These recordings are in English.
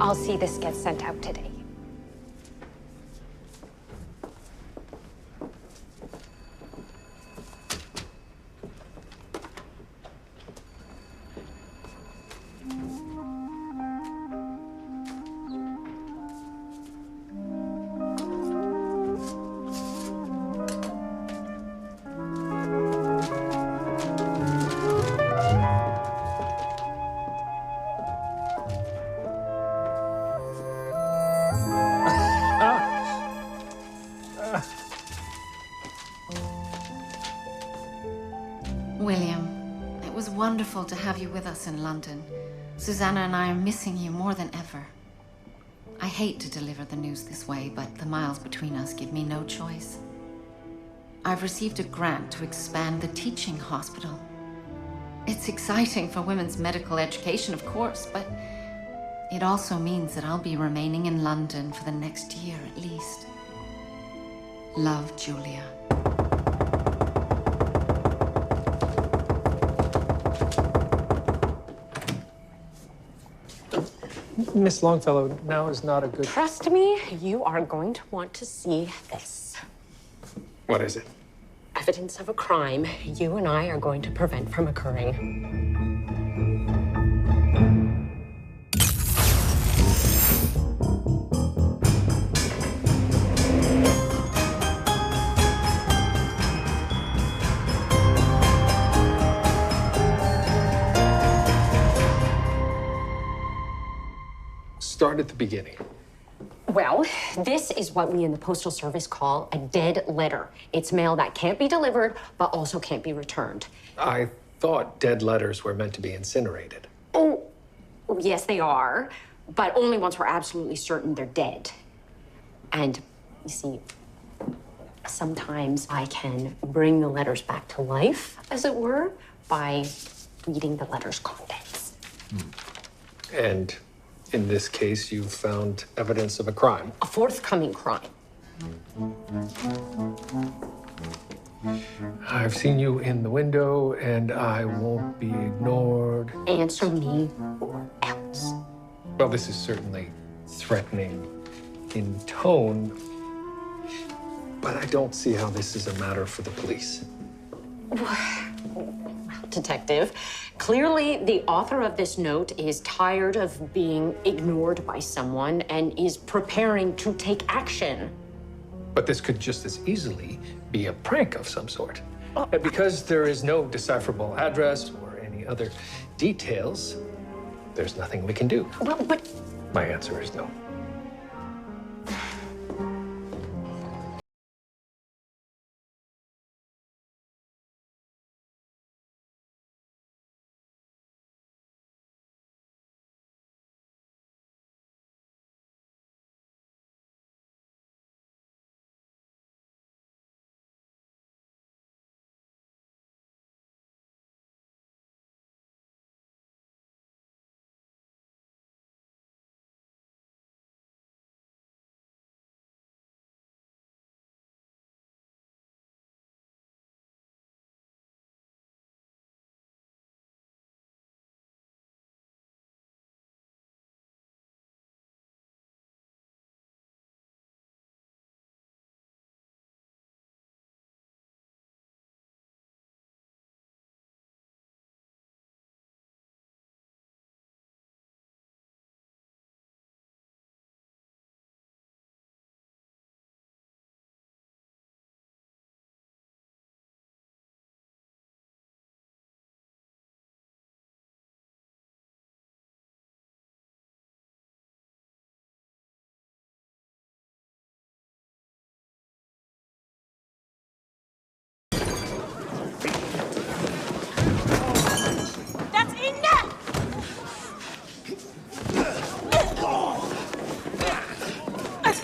I'll see this gets sent out today. William, it was wonderful to have you with us in London. Susanna and I are missing you more than ever. I hate to deliver the news this way, but the miles between us give me no choice. I've received a grant to expand the teaching hospital. It's exciting for women's medical education, of course, but it also means that I'll be remaining in London for the next year at least. Love, Julia. Miss Longfellow, now is not a good... Trust me, you are going to want to see this. What is it? Evidence of a crime you and I are going to prevent from occurring. Start at the beginning. Well, this is what we in the Postal Service call a dead letter. It's mail that can't be delivered, but also can't be returned. I thought dead letters were meant to be incinerated. Oh, yes, they are, but only once we're absolutely certain they're dead. And, you see, sometimes I can bring the letters back to life, as it were, by reading the letter's contents. And in this case, you found evidence of a crime. A forthcoming crime. I've seen you in the window, and I won't be ignored. Answer me or else. Well, this is certainly threatening in tone, but I don't see how this is a matter for the police. Detective, clearly the author of this note is tired of being ignored by someone and is preparing to take action. But this could just as easily be a prank of some sort. And because there is no decipherable address or any other details, there's nothing we can do. Well, but... My answer is no.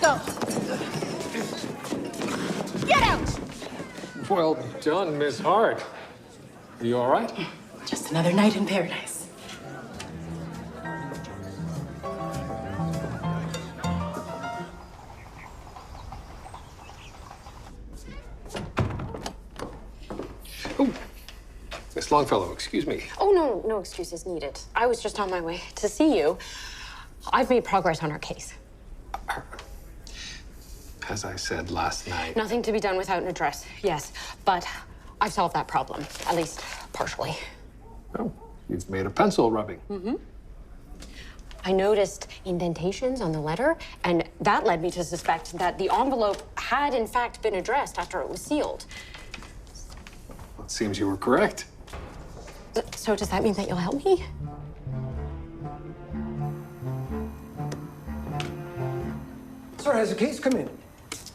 Let's go. Get out! Well done, Miss Hart. Are you all right? Just another night in paradise. Oh, Miss Longfellow, excuse me. Oh, no excuses needed. I was just on my way to see you. I've made progress on our case. As I said last night. Nothing to be done without an address, yes. But I've solved that problem, at least partially. Oh, you've made a pencil rubbing. Mm-hmm. I noticed indentations on the letter, and that led me to suspect that the envelope had, in fact, been addressed after it was sealed. Well, it seems you were correct. So does that mean that you'll help me? Sir, has the case come in?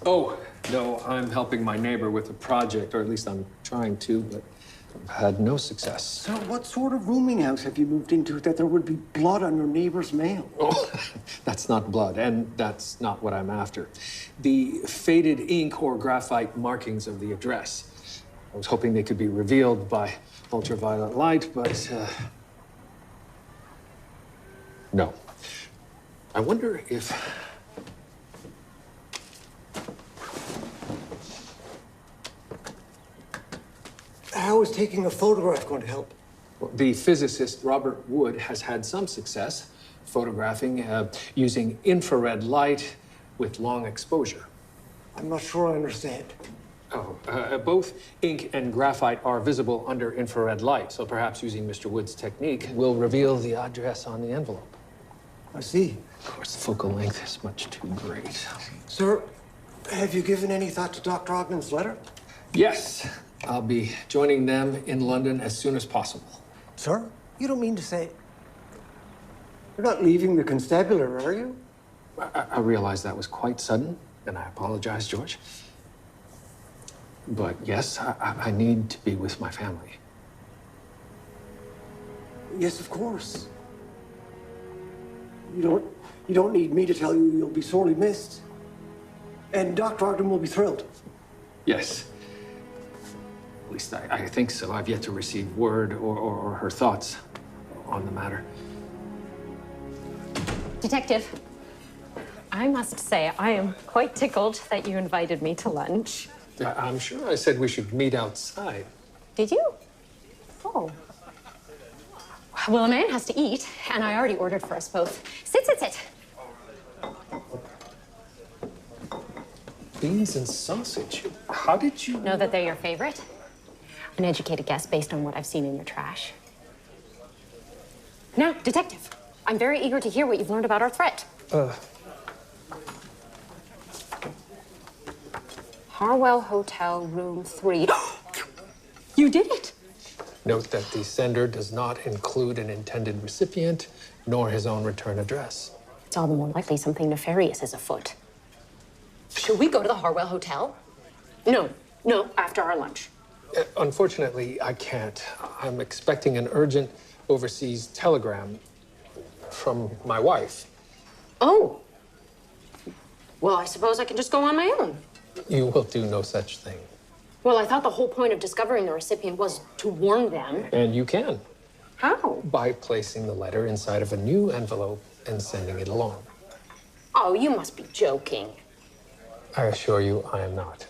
Oh, no, I'm helping my neighbor with a project, or at least I'm trying to, but I've had no success. Sir, what sort of rooming house have you moved into that there would be blood on your neighbor's mail? Oh, that's not blood, and that's not what I'm after. The faded ink or graphite markings of the address. I was hoping they could be revealed by ultraviolet light, but no. I wonder if... How is taking a photograph going to help? Well, the physicist Robert Wood has had some success photographing using infrared light with long exposure. I'm not sure I understand. Oh, both ink and graphite are visible under infrared light, so perhaps using Mr. Wood's technique will reveal the address on the envelope. I see. Of course, the focal length is much too great. Sir, have you given any thought to Dr. Ogden's letter? Yes, I'll be joining them in London as soon as possible. Sir, you don't mean to say... You're not leaving the constabulary, are you? I realize that was quite sudden, and I apologize, George. But yes, I need to be with my family. Yes, of course. You don't need me to tell you you'll be sorely missed. And Dr. Ogden will be thrilled. Yes. At least I think so. I've yet to receive word or her thoughts on the matter. Detective, I must say I am quite tickled that you invited me to lunch. I'm sure I said we should meet outside. Did you? Oh. Well, a man has to eat, and I already ordered for us both. Sit. Beans and sausage? How did you... Know that they're your favorite? An educated guess based on what I've seen in your trash. Now, Detective, I'm very eager to hear what you've learned about our threat. Harwell Hotel, room 3. You did it! Note that the sender does not include an intended recipient, nor his own return address. It's all the more likely something nefarious is afoot. Should we go to the Harwell Hotel? No, after our lunch. Unfortunately, I can't. I'm expecting an urgent overseas telegram from my wife. Oh. Well, I suppose I can just go on my own. You will do no such thing. Well, I thought the whole point of discovering the recipient was to warn them. And you can. How? By placing the letter inside of a new envelope and sending it along. Oh, you must be joking. I assure you, I am not.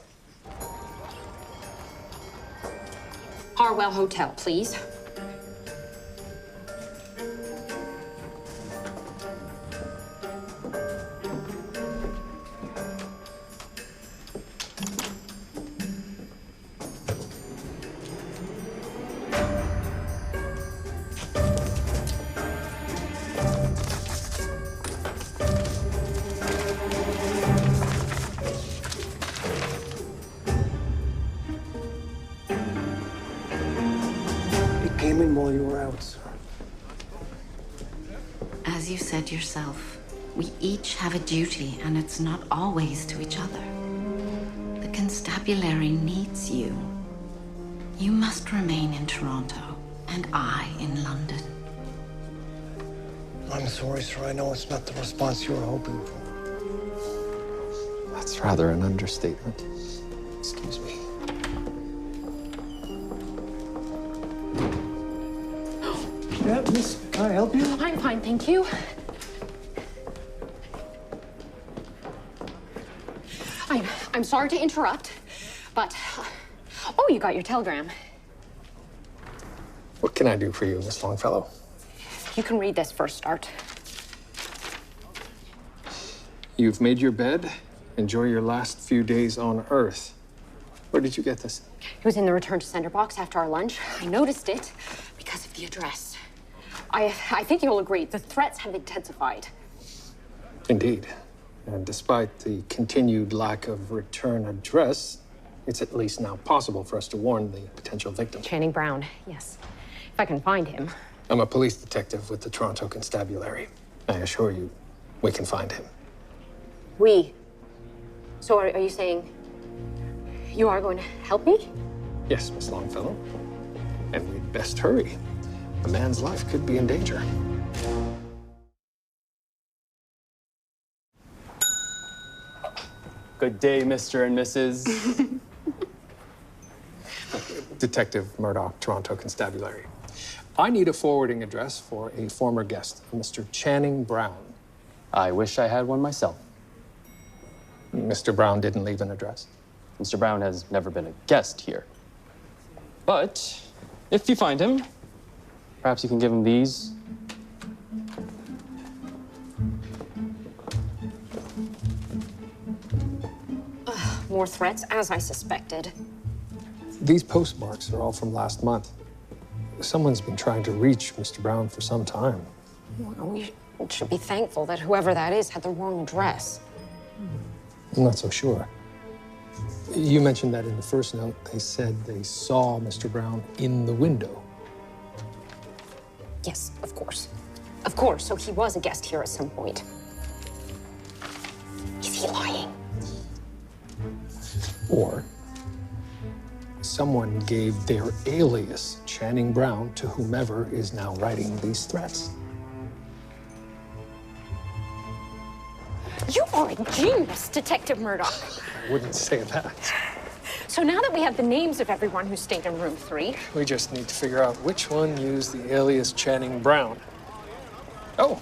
Harwell Hotel, please. Came in while you were out, sir. As you said yourself, we each have a duty, and it's not always to each other. The constabulary needs you. You must remain in Toronto, and I in London. I'm sorry, sir. I know it's not the response you were hoping for. That's rather an understatement. Excuse me. Yeah, miss, can I help you? I'm fine, thank you. I'm sorry to interrupt, but... Oh, you got your telegram. What can I do for you, Miss Longfellow? You can read this first, Art. You've made your bed. Enjoy your last few days on Earth. Where did you get this? It was in the return to sender box after our lunch. I noticed it because of the address. I think you'll agree, the threats have intensified. Indeed. And despite the continued lack of return address, it's at least now possible for us to warn the potential victim. Channing Brown, yes. If I can find him. I'm a police detective with the Toronto Constabulary. I assure you, we can find him. We. So are you saying you are going to help me? Yes, Miss Longfellow. And we'd best hurry. A man's life could be in danger. Good day, Mr. and Mrs. Detective Murdoch, Toronto Constabulary. I need a forwarding address for a former guest, Mr. Channing Brown. I wish I had one myself. Mr. Brown didn't leave an address. Mr. Brown has never been a guest here. But if you find him, perhaps you can give him these. More threats, as I suspected. These postmarks are all from last month. Someone's been trying to reach Mr. Brown for some time. Well, we should be thankful that whoever that is had the wrong address. I'm not so sure. You mentioned that in the first note, they said they saw Mr. Brown in the window. Yes, of course. Of course, so he was a guest here at some point. Is he lying? Or someone gave their alias, Channing Brown, to whomever is now writing these threats. You are a genius, Detective Murdoch. I wouldn't say that. So now that we have the names of everyone who stayed in room 3... We just need to figure out which one used the alias Channing Brown. Oh,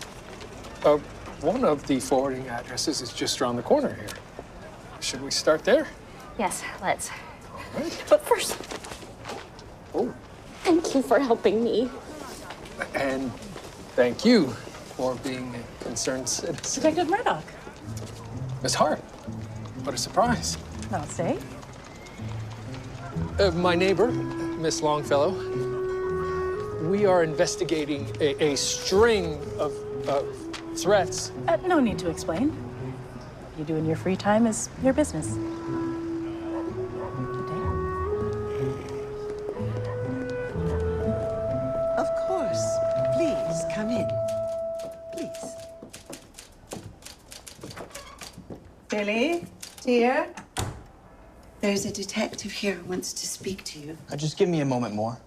one of the forwarding addresses is just around the corner here. Should we start there? Yes, let's. All right. But first... Oh. Thank you for helping me. And thank you for being a concerned citizen. Detective Murdoch. Miss Hart, what a surprise. I'll say. My neighbor, Miss Longfellow, we are investigating a string of threats. No need to explain. What you do in your free time is your business. Of course. Please, come in. Please. Billy, dear. There's a detective here who wants to speak to you. Just give me a moment more.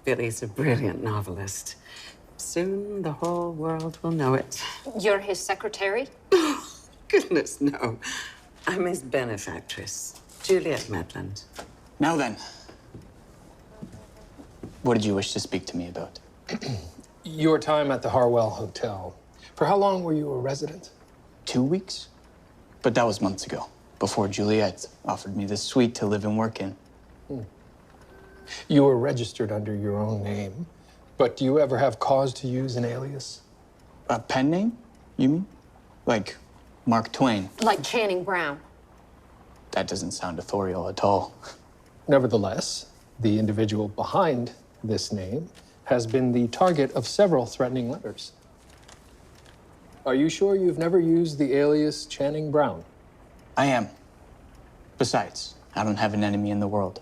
Billy's a brilliant novelist. Soon the whole world will know it. You're his secretary? Goodness, no. I'm his benefactress, Juliet Medland. Now then, what did you wish to speak to me about? Your time at the Harwell Hotel. For how long were you a resident? 2 weeks? But that was months ago, before Juliet offered me this suite to live and work in. You were registered under your own name, but do you ever have cause to use an alias? A pen name, you mean? Like Mark Twain? Like Channing Brown. That doesn't sound authorial at all. Nevertheless, the individual behind this name has been the target of several threatening letters. Are you sure you've never used the alias Channing Brown? I am. Besides, I don't have an enemy in the world.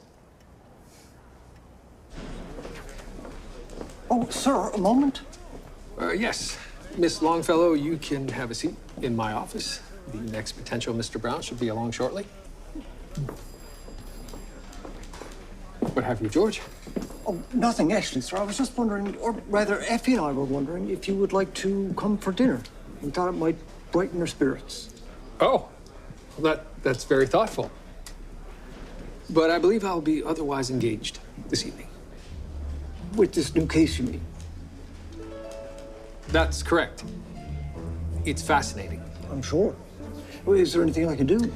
Oh, sir, a moment. Yes. Miss Longfellow, you can have a seat in my office. The next potential Mr. Brown should be along shortly. What have you, George? Oh, nothing, actually, sir. I was just wondering, or rather, Effie and I were wondering if you would like to come for dinner. We thought it might brighten your spirits. Oh, Well, that's very thoughtful. But I believe I'll be otherwise engaged this evening. With this new case, you mean? That's correct. It's fascinating. I'm sure. Well, is there anything I can do?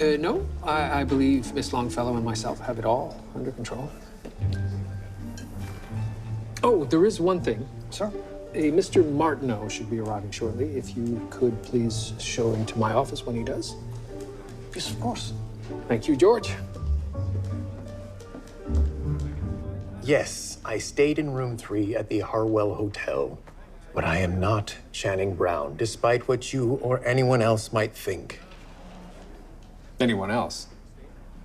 No, I believe Miss Longfellow and myself have it all under control. Oh, there is one thing. Sir? A Mr. Martineau should be arriving shortly. If you could please show him to my office when he does. Yes, of course. Thank you, George. Yes, I stayed in room 3 at the Harwell Hotel. But I am not Channing Brown, despite what you or anyone else might think. Anyone else?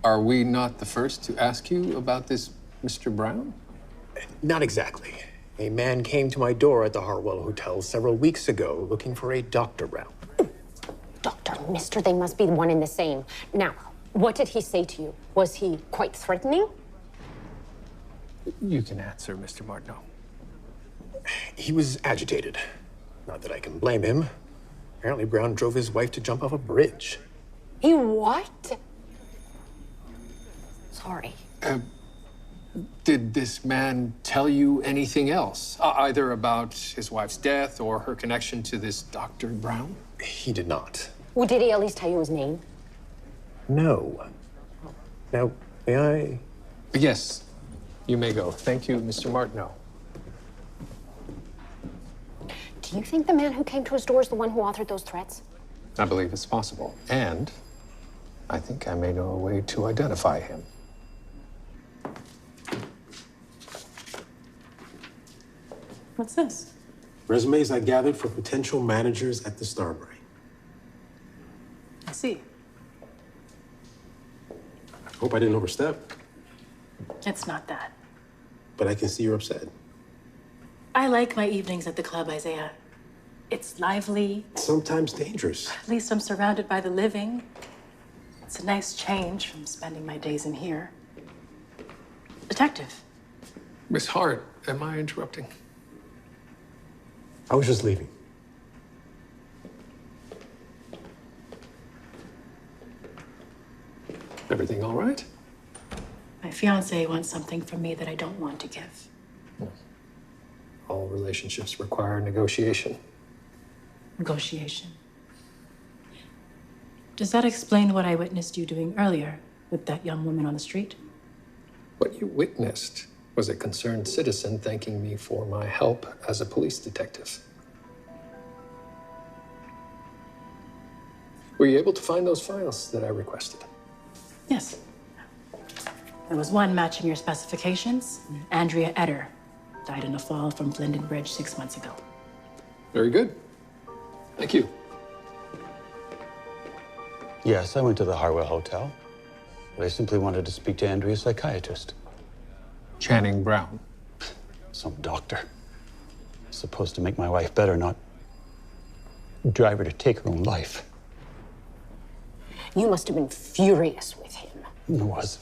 Are we not the first to ask you about this Mr. Brown? Not exactly. A man came to my door at the Harwell Hotel several weeks ago looking for a Dr. Brown. Dr. Mister, they must be one and the same. Now, what did he say to you? Was he quite threatening? You can answer, Mr. Martineau. He was agitated. Not that I can blame him. Apparently, Brown drove his wife to jump off a bridge. He what? Sorry. Did this man tell you anything else? Either about his wife's death or her connection to this Dr. Brown? He did not. Well, did he at least tell you his name? No. Now, may I? Yes, you may go. Thank you, Mr. Martineau. Do you think the man who came to his door is the one who authored those threats? I believe it's possible. And I think I may know a way to identify him. What's this? Resumes I gathered for potential managers at the Starbury. I see. Hope I didn't overstep, It's not that. but I can see you're upset. I like my evenings at the club, Isaiah. It's lively. Sometimes dangerous. At least I'm surrounded by the living. It's a nice change from spending my days in here. Detective. Miss Hart, am I interrupting? I was just leaving. Everything all right? My fiance wants something from me that I don't want to give. All relationships require negotiation. Negotiation. Does that explain what I witnessed you doing earlier with that young woman on the street? What you witnessed was a concerned citizen thanking me for my help as a police detective. Were you able to find those files that I requested? Yes. There was one matching your specifications. Andrea Etter died in a fall from Flindon Bridge 6 months ago. Very good. Thank you. Yes, I went to the Harwell Hotel. But I simply wanted to speak to Andrea's psychiatrist. Channing Brown. Some doctor. Supposed to make my wife better, not drive her to take her own life. You must have been furious with him. I was.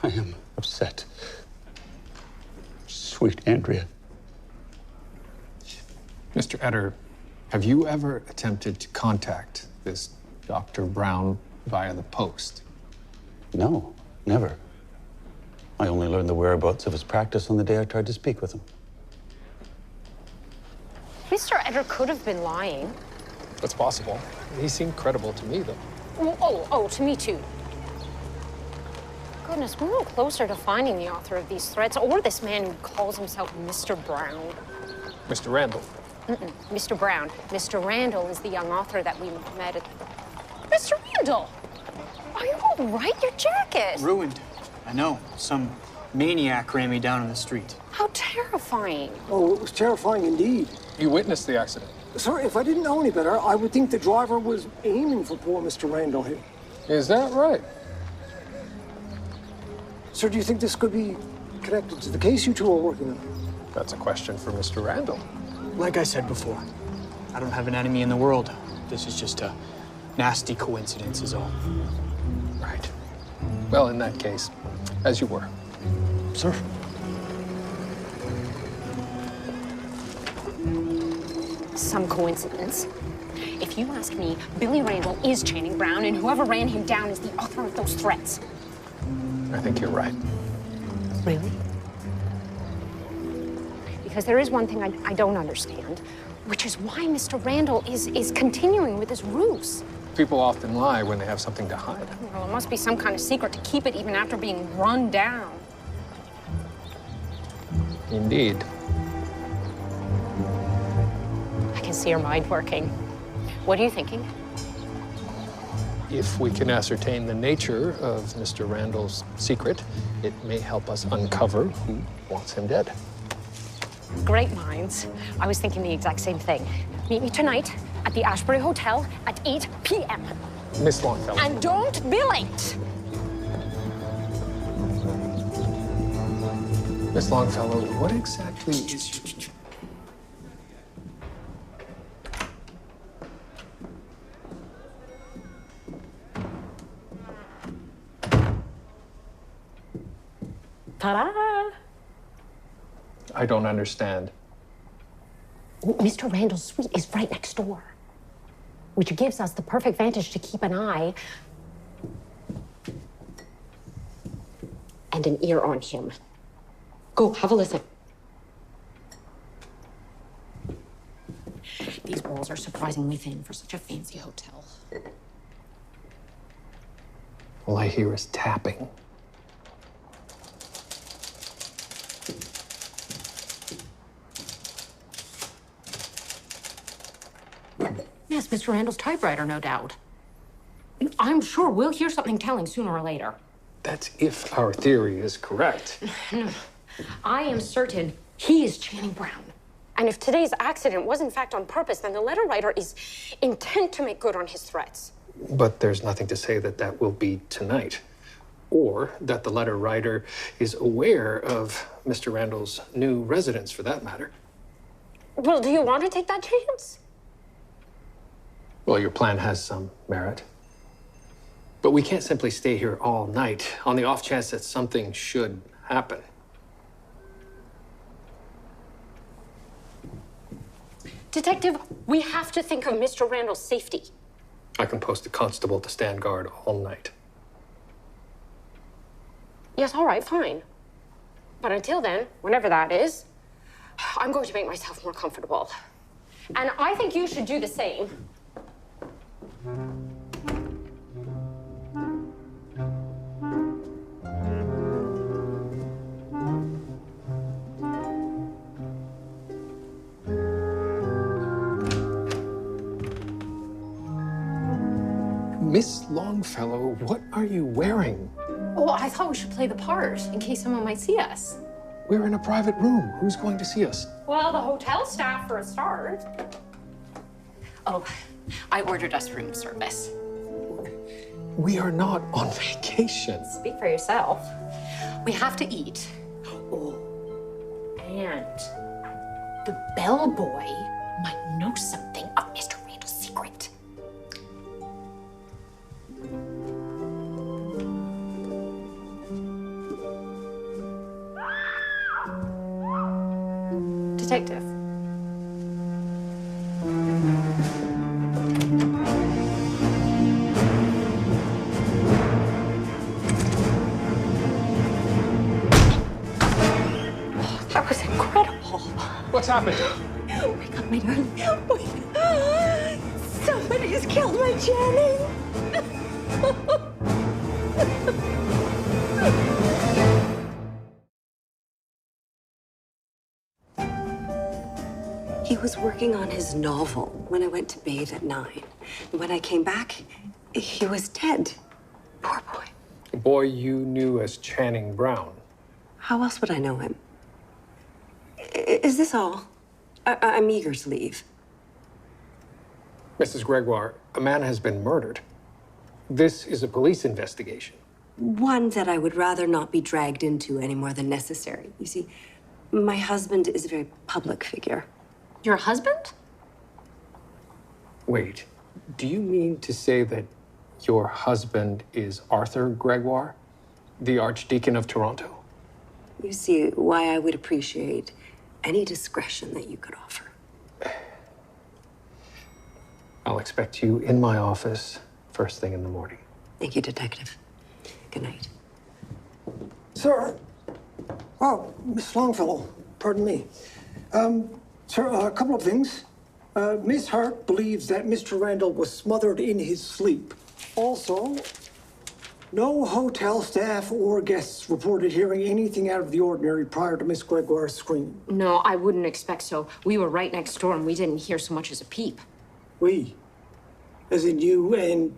I am upset. Sweet Andrea. Mr. Etter, have you ever attempted to contact this Dr. Brown via the post? No, never. I only learned the whereabouts of his practice on the day I tried to speak with him. Mr. Etter could have been lying. That's possible. He seemed credible to me, though. Oh, to me too. Goodness, we're no closer to finding the author of these threats or this man who calls himself Mr. Brown. Mr. Randall. Mr. Brown. Mr. Randall is the young author that we met at... Mr. Randall! Are you all right? Your jacket! Ruined. I know. Some maniac ran me down in the street. How terrifying. Oh, it was terrifying indeed. You witnessed the accident. Sir, if I didn't know any better, I would think the driver was aiming for poor Mr. Randall here. Is that right? Sir, do you think this could be connected to the case you two are working on? That's a question for Mr. Randall. Like I said before, I don't have an enemy in the world. This is just a nasty coincidence is all. Right. Well, in that case, as you were. Sir? some coincidence. If you ask me, Billy Randall is Channing Brown, and whoever ran him down is the author of those threats. I think you're right. Really? Because there is one thing I don't understand, which is why Mr. Randall is continuing with this ruse. People often lie when they have something to hide. Well, it must be some kind of secret to keep it even after being run down. Indeed. I can see your mind working. What are you thinking? If we can ascertain the nature of Mr. Randall's secret, it may help us uncover who wants him dead. Great minds. I was thinking the exact same thing. Meet me tonight at the Ashbury Hotel at 8 p.m. Miss Longfellow. And don't be late. Miss Longfellow, what exactly is your... Ta-da! I don't understand. Mr. Randall's suite is right next door, which gives us the perfect vantage to keep an eye and an ear on him. Go, have a listen. These walls are surprisingly thin for such a fancy hotel. All I hear is tapping. Yes, Mr. Randall's typewriter, no doubt. I'm sure we'll hear something telling sooner or later. That's if our theory is correct. No, I am certain he is Channing Brown. And if today's accident was in fact on purpose, then the letter writer is intent to make good on his threats. But there's nothing to say that that will be tonight. Or that the letter writer is aware of Mr. Randall's new residence, for that matter. Well, do you want to take that chance? Well, your plan has some merit. But we can't simply stay here all night on the off chance that something should happen. Detective, we have to think of Mr. Randall's safety. I can post a constable to stand guard all night. Yes, all right, fine. But until then, whenever that is, I'm going to make myself more comfortable. And I think you should do the same. Miss Longfellow, what are you wearing? Oh, I thought we should play the part in case someone might see us. We're in a private room. Who's going to see us? Well, the hotel staff for a start. Oh, I ordered us room service. We are not on vacation. Speak for yourself. We have to eat. Oh, and the bellboy might know something of Mr. Randall's secret. Detective. That was incredible. What's happened? Oh my God, my darling. Wait. Somebody's killed my Channing. He was working on his novel when I went to bathe at 9. When I came back, he was dead. Poor boy. A boy you knew as Channing Brown. How else would I know him? Is this all? I'm eager to leave. Mrs. Gregoire, a man has been murdered. This is a police investigation. One that I would rather not be dragged into any more than necessary. You see, my husband is a very public figure. Your husband? Wait, do you mean to say that your husband is Arthur Gregoire, the Archdeacon of Toronto? You see why I would appreciate any discretion that you could offer. expect you in my office first thing in the morning. Thank you, Detective. Good night. Sir. Oh, Miss Longfellow, pardon me. Sir, a couple of things. Miss Hart believes that Mr. Randall was smothered in his sleep. Also, no hotel staff or guests reported hearing anything out of the ordinary prior to Miss Gregoire's scream. No, I wouldn't expect so. We were right next door and we didn't hear so much as a peep. We? As in you and...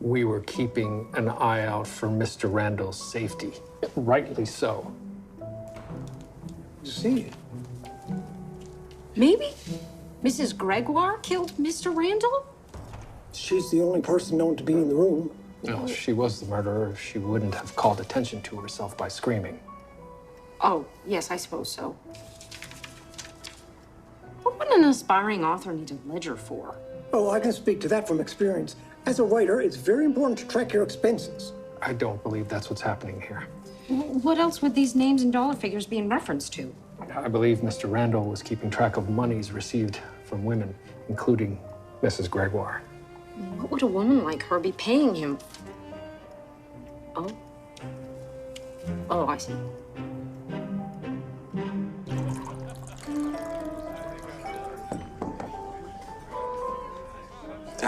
We were keeping an eye out for Mr. Randall's safety. Rightly so. See? Maybe Mrs. Gregoire killed Mr. Randall? She's the only person known to be in the room. Well, if she was the murderer, she wouldn't have called attention to herself by screaming. Oh, yes, I suppose so. What would an aspiring author need a ledger for? Oh, I can speak to that from experience. As a writer, it's very important to track your expenses. I don't believe that's what's happening here. What else would these names and dollar figures be in reference to? I believe Mr. Randall was keeping track of monies received from women, including Mrs. Gregoire. What would a woman like her be paying him? Oh. Oh, I see.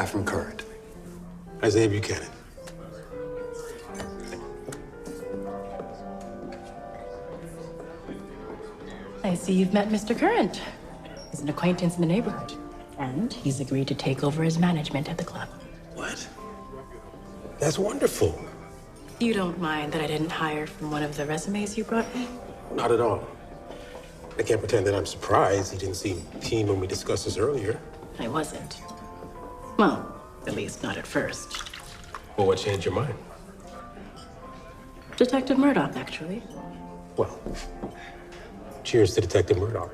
From Current. Isaiah Buchanan. I see you've met Mr. Current. He's an acquaintance in the neighborhood. And he's agreed to take over his management at the club. What? That's wonderful. You don't mind that I didn't hire from one of the resumes you brought me? Not at all. I can't pretend that I'm surprised he didn't seem keen when we discussed this earlier. I wasn't. Well, at least not at first. Well, what changed your mind? Detective Murdoch, actually. Well, cheers to Detective Murdoch.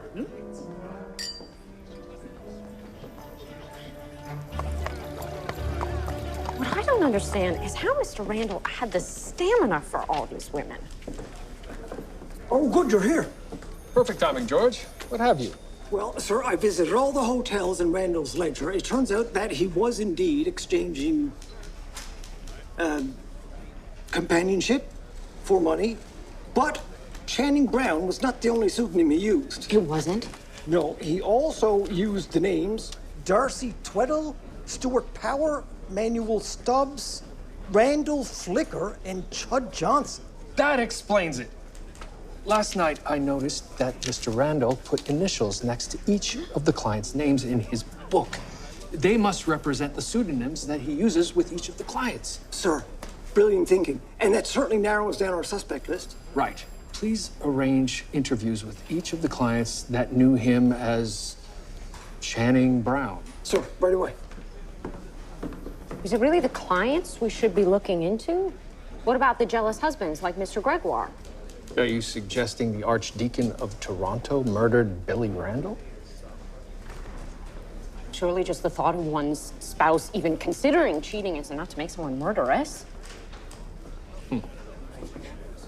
What I don't understand is how Mr. Randall had the stamina for all these women. Oh, good, you're here. Perfect timing, George. What have you? Well, sir, I visited all the hotels in Randall's ledger. It turns out that he was indeed exchanging companionship for money. But Channing Brown was not the only pseudonym he used. It wasn't? No, he also used the names Darcy Tweddle, Stuart Power, Manuel Stubbs, Randall Flicker, and Chud Johnson. That explains it. Last night, I noticed that Mr. Randall put initials next to each of the clients' names in his book. They must represent the pseudonyms that he uses with each of the clients. Sir, brilliant thinking. And that certainly narrows down our suspect list. Right. Please arrange interviews with each of the clients that knew him as Channing Brown. Sir, right away. Is it really the clients we should be looking into? What about the jealous husbands like Mr. Gregoire? Are you suggesting the Archdeacon of Toronto murdered Billy Randall? Surely just the thought of one's spouse even considering cheating is enough to make someone murderous.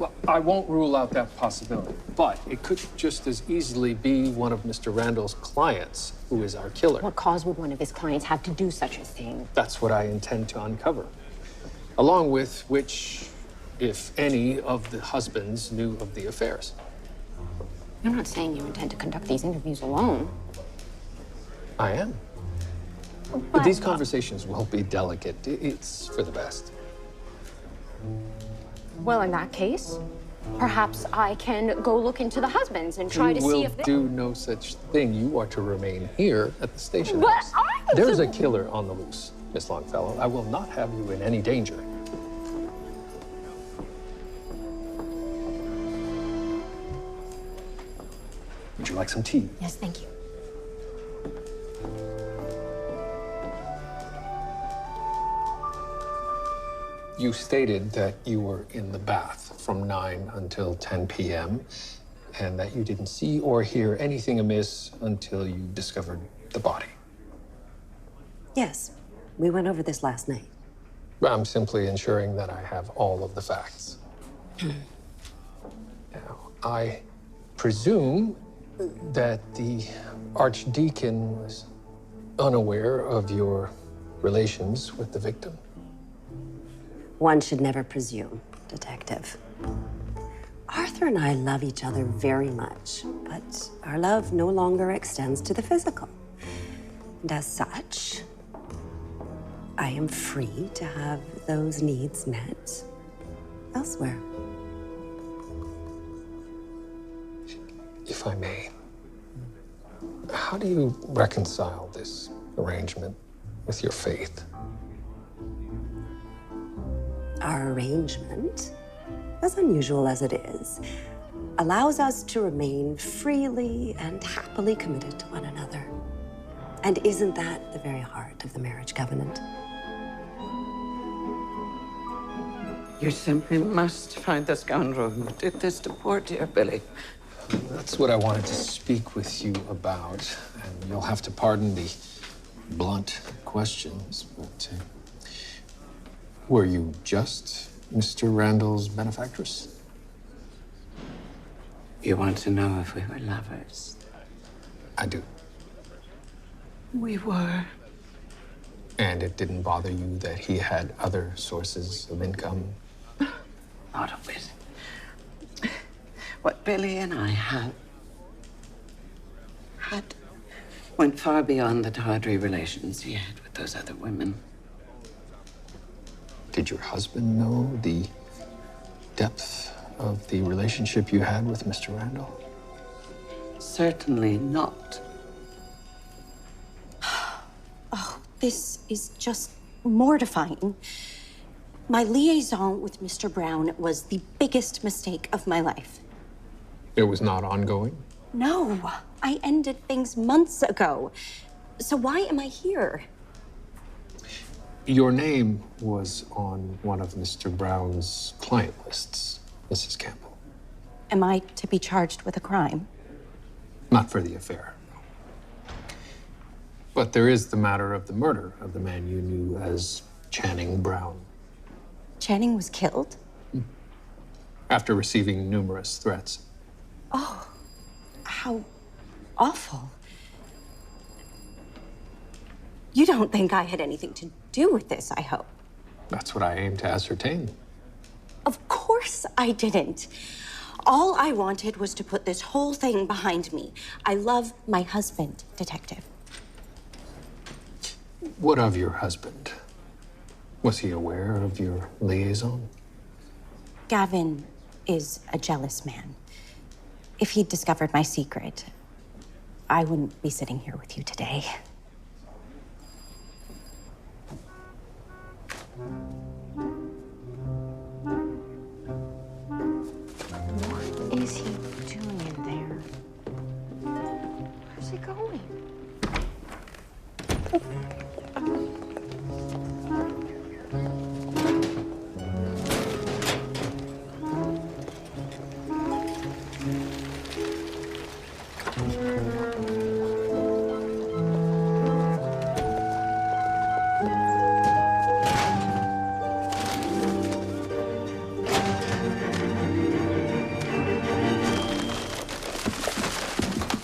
Well, I won't rule out that possibility, but it could just as easily be one of Mr. Randall's clients who is our killer. What cause would one of his clients have to do such a thing? That's what I intend to uncover, along with which, if any, of the husbands knew of the affairs. I'm not saying you intend to conduct these interviews alone. I am. But these conversations will be delicate. It's for the best. Well, in that case, perhaps I can go look into the husbands and try to see if they... You will do no such thing. You are to remain here at the station But house. There's a killer on the loose, Miss Longfellow. I will not have you in any danger. Would you like some tea? Yes, thank you. You stated that you were in the bath from 9 until 10 p.m. and that you didn't see or hear anything amiss until you discovered the body. Yes, we went over this last night. I'm simply ensuring that I have all of the facts. Now, I presume that the Archdeacon was unaware of your relations with the victim? One should never presume, Detective. Arthur and I love each other very much, but our love no longer extends to the physical. And as such, I am free to have those needs met elsewhere. If I may, how do you reconcile this arrangement with your faith? Our arrangement, as unusual as it is, allows us to remain freely and happily committed to one another. And isn't that the very heart of the marriage covenant? You simply must find the scoundrel who did this to poor dear Billy. That's what I wanted to speak with you about, and you'll have to pardon the blunt questions, but were you just Mr. Randall's benefactress? You want to know if we were lovers? I do. We were. And it didn't bother you that he had other sources of income? Not a bit. What Billy and I had went far beyond the tawdry relations he had with those other women. Did your husband know the depth of the relationship you had with Mr. Randall? Certainly not. Oh, this is just mortifying. My liaison with Mr. Brown was the biggest mistake of my life. It was not ongoing? No, I ended things months ago. So why am I here? Your name was on one of Mr. Brown's client lists, Mrs. Campbell. Am I to be charged with a crime? Not for the affair, no. But there is the matter of the murder of the man you knew as Channing Brown. Channing was killed? After receiving numerous threats. Oh, how awful. You don't think I had anything to do with this, I hope? That's what I aim to ascertain. Of course I didn't. All I wanted was to put this whole thing behind me. I love my husband, Detective. What of your husband? Was he aware of your liaison? Gavin is a jealous man. If he'd discovered my secret, I wouldn't be sitting here with you today. What is he doing in there? Where's he going?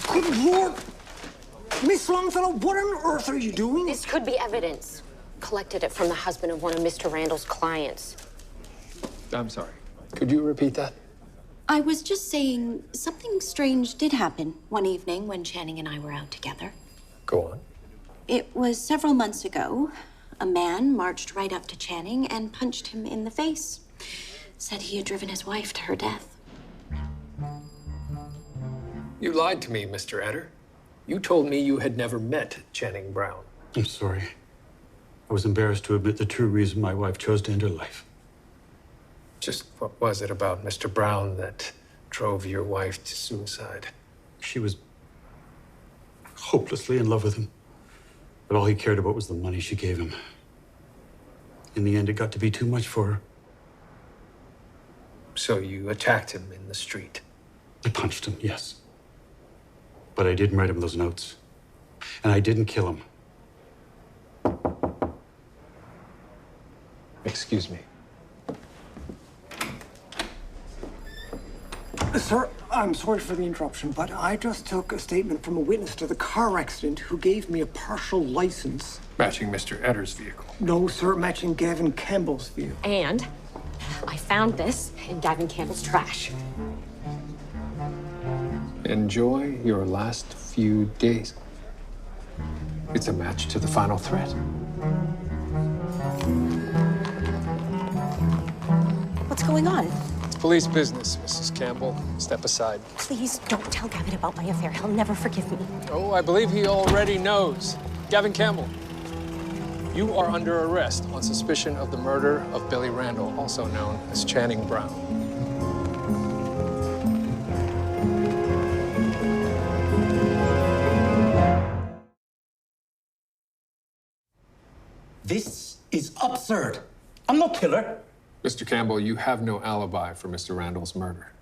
Good Lord! Miss Longfellow, what on earth are you doing? This could be evidence. Collected it from the husband of one of Mr. Randall's clients. I'm sorry. Could you repeat that? I was just saying something strange did happen one evening when Channing and I were out together. Go on. It was several months ago. A man marched right up to Channing and punched him in the face. Said he had driven his wife to her death. You lied to me, Mr. Eder. You told me you had never met Channing Brown. I'm sorry. I was embarrassed to admit the true reason my wife chose to end her life. Just what was it about Mr. Brown that drove your wife to suicide? She was hopelessly in love with him. But all he cared about was the money she gave him. In the end, it got to be too much for her. So you attacked him in the street? I punched him, yes. But I didn't write him those notes. And I didn't kill him. Excuse me. Sir, I'm sorry for the interruption, but I just took a statement from a witness to the car accident who gave me a partial license. Matching Mr. Etter's vehicle. No, sir, matching Gavin Campbell's vehicle. And I found this in Gavin Campbell's trash. Enjoy your last few days. It's a match to the final threat. What's going on? It's police business, Mrs. Campbell. Step aside. Please don't tell Gavin about my affair. He'll never forgive me. Oh, I believe he already knows. Gavin Campbell, you are under arrest on suspicion of the murder of Billy Randall, also known as Channing Brown. This is absurd. I'm no killer. Mr. Campbell, you have no alibi for Mr. Randall's murder,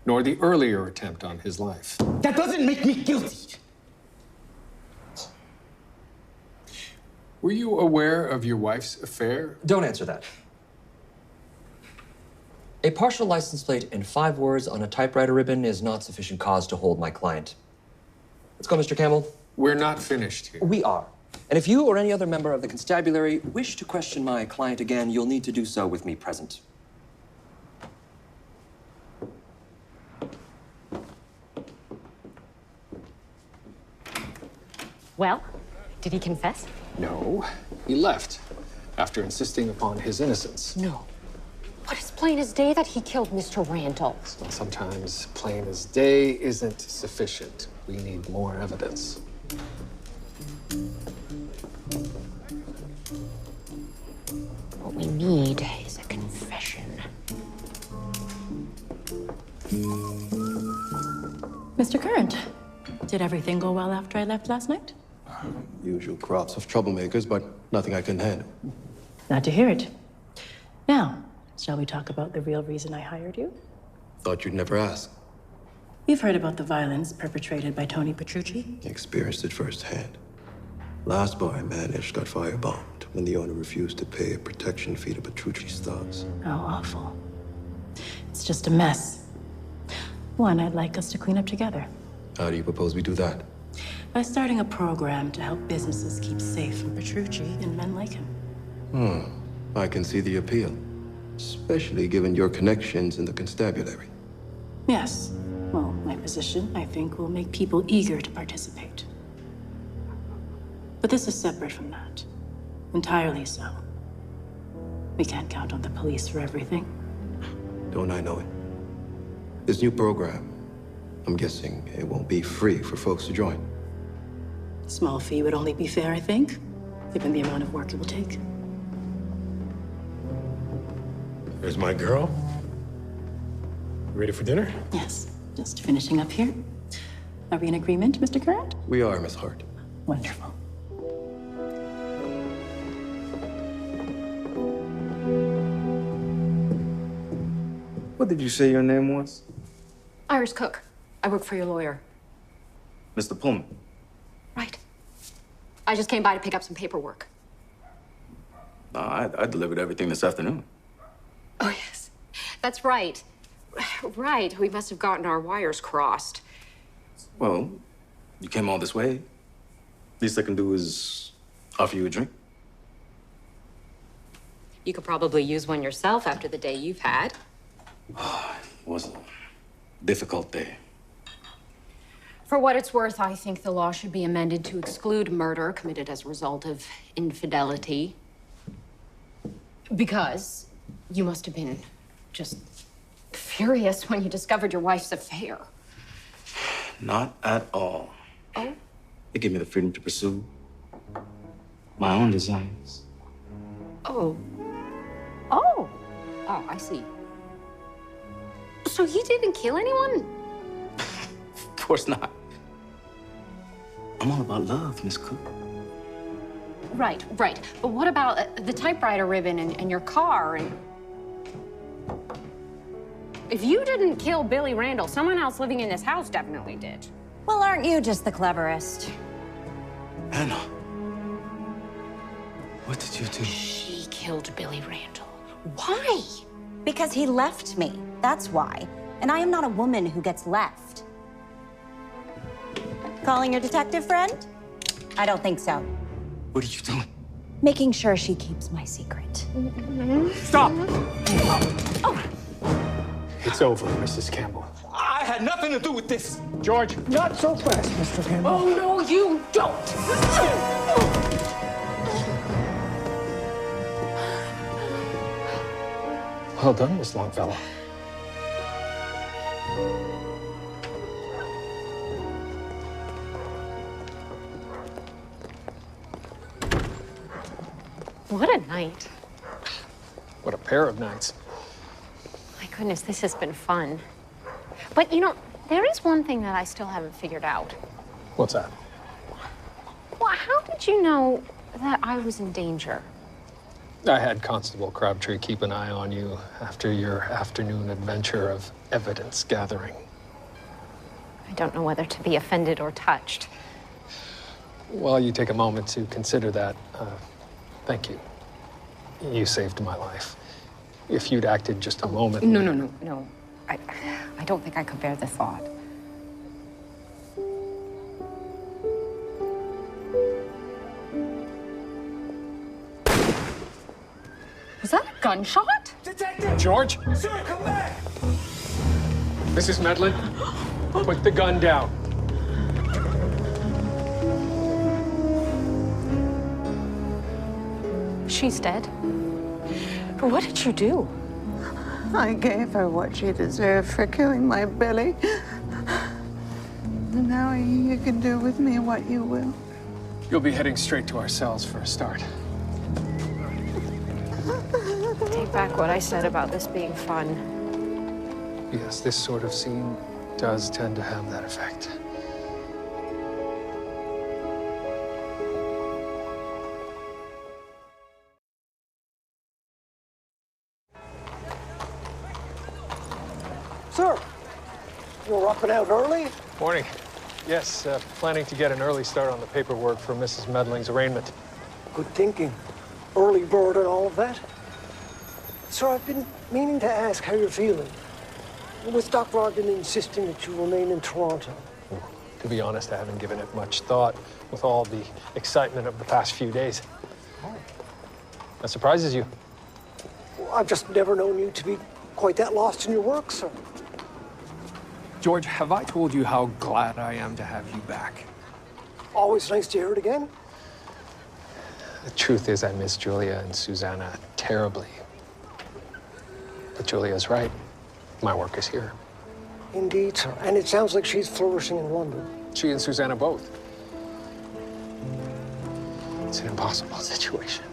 nor the earlier attempt on his life. That doesn't make me guilty. Were you aware of your wife's affair? Don't answer that. A partial license plate and 5 words on a typewriter ribbon is not sufficient cause to hold my client. Let's go, Mr. Campbell. We're not finished here. We are. And if you or any other member of the constabulary wish to question my client again, you'll need to do so with me present. Well, did he confess? No, he left after insisting upon his innocence. No. But it's plain as day that he killed Mr. Randall. Sometimes plain as day isn't sufficient. We need more evidence. What we need is a confession. Mr. Current, did everything go well after I left last night? Usual crops of troublemakers, but nothing I couldn't handle. Glad to hear it. Now, shall we talk about the real reason I hired you? Thought you'd never ask. You've heard about the violence perpetrated by Tony Petrucci? Experienced it firsthand. Last bar I managed got firebombed when the owner refused to pay a protection fee to Petrucci's thugs. How awful. It's just a mess. One I'd like us to clean up together. How do you propose we do that? By starting a program to help businesses keep safe from Petrucci and men like him. I can see the appeal, especially given your connections in the constabulary. Yes. Well, my position, I think, will make people eager to participate. But this is separate from that. Entirely so. We can't count on the police for everything. Don't I know it? This new program, I'm guessing it won't be free for folks to join. Small fee would only be fair, I think, given the amount of work it will take. There's my girl. Ready for dinner? Yes, just finishing up here. Are we in agreement, Mr. Current? We are, Miss Hart. Wonderful. What did you say your name was? Iris Cook. I work for your lawyer. Mr. Pullman. Right. I just came by to pick up some paperwork. No, I delivered everything this afternoon. Oh, yes. That's right. Right. We must have gotten our wires crossed. Well, you came all this way. Least I can do is offer you a drink. You could probably use one yourself after the day you've had. It was a difficult day. For what it's worth, I think the law should be amended to exclude murder committed as a result of infidelity. Because you must have been just furious when you discovered your wife's affair. Not at all. Oh? It gave me the freedom to pursue my own desires. Oh. Oh. Oh, I see. So he didn't kill anyone? Of course not. I'm all about love, Miss Cook. Right, right. But what about the typewriter ribbon and your car and... If you didn't kill Billy Randall, someone else living in this house definitely did. Well, aren't you just the cleverest? Anna. What did you do? She killed Billy Randall. Why? Because he left me. That's why. And I am not a woman who gets left. Calling your detective friend? I don't think so. What are you doing? Making sure she keeps my secret. Stop! It's over, Mrs. Campbell. I had nothing to do with this. George! Not so fast, Mr. Campbell. Oh, no, you don't! Well done, Miss Longfellow. What a night. What a pair of nights. My goodness, this has been fun. But, you know, there is one thing that I still haven't figured out. What's that? Well, how did you know that I was in danger? I had Constable Crabtree keep an eye on you after your afternoon adventure of evidence gathering. I don't know whether to be offended or touched. While you take a moment to consider that, thank you. You saved my life. If you'd acted just a moment... No. I don't think I could bear the thought. Was that a gunshot? Detective! George? Sir, come back! Mrs. Medlin, put the gun down. She's dead. What did you do? I gave her what she deserved for killing my Billy. And now you can do with me what you will. You'll be heading straight to our cells for a start. Take back what I said about this being fun. Yes, this sort of scene does tend to have that effect. Sir, you're up and out early? Morning. Yes, planning to get an early start on the paperwork for Mrs. Medling's arraignment. Good thinking. Early bird and all of that. Sir, I've been meaning to ask how you're feeling. With Dr. Ogden insisting that you remain in Toronto. To be honest, I haven't given it much thought with all the excitement of the past few days. That surprises you? Well, I've just never known you to be quite that lost in your work, sir. George, have I told you how glad I am to have you back? Always nice to hear it again. The truth is I miss Julia and Susanna terribly. But Julia's right. My work is here. Indeed, sir. And it sounds like she's flourishing in London. She and Susanna both. It's an impossible situation.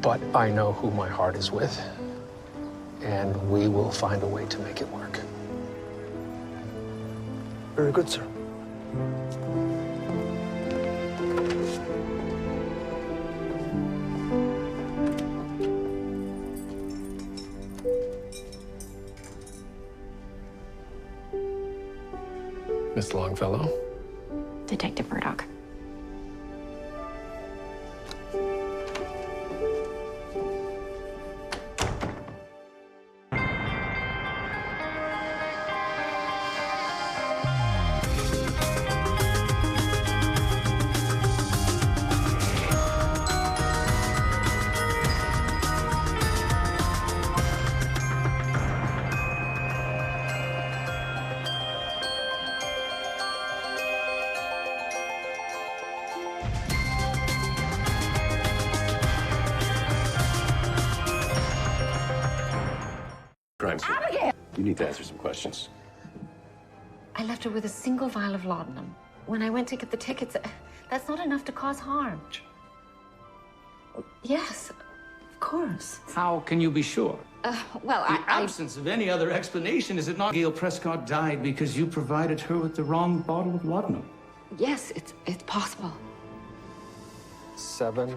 But I know who my heart is with, and we will find a way to make it work. Very good, sir. Miss Longfellow? Detective Murdoch. Crime scene. Abigail! You need to answer some questions. I left her with a single vial of laudanum. When I went to get the tickets, that's not enough to cause harm. Yes, of course. How can you be sure? Well, The absence of any other explanation, is it not? Gail Prescott died because you provided her with the wrong bottle of laudanum. Yes, it's possible. 7,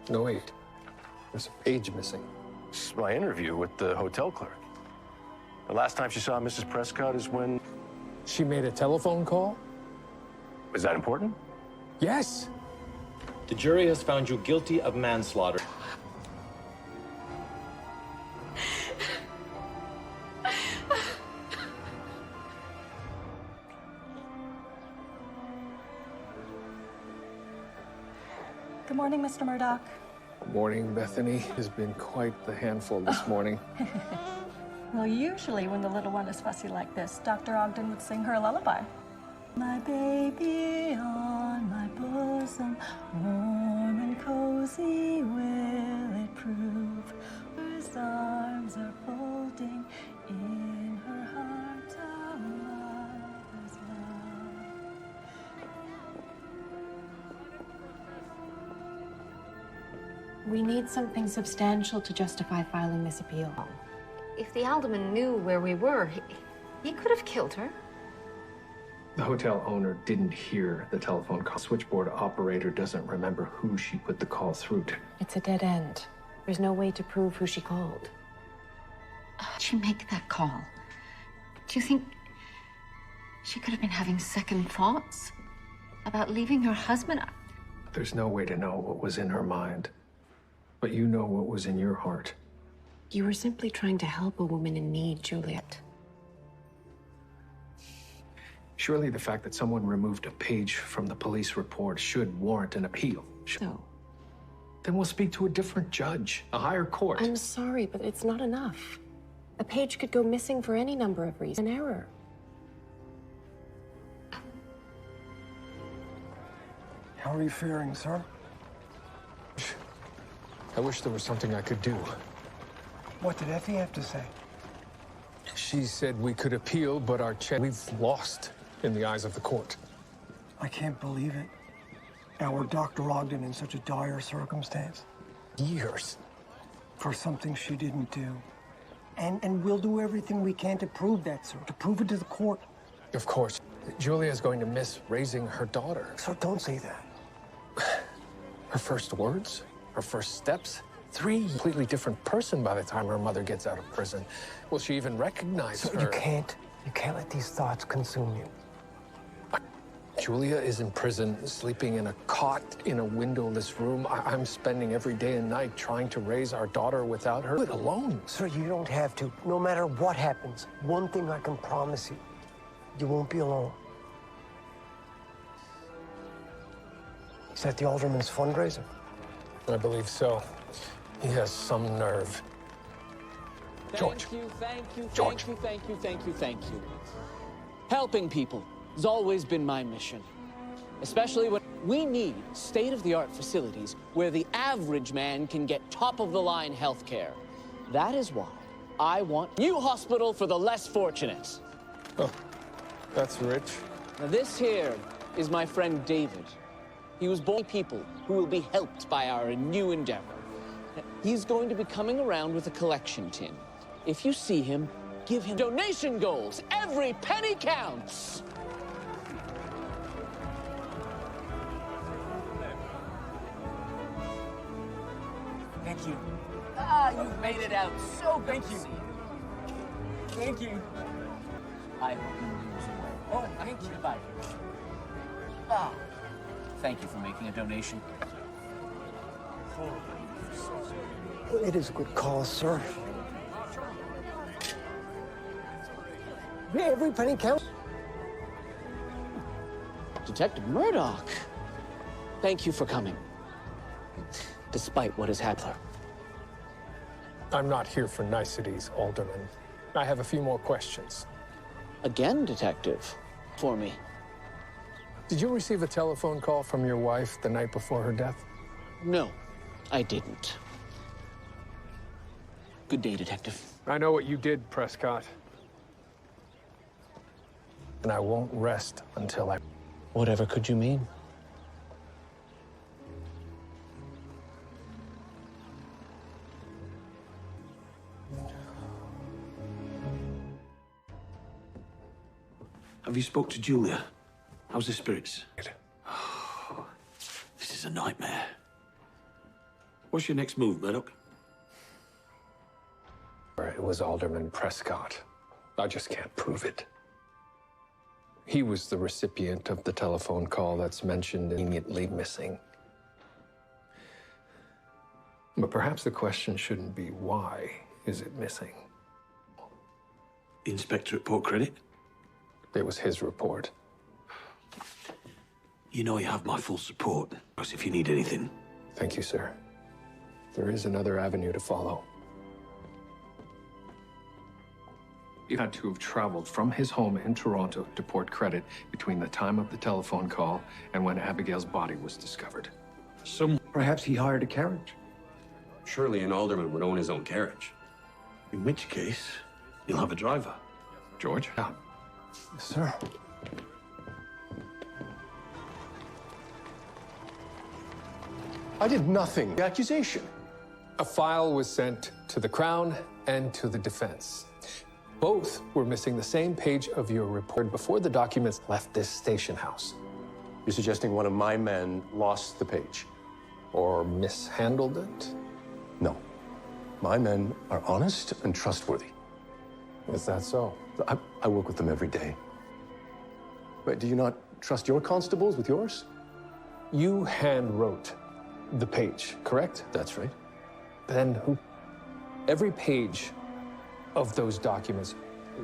no 8. There's a page missing. This is my interview with the hotel clerk. The last time she saw Mrs. Prescott is when... She made a telephone call? Is that important? Yes. The jury has found you guilty of manslaughter. Good morning, Mr. Murdoch. Morning, Bethany. Has been quite the handful this morning. Well, usually when the little one is fussy like this, Dr. Ogden would sing her a lullaby. My baby on my bosom, warm and cozy will it prove. His arms are folding in her heart a mother's love. We need something substantial to justify filing this appeal. If the alderman knew where we were, he could have killed her. The hotel owner didn't hear the telephone call. Switchboard operator doesn't remember who she put the call through to. It's a dead end. There's no way to prove who she called. How'd she make that call? Do you think she could have been having second thoughts about leaving her husband? There's no way to know what was in her mind. But you know what was in your heart. You were simply trying to help a woman in need, Juliet. Surely the fact that someone removed a page from the police report should warrant an appeal. So? Then we'll speak to a different judge, a higher court. I'm sorry, but it's not enough. A page could go missing for any number of reasons. An error. How are you faring, sir? I wish there was something I could do. What did Effie have to say? She said we could appeal, but we've lost in the eyes of the court. I can't believe it. Our Dr. Ogden in such a dire circumstance. Years. For something she didn't do. And we'll do everything we can to prove that, sir. To prove it to the court. Of course. Julia's going to miss raising her daughter. Sir, don't say that. Her first words, her first steps. 3 completely different person by the time her mother gets out of prison. Will she even recognize her? You can't let these thoughts consume you. Julia is in prison, sleeping in a cot in a windowless room. I'm spending every day and night trying to raise our daughter without her. Alone. Sir, you don't have to. No matter what happens, one thing I can promise you, you won't be alone. Is that the alderman's fundraiser? I believe so. He has some nerve. George. Thank you. Helping people has always been my mission. Especially when we need state-of-the-art facilities where the average man can get top-of-the-line health care. That is why I want a new hospital for the less fortunate. Oh, that's rich. Now this here is my friend David. He was born people who will be helped by our new endeavor. He's going to be coming around with a collection tin. If you see him, give him donation goals. Every penny counts. Thank you. You've made it out so good. Thank you. Thank you. I hope you lose away. Oh, thank you. Bye. Thank you for making a donation. It is a good cause, sir. Every penny counts. Detective Murdoch, thank you for coming. Despite what has happened. I'm not here for niceties, Alderman. I have a few more questions. Again, Detective, for me. Did you receive a telephone call from your wife the night before her death? No, I didn't. Good day, Detective. I know what you did, Prescott. And I won't rest until I... Whatever could you mean? Have you spoke to Julia? How's the spirits? Oh, this is a nightmare. What's your next move, Murdoch? It was Alderman Prescott. I just can't prove it. He was the recipient of the telephone call that's mentioned immediately missing. But perhaps the question shouldn't be why is it missing? The inspector at Port Credit? It was his report. You know you have my full support. If you need anything, Thank you, sir. There is another avenue to follow. You had to have traveled from his home in Toronto to Port Credit between the time of the telephone call and when Abigail's body was discovered. Perhaps he hired a carriage. Surely an alderman would own his own carriage. In which case, you'll have a driver. George? Yes, sir. I did nothing. The accusation. A file was sent to the Crown and to the defense. Both were missing the same page of your report before the documents left this station house. You're suggesting one of my men lost the page? Or mishandled it? No. My men are honest and trustworthy. Is that so? I work with them every day. But do you not trust your constables with yours? You hand wrote the page, correct? That's right. Then who? Every page of those documents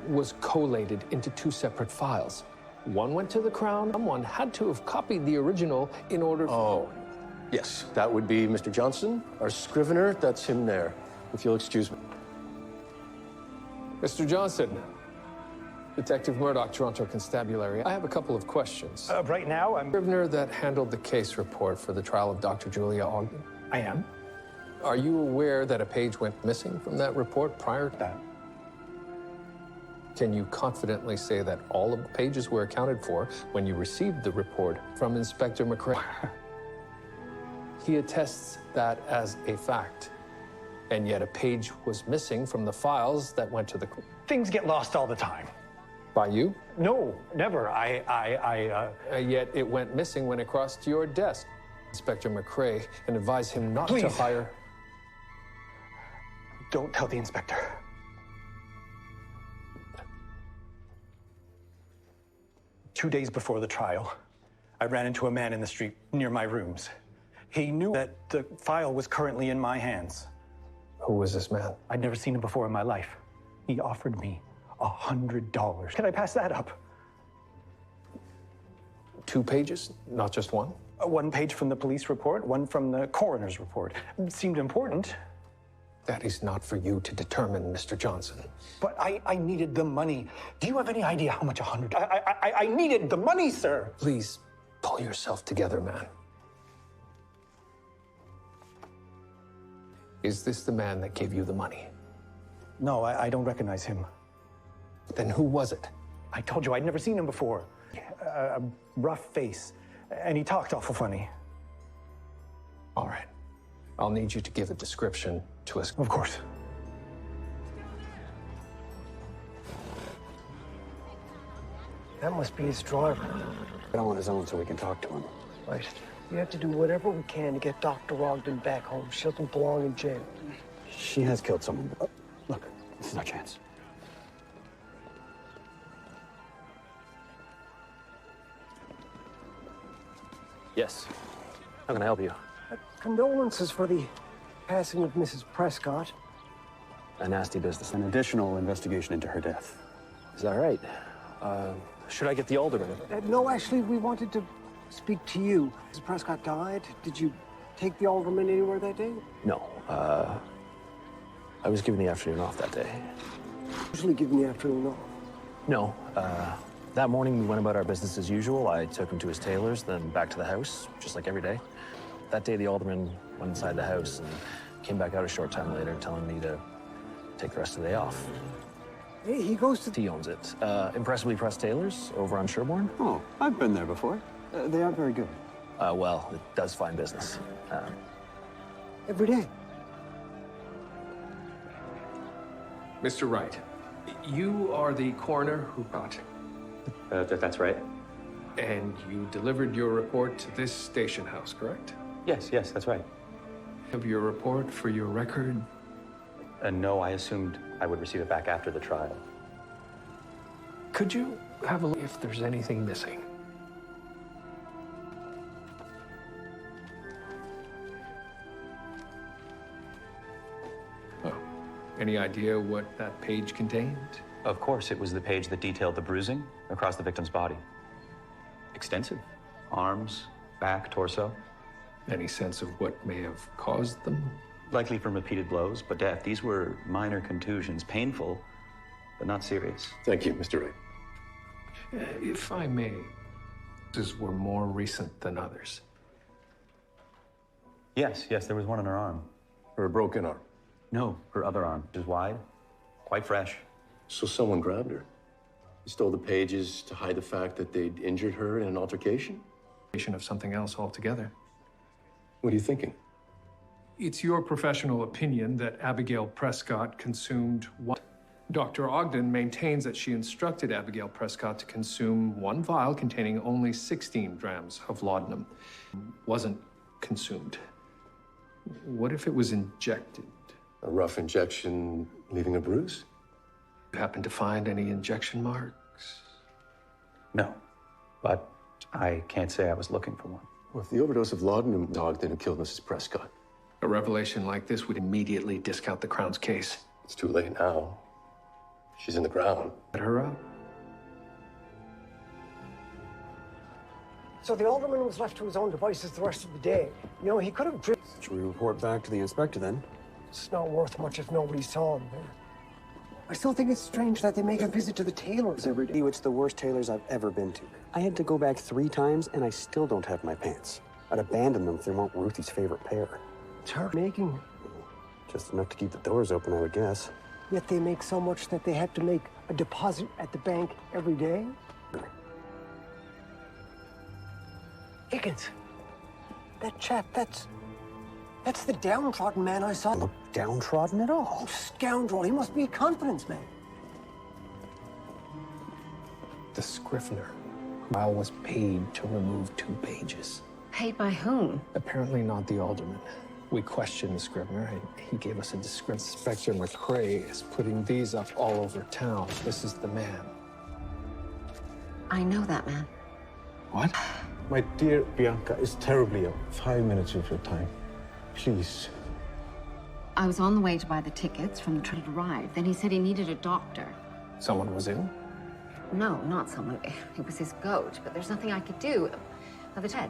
was collated into two separate files. One went to the Crown, someone had to have copied the original in order for... Oh, yes, that would be Mr. Johnson, our scrivener. That's him there, if you'll excuse me. Mr. Johnson, Detective Murdoch, Toronto Constabulary. I have a couple of questions. Right now, I'm... Scrivener that handled the case report for the trial of Dr. Julia Ogden. I am. Are you aware that a page went missing from that report prior to that? Can you confidently say that all of the pages were accounted for when you received the report from Inspector McCrae? He attests that as a fact. And yet a page was missing from the files that went to the... Things get lost all the time. By you? No, never. Yet it went missing when it crossed your desk. Inspector McCrae, and advise him not to hire... Don't tell the inspector. Two days before the trial, I ran into a man in the street near my rooms. He knew that the file was currently in my hands. Who was this man? I'd never seen him before in my life. He offered me $100. Can I pass that up? 2 pages, not just one? 1 page from the police report, 1 from the coroner's report. It seemed important. That is not for you to determine, Mr. Johnson. But I needed the money. Do you have any idea how much $100? I needed the money, sir. Please pull yourself together, man. Is this the man that gave you the money? No, I don't recognize him. Then who was it? I told you I'd never seen him before. A rough face, and he talked awful funny. All right. I'll need you to give a description to us. Of course. That must be his driver. I don't want his own so we can talk to him. Right. We have to do whatever we can to get Dr. Ogden back home. She doesn't belong in jail. She has killed someone. Look, this is our chance. Yes. How can I help you? Condolences for the passing of Mrs. Prescott. A nasty business. An additional investigation into her death. Is that right? Should I get the alderman? No, actually, we wanted to speak to you. Mrs. Prescott died. Did you take the alderman anywhere that day? No. I was given the afternoon off that day. Usually given the afternoon off. No. That morning, we went about our business as usual. I took him to his tailor's, then back to the house, just like every day. That day, the alderman went inside the house and came back out a short time later, telling me to take the rest of the day off. Hey, he goes to... He owns it. Impressively Pressed Tailors over on Sherbourne. Oh, I've been there before. They aren't very good. Well, it does fine business. Every day. Mr. Wright, you are the coroner who brought That's right. and you delivered your report to this station house, correct? Yes, that's right. Have your report for your record? No, I assumed I would receive it back after the trial. Could you have a look if there's anything missing? Oh, any idea what that page contained? Of course, it was the page that detailed the bruising across the victim's body. Extensive. Arms, back, torso. Any sense of what may have caused them? Likely from repeated blows, but death. These were minor contusions, painful, but not serious. Thank you, Mr. Ray. If I may, these were more recent than others. Yes, there was one on her arm. Her broken arm? No, her other arm. It was wide, quite fresh. So someone grabbed her. They stole the pages to hide the fact that they'd injured her in an altercation? Of something else altogether. What are you thinking? It's your professional opinion that Abigail Prescott consumed one. Dr. Ogden maintains that she instructed Abigail Prescott to consume one vial containing only 16 grams of laudanum. Wasn't consumed. What if it was injected? A rough injection leaving a bruise? You happen to find any injection marks? No, but I can't say I was looking for one. Well, if the overdose of laudanum dog didn't kill Mrs. Prescott. A revelation like this would immediately discount the Crown's case. It's too late now. She's in the ground. Let her up. So the alderman was left to his own devices the rest of the day. You know, he could have driven. Should we report back to the inspector then? It's not worth much if nobody saw him there. I still think it's strange that they make a visit to the tailors every day. It's the worst tailors I've ever been to. I had to go back 3 times, and I still don't have my pants. I'd abandon them if they weren't Ruthie's favorite pair. It's her making. Just enough to keep the doors open, I would guess. Yet they make so much that they have to make a deposit at the bank every day. Higgins, that chap, that's the downtrodden man I saw. Look downtrodden at all. Oh, scoundrel, he must be a confidence man. The Scrivener, who was paid to remove 2 pages. Paid by whom? Apparently not the alderman. We questioned the Scrivener, and he gave us a description. Inspector McCrae is putting these up all over town. This is the man. I know that man. What? My dear Bianca is terribly ill. 5 minutes of your time. Please. I was on the way to buy the tickets from the train arrived. Then he said he needed a doctor. Someone was ill? No, not someone. It was his goat, but there's nothing I could do. Of it head.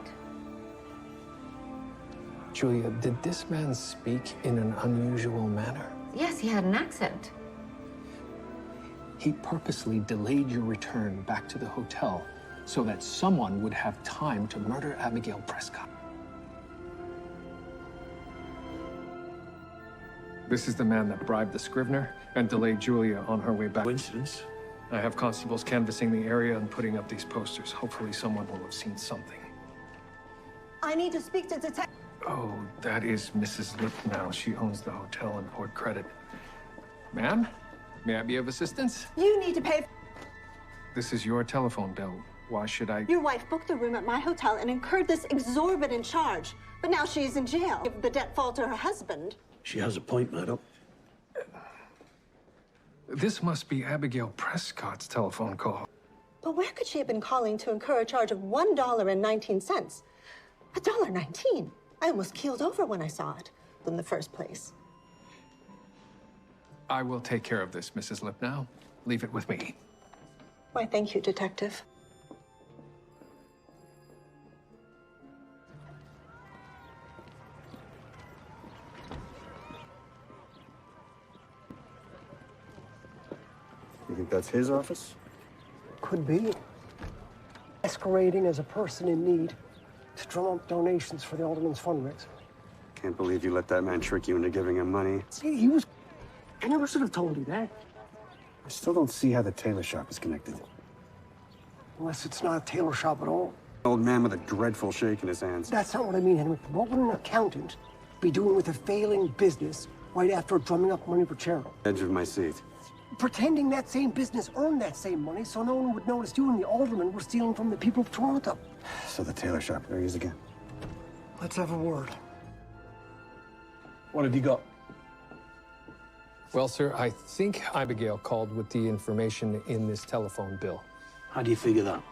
Julia, did this man speak in an unusual manner? Yes, he had an accent. He purposely delayed your return back to the hotel so that someone would have time to murder Abigail Prescott. This is the man that bribed the Scrivener and delayed Julia on her way back. Coincidence? I have constables canvassing the area and putting up these posters. Hopefully someone will have seen something. I need to speak to Detective. Oh, that is Mrs. Lipnow. She owns the hotel in Port Credit. Ma'am, may I be of assistance? You need to pay. This is your telephone bill. Why should I? Your wife booked a room at my hotel and incurred this exorbitant charge. But now she's in jail. If the debt fall to her husband. She has a point, Murdoch. This must be Abigail Prescott's telephone call. But where could she have been calling to incur a charge of $1.19? $1.19? I almost keeled over when I saw it in the first place. I will take care of this, Mrs. Lipnow. Leave it with me. Why, thank you, Detective. You think that's his office? Could be. Masquerading as a person in need to drum up donations for the alderman's fundraiser. Can't believe you let that man trick you into giving him money. See, he was... I never should have told you that. I still don't see how the tailor shop is connected. Unless it's not a tailor shop at all. Old man with a dreadful shake in his hands. That's not what I mean, Henry. What would an accountant be doing with a failing business right after drumming up money for charity? Edge of my seat. Pretending that same business earned that same money so no one would notice you and the alderman were stealing from the people of Toronto. So the tailor shop, there he is again. Let's have a word. What have you got? Well, sir, I think Abigail called with the information in this telephone bill. How do you figure that?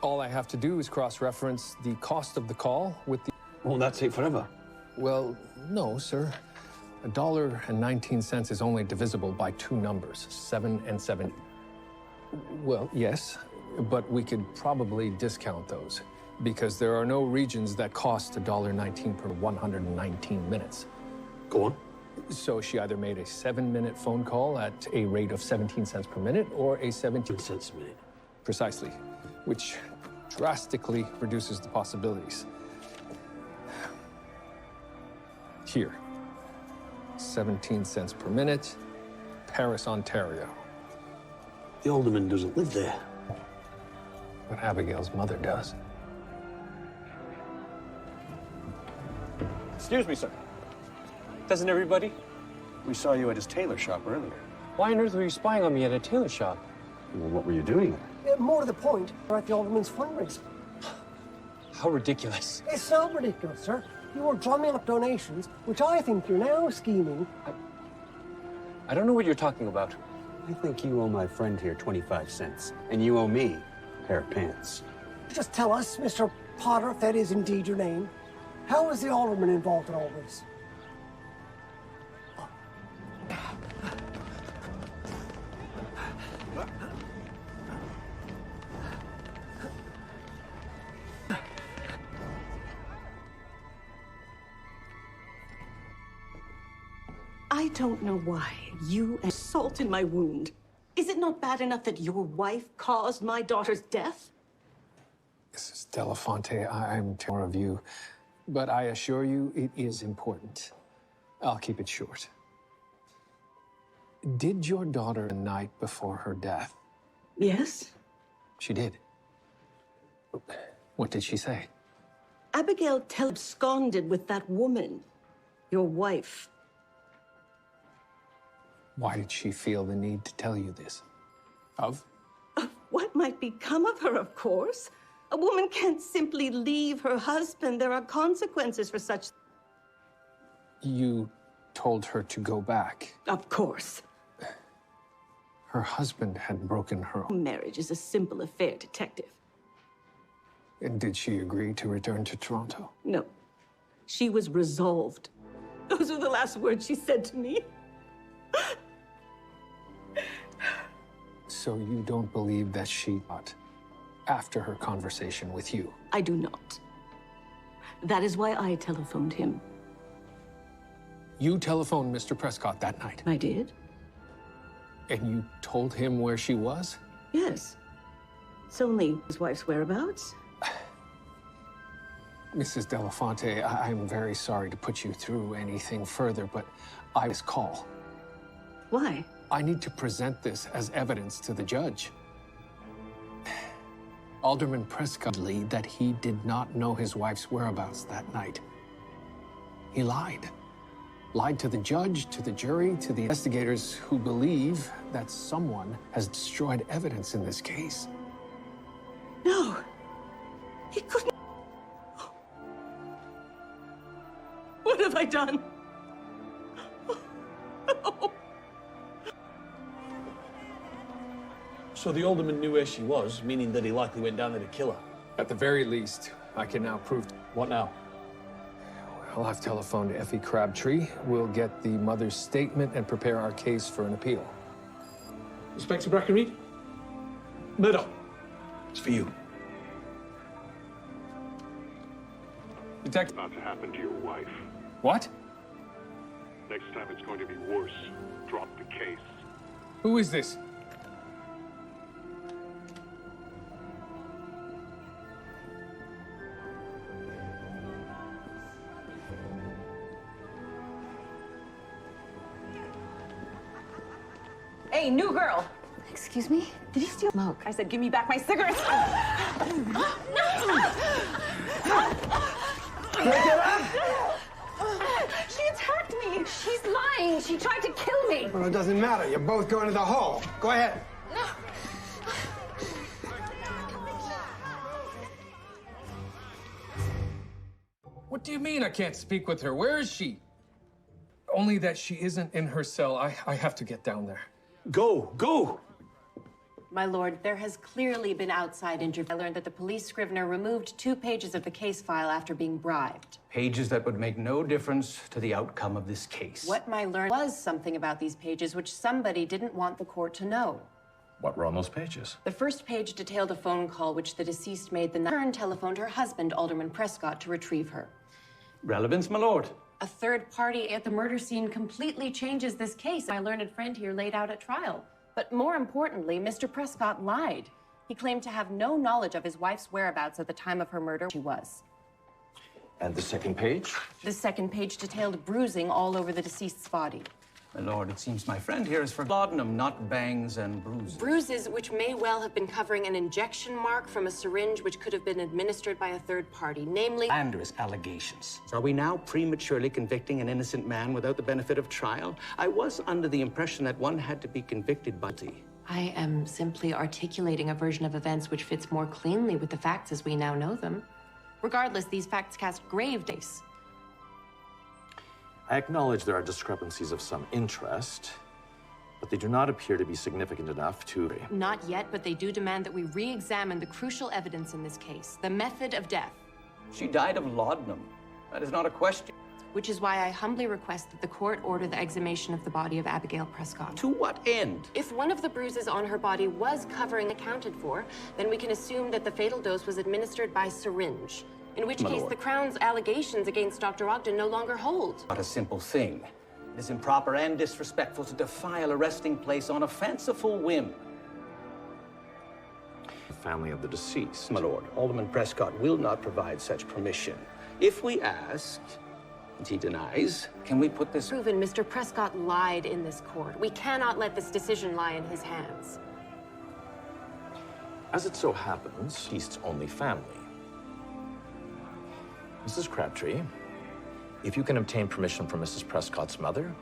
All I have to do is cross-reference the cost of the call with the... Won't that take forever? Well, no, sir. $1.19 is only divisible by 2 numbers, 7 and 7. Well, yes, but we could probably discount those. Because there are no regions that cost $1.19 per 119 minutes. Go on. So she either made a 7-minute phone call at a rate of 17 cents per minute or a 17 cents a minute. Precisely, which drastically reduces the possibilities. Here, 17 cents per minute, Paris, Ontario. The alderman doesn't live there. But Abigail's mother does. Excuse me, sir. Doesn't everybody? We saw you at his tailor shop earlier. Why on earth were you spying on me at a tailor shop? Well, what were you doing? More to the point, we're at the alderman's fundraiser. How ridiculous. It's not ridiculous, sir. You were drumming up donations, which I think you're now scheming. I don't know what you're talking about. I think you owe my friend here 25 cents, and you owe me a pair of pants. Just tell us, Mr. Potter, if that is indeed your name. How is the alderman involved in all this? I don't know why you salt in my wound. Is it not bad enough that your wife caused my daughter's death? Mrs. Delafonte, I'm more of you, but I assure you it is important. I'll keep it short. Did your daughter the night before her death? Yes. She did. What did she say? Abigail absconded with that woman, your wife. Why did she feel the need to tell you this? Of What might become of her, of course. A woman can't simply leave her husband. There are consequences for such. You told her to go back. Of course. Her husband had broken her own. Marriage is a simple affair, detective. And did she agree to return to Toronto? No. She was resolved. Those were the last words she said to me. So you don't believe that she thought after her conversation with you? I do not. That is why I telephoned him. You telephoned Mr. Prescott that night? I did. And you told him where she was? Yes. It's only his wife's whereabouts. Mrs. Delafonte, I'm very sorry to put you through anything further, but I was called. Why? I need to present this as evidence to the judge. Alderman Prescott lead that he did not know his wife's whereabouts that night. He lied. Lied to the judge, to the jury, to the investigators who believe that someone has destroyed evidence in this case. No. He couldn't. What have I done? So the alderman knew where she was, meaning that he likely went down there to kill her. At the very least, I can now prove. What now? Well, I've telephoned Effie Crabtree. We'll get the mother's statement and prepare our case for an appeal. Inspector Brackenreed? Murdoch, it's for you. Detective. About to happen to your wife. What? Next time it's going to be worse. Drop the case. Who is this? Hey, new girl. Excuse me? Did you steal smoke? I said, give me back my cigarettes. She attacked me. She's lying. She tried to kill me. Well, it doesn't matter. You're both going to the hall. Go ahead. What do you mean I can't speak with her? Where is she? Only that she isn't in her cell. I have to get down there. Go, go! My lord, there has clearly been outside interference. I learned that the police scrivener removed 2 pages of the case file after being bribed. Pages that would make no difference to the outcome of this case. What my learned was something about these pages which somebody didn't want the court to know. What were on those pages? The first page detailed a phone call which the deceased made the night and telephoned her husband, Alderman Prescott, to retrieve her. Relevance, my lord. A third party at the murder scene completely changes this case my learned friend here laid out at trial. But more importantly, Mr. Prescott lied. He claimed to have no knowledge of his wife's whereabouts at the time of her murder. She was. And the second page? The second page detailed bruising all over the deceased's body. My lord, it seems my friend here is for laudanum, not bangs and bruises. Bruises which may well have been covering an injection mark from a syringe which could have been administered by a third party, namely... Slanderous allegations. Are we now prematurely convicting an innocent man without the benefit of trial? I was under the impression that one had to be convicted by guilty. I am simply articulating a version of events which fits more cleanly with the facts as we now know them. Regardless, these facts cast grave days. I acknowledge there are discrepancies of some interest, but they do not appear to be significant enough to... Not yet, but they do demand that we re-examine the crucial evidence in this case, the method of death. She died of laudanum. That is not a question. Which is why I humbly request that the court order the exhumation of the body of Abigail Prescott. To what end? If one of the bruises on her body was covering accounted for, then we can assume that the fatal dose was administered by syringe. In which case, the Crown's allegations against Dr. Ogden no longer hold. Not a simple thing. It is improper and disrespectful to defile a resting place on a fanciful whim. The family of the deceased. My lord, Alderman Prescott will not provide such permission. If we ask, and he denies, can we put this... Proven Mr. Prescott lied in this court. We cannot let this decision lie in his hands. As it so happens, deceased's only family. Mrs. Crabtree, if you can obtain permission from Mrs. Prescott's mother...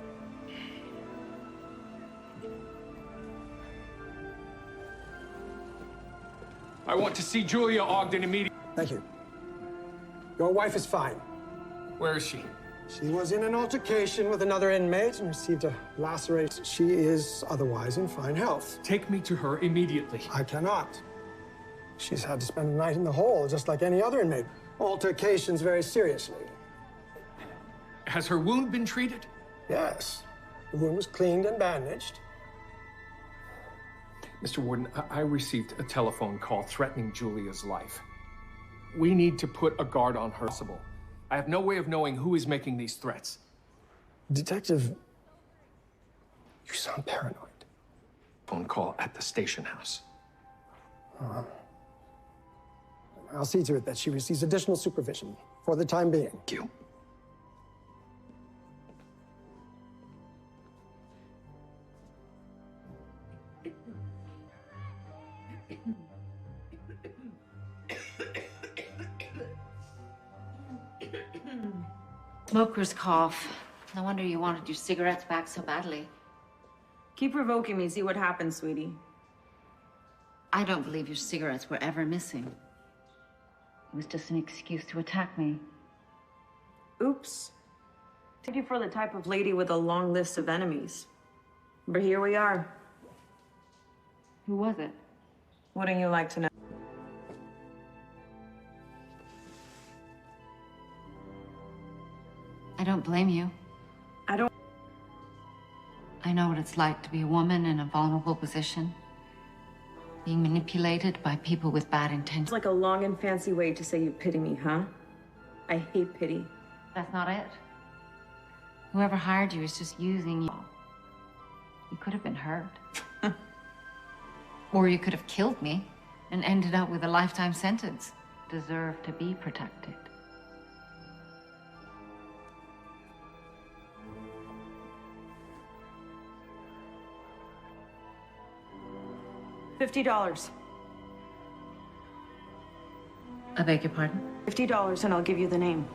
I want to see Julia Ogden immediately. Thank you. Your wife is fine. Where is she? She was in an altercation with another inmate and received a laceration. She is otherwise in fine health. Take me to her immediately. I cannot. She's had to spend the night in the hole, just like any other inmate. Altercations very seriously. Has her wound been treated? Yes. The wound was cleaned and bandaged. Mr. Warden, I received a telephone call threatening Julia's life. We need to put a guard on her. I have no way of knowing who is making these threats. Detective, you sound paranoid. Phone call at the station house. I'll see to it that she receives additional supervision for the time being. Thank you. Smoker's cough. No wonder you wanted your cigarettes back so badly. Keep provoking me, see what happens, sweetie. I don't believe your cigarettes were ever missing. It was just an excuse to attack me. Oops. Take you for the type of lady with a long list of enemies. But here we are. Who was it? Wouldn't you like to know? I don't blame you. I don't... I know what it's like to be a woman in a vulnerable position. Being manipulated by people with bad intentions. It's like a long and fancy way to say you pity me, huh? I hate pity. That's not it. Whoever hired you is just using you. You could have been hurt. Or you could have killed me and ended up with a lifetime sentence. Deserve to be protected. $50. I beg your pardon? $50 and I'll give you the name.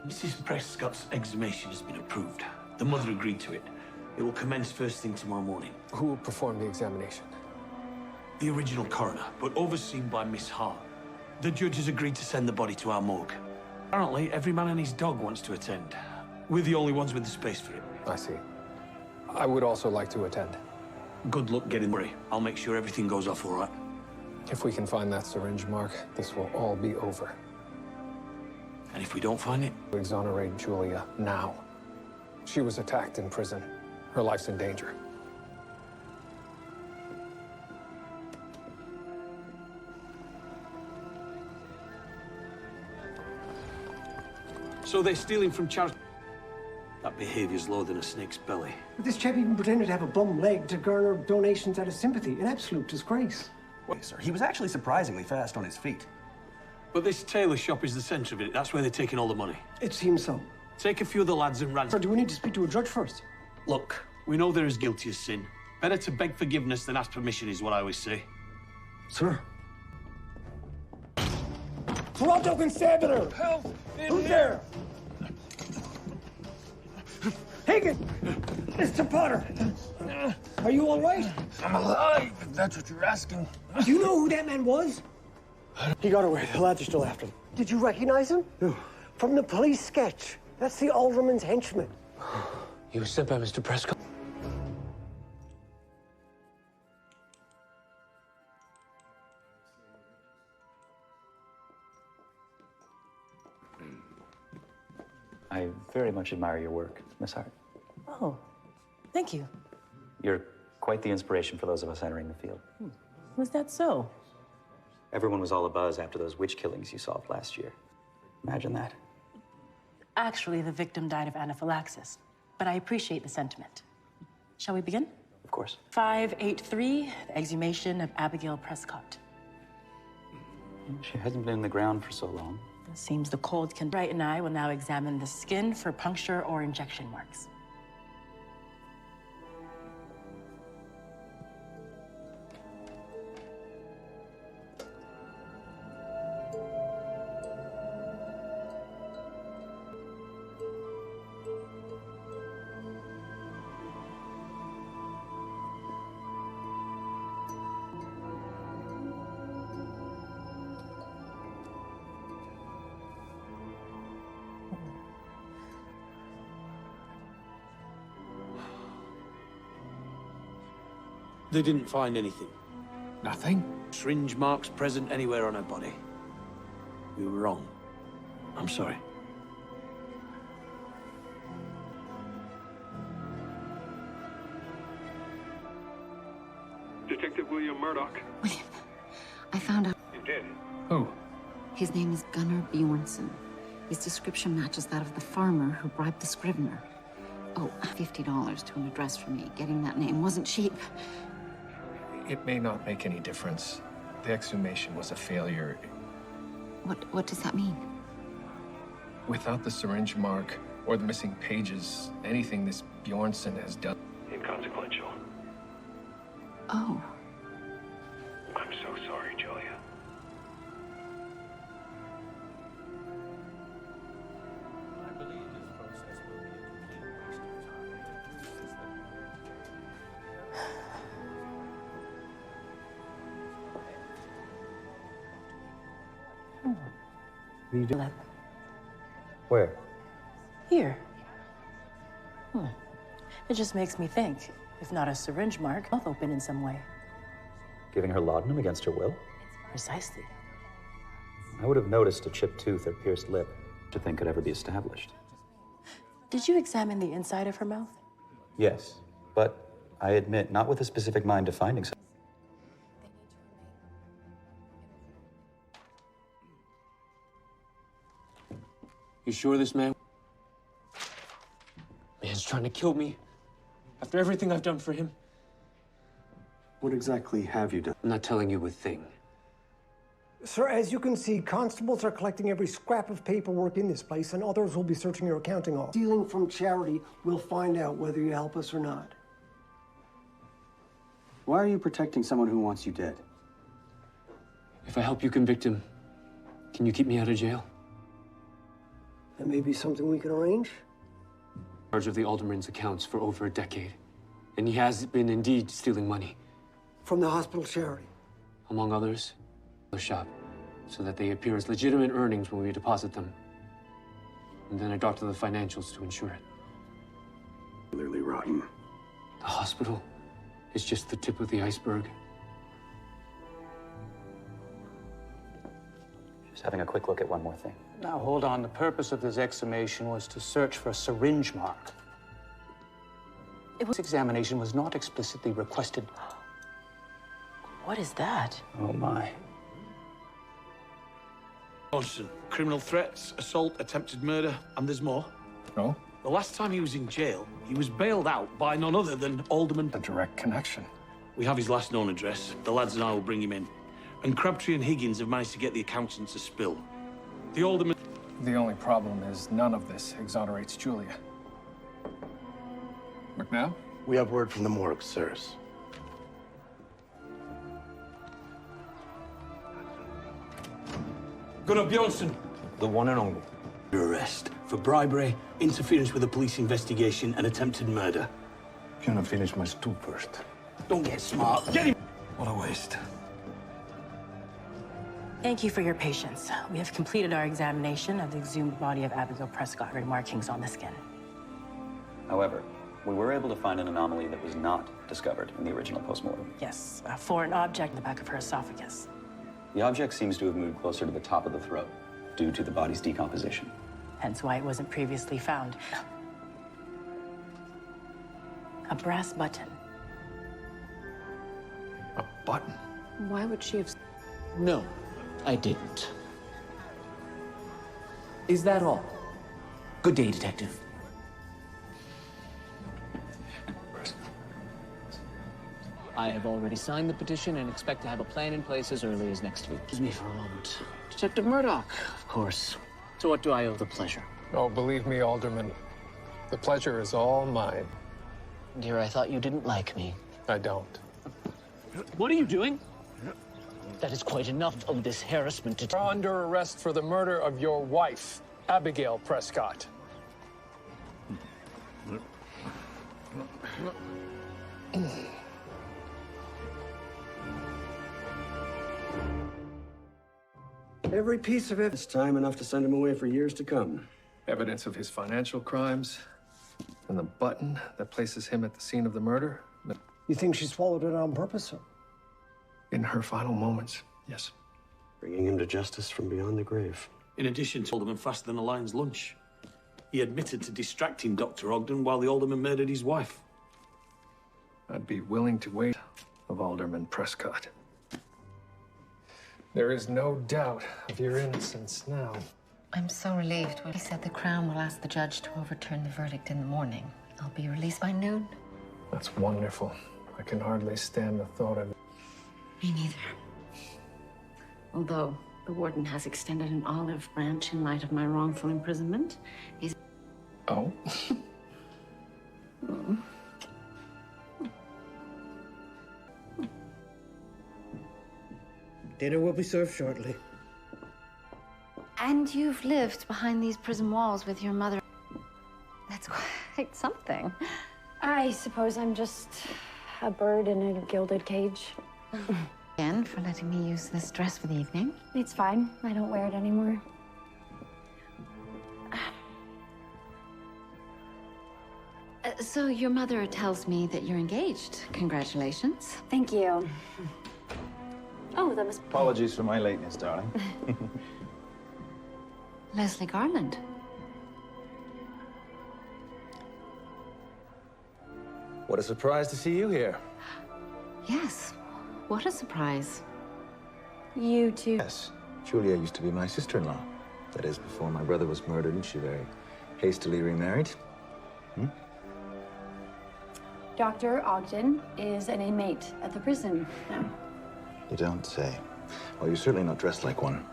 Mrs. Prescott's exhumation has been approved. The mother agreed to it. It will commence first thing tomorrow morning. Who will perform the examination? The original coroner, but overseen by Miss Hart. The judge has agreed to send the body to our morgue. Apparently, every man and his dog wants to attend. We're the only ones with the space for it. I see. I would also like to attend. Good luck getting worry. I'll make sure everything goes off all right. If we can find that syringe mark, this will all be over. And if we don't find it? Exonerate Julia now. She was attacked in prison. Her life's in danger. So they're stealing from charity. That behavior's lower than a snake's belly. But this chap even pretended to have a bum leg to garner donations out of sympathy. An absolute disgrace. Wait, sir, he was actually surprisingly fast on his feet. But this tailor shop is the centre of it. That's where they're taking all the money. It seems so. Take a few of the lads and ransom. Sir, do we need to speak to a judge first? Look, we know they're as guilty as sin. Better to beg forgiveness than ask permission is what I always say. Sir? Toronto Constabulary! Help! Who's there? Hagen! Mr. Potter! Are you all right? I'm alive, if that's what you're asking. Do you know who that man was? He got away. The lads are still after him. Did you recognize him? No. From the police sketch. That's the alderman's henchman. He was sent by Mr. Prescott. I very much admire your work, Miss Hart. Oh, thank you. You're quite the inspiration for those of us entering the field. Was that so? Everyone was all abuzz after those witch killings you solved last year. Imagine that. Actually, the victim died of anaphylaxis, but I appreciate the sentiment. Shall we begin? Of course. 583, the exhumation of Abigail Prescott. She hasn't been in the ground for so long. It seems the cold can. Wright and I will now examine the skin for puncture or injection marks. They didn't find anything. Nothing? Syringe marks present anywhere on her body. We were wrong. I'm sorry. Detective William Murdoch. William, I found out. You did? Who? His name is Gunnar Bjornsson. His description matches that of the farmer who bribed the scrivener. Oh, $50 to an address for me. Getting that name wasn't cheap. It may not make any difference. The exhumation was a failure. What does that mean? Without the syringe mark or the missing pages, anything this Bjornsson has done. Inconsequential. Oh. I'm so sorry, Julia. What are you doing? Where? Here. It just makes me think, if not a syringe mark, mouth open in some way. Giving her laudanum against her will? Precisely. I would have noticed a chipped tooth or pierced lip to think could ever be established. Did you examine the inside of her mouth? Yes, but I admit, not with a specific mind to finding something. You sure this man? Man's trying to kill me. After everything I've done for him. What exactly have you done? I'm not telling you a thing. Sir, as you can see, constables are collecting every scrap of paperwork in this place, and others will be searching your accounting office. Stealing from charity, we'll find out whether you help us or not. Why are you protecting someone who wants you dead? If I help you convict him, can you keep me out of jail? That may be something we can arrange. In charge of the alderman's accounts for over a decade. And he has been indeed stealing money. From the hospital charity. Among others, the shop, so that they appear as legitimate earnings when we deposit them. And then I doctor the financials to ensure it. Clearly rotten. The hospital is just the tip of the iceberg. Just having a quick look at one more thing. Now, hold on. The purpose of this exhumation was to search for a syringe mark. This examination was not explicitly requested. What is that? Oh, my. Johnson, criminal threats, assault, attempted murder, and there's more. Oh? The last time he was in jail, he was bailed out by none other than Alderman... A direct connection. We have his last known address. The lads and I will bring him in. And Crabtree and Higgins have managed to get the accountants a spill. The Alderman... The only problem is none of this exonerates Julia. McNabb? We have word from the morgue, sirs. Gunnar Bjornsson. The one and only. Your arrest for bribery, interference with a police investigation, and attempted murder. Can I finish my stew first? Don't get smart. Get him! What a waste. Thank you for your patience. We have completed our examination of the exhumed body of Abigail Prescott with markings on the skin. However, we were able to find an anomaly that was not discovered in the original postmortem. Yes, a foreign object in the back of her esophagus. The object seems to have moved closer to the top of the throat due to the body's decomposition. Hence why it wasn't previously found. A brass button. A button? Why would she have... No, I didn't. Is that all? Good day, Detective. I have already signed the petition and expect to have a plan in place as early as next week. Excuse me for a moment. Detective Murdoch, of course. So what do I owe the pleasure? Oh, believe me, Alderman, the pleasure is all mine. Dear, I thought you didn't like me. I don't. What are you doing? That is quite enough of this harassment. You're under arrest for the murder of your wife, Abigail Prescott. Every piece of it. It's time enough to send him away for years to come. Evidence of his financial crimes, and the button that places him at the scene of the murder. You think she swallowed it on purpose? In her final moments, yes. Bringing him to justice from beyond the grave. In addition to Alderman faster than a lion's lunch, he admitted to distracting Dr. Ogden while the Alderman murdered his wife. I'd be willing to wait of Alderman Prescott. There is no doubt of your innocence now. I'm so relieved when he said the Crown will ask the judge to overturn the verdict in the morning. I'll be released by noon. That's wonderful. I can hardly stand the thought of it. Me neither. Although the warden has extended an olive branch in light of my wrongful imprisonment. He's... Oh? Dinner will be served shortly. And you've lived behind these prison walls with your mother. That's quite something. I suppose I'm just a bird in a gilded cage. Again, for letting me use this dress for the evening. It's fine. I don't wear it anymore. So your mother tells me that you're engaged. Congratulations. Thank you. Oh, that was... Apologies for my lateness, darling. Leslie Garland. What a surprise to see you here. Yes. What a surprise. You too. Yes. Julia used to be my sister-in-law. That is, before my brother was murdered and she very hastily remarried. Dr. Ogden is an inmate at the prison now. You don't say. Well, you're certainly not dressed like one.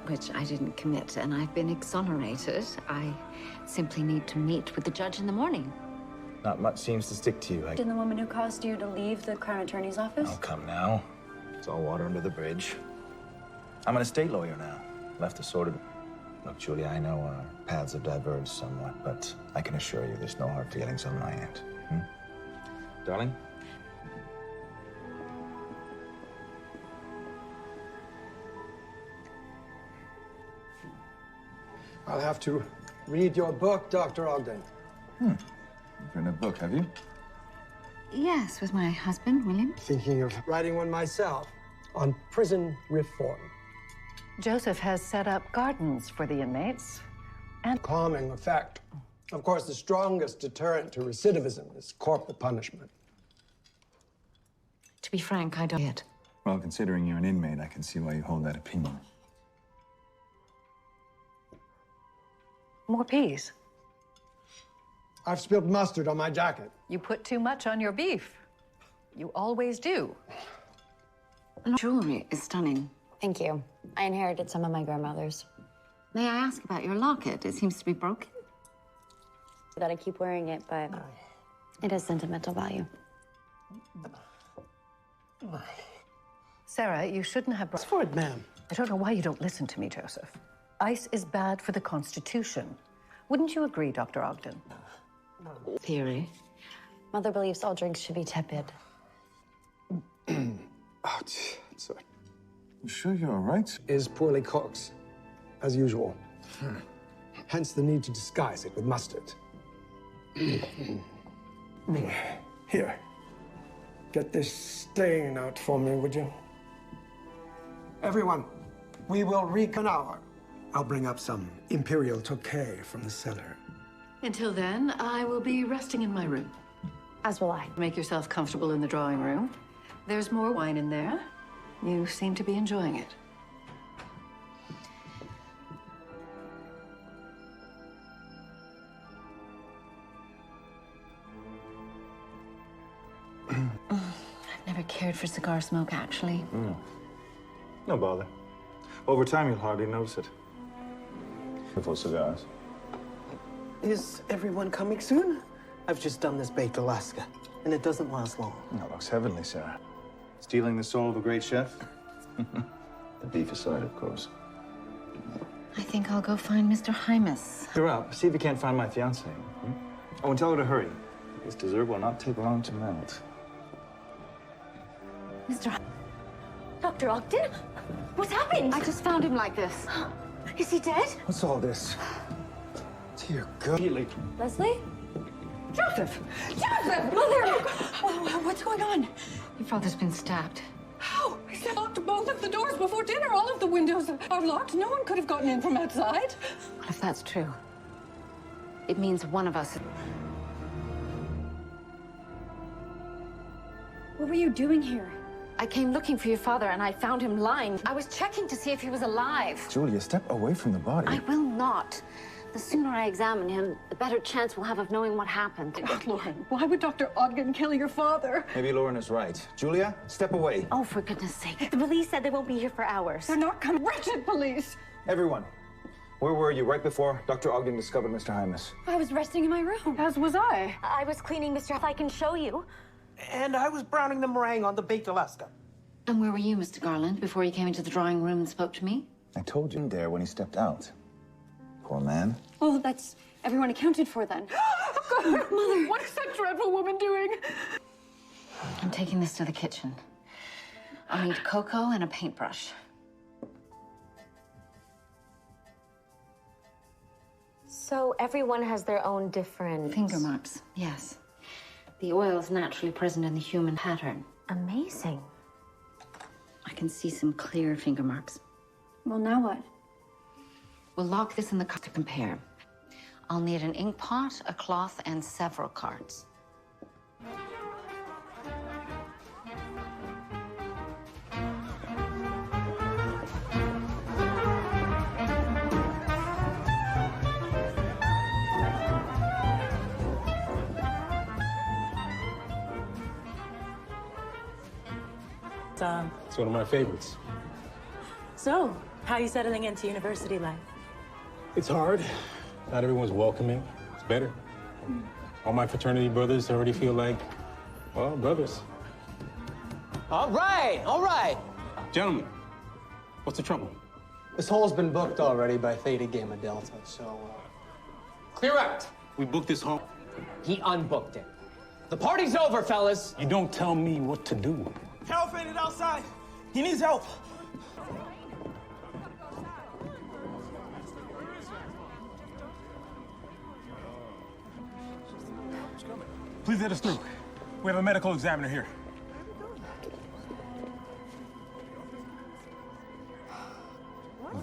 Which I didn't commit, and I've been exonerated. I simply need to meet with the judge in the morning. Not much seems to stick to you. And the woman who caused you to leave the Crown Attorney's office? Oh, come now. It's all water under the bridge. I'm an estate lawyer now. Left assorted. Look, Julia, I know our paths have diverged somewhat, but I can assure you there's no hard feelings on my end. Darling? I'll have to read your book, Dr. Ogden. You've written a book, have you? Yes, with my husband, William. Thinking of writing one myself on prison reform. Joseph has set up gardens for the inmates and calming effect. Of course, the strongest deterrent to recidivism is corporal punishment. To be frank, I don't get it. Well, considering you're an inmate, I can see why you hold that opinion. more peas. I've spilled mustard on my jacket. You put too much on your beef. You always do. Jewelry is stunning. Thank you. I inherited some of my grandmother's. May I ask about your locket? It seems to be broken. That I keep wearing it, but it has sentimental value. Sarah, you shouldn't have brought... for it, ma'am. I don't know why you don't listen to me, Joseph. Ice is bad for the Constitution. Wouldn't you agree, Dr. Ogden? Theory. Mother believes all drinks should be tepid. Oh, sorry. You sure you're all right? Is poorly cooked, as usual. Hence the need to disguise it with mustard. Here. Get this stain out for me, would you? Everyone, we will recon hour. I'll bring up some Imperial Tokay from the cellar. Until then, I will be resting in my room. As will I. Make yourself comfortable in the drawing room. There's more wine in there. You seem to be enjoying it. I've never cared for cigar smoke, actually. No bother. Over time, you'll hardly notice it. Beautiful cigars. Is everyone coming soon? I've just done this baked Alaska, and it doesn't last long. That looks heavenly, Sarah. Stealing the soul of a great chef? The beef aside, of course. I think I'll go find Mr. Hymas. You're up. See if you can't find my fiancée. Oh, and tell her to hurry. This dessert will not take long to melt. Mr. Dr. Ogden? What's happened? I just found him like this. Is he dead? What's all this? Dear God. Leslie? Joseph! Joseph! Mother! What's going on? Your father's been stabbed. How? I locked both of the doors before dinner. All of the windows are locked. No one could have gotten in from outside. Well, if that's true, it means one of us... What were you doing here? I came looking for your father, and I found him lying. I was checking to see if he was alive. Julia, step away from the body. I will not. The sooner I examine him, the better chance we'll have of knowing what happened. Lauren, why would Dr. Ogden kill your father? Maybe Lauren is right. Julia, step away. Oh, for goodness sake. The police said they won't be here for hours. They're not coming. Wretched police! Everyone, where were you right before Dr. Ogden discovered Mr. Hymas? I was resting in my room. As was I. I was cleaning Mr. If I can show you. And I was browning the meringue on the baked Alaska. And where were you, Mr. Garland, before you came into the drawing room and spoke to me? I told you there when he stepped out. Poor man. Oh, that's everyone accounted for then. Mother! What is that dreadful woman doing? I'm taking this to the kitchen. I'll need cocoa and a paintbrush. So everyone has their own different... Finger marks, yes. The oil is naturally present in the human pattern. Amazing. I can see some clear finger marks. Well, now what? We'll lock this in the cup to compare. I'll need an ink pot, a cloth, and several cards. It's one of my favorites. So, how are you settling into university life? It's hard. Not everyone's welcoming. It's better. All my fraternity brothers already feel like, well, brothers. All right, all right. Gentlemen, what's the trouble? This hall's been booked already by Theta Gamma Delta, so... Clear out. We booked this hall. He unbooked it. The party's over, fellas. You don't tell me what to do. Harold fainted outside. He needs help. Please let us through. We have a medical examiner here.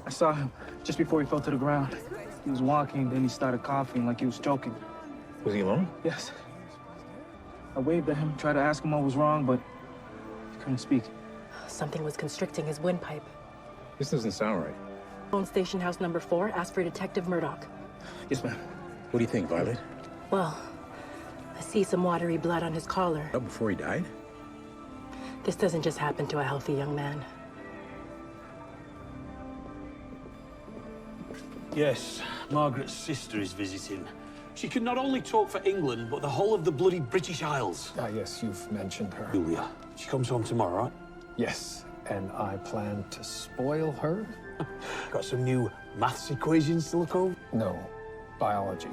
I saw him just before he fell to the ground. He was walking, then he started coughing like he was choking. Was he alone? Yes. I waved at him, tried to ask him what was wrong, but he couldn't speak. Something was constricting his windpipe. This doesn't sound right. Phone station house number 4, ask for Detective Murdoch. Yes, ma'am. What do you think, Violet? Well, I see some watery blood on his collar. Oh, before he died? This doesn't just happen to a healthy young man. Yes, Margaret's sister is visiting. She can not only talk for England, but the whole of the bloody British Isles. Ah, yes, you've mentioned her. Julia. She comes home tomorrow, right? Yes, and I plan to spoil her. Got some new maths equations to look over? No, biology.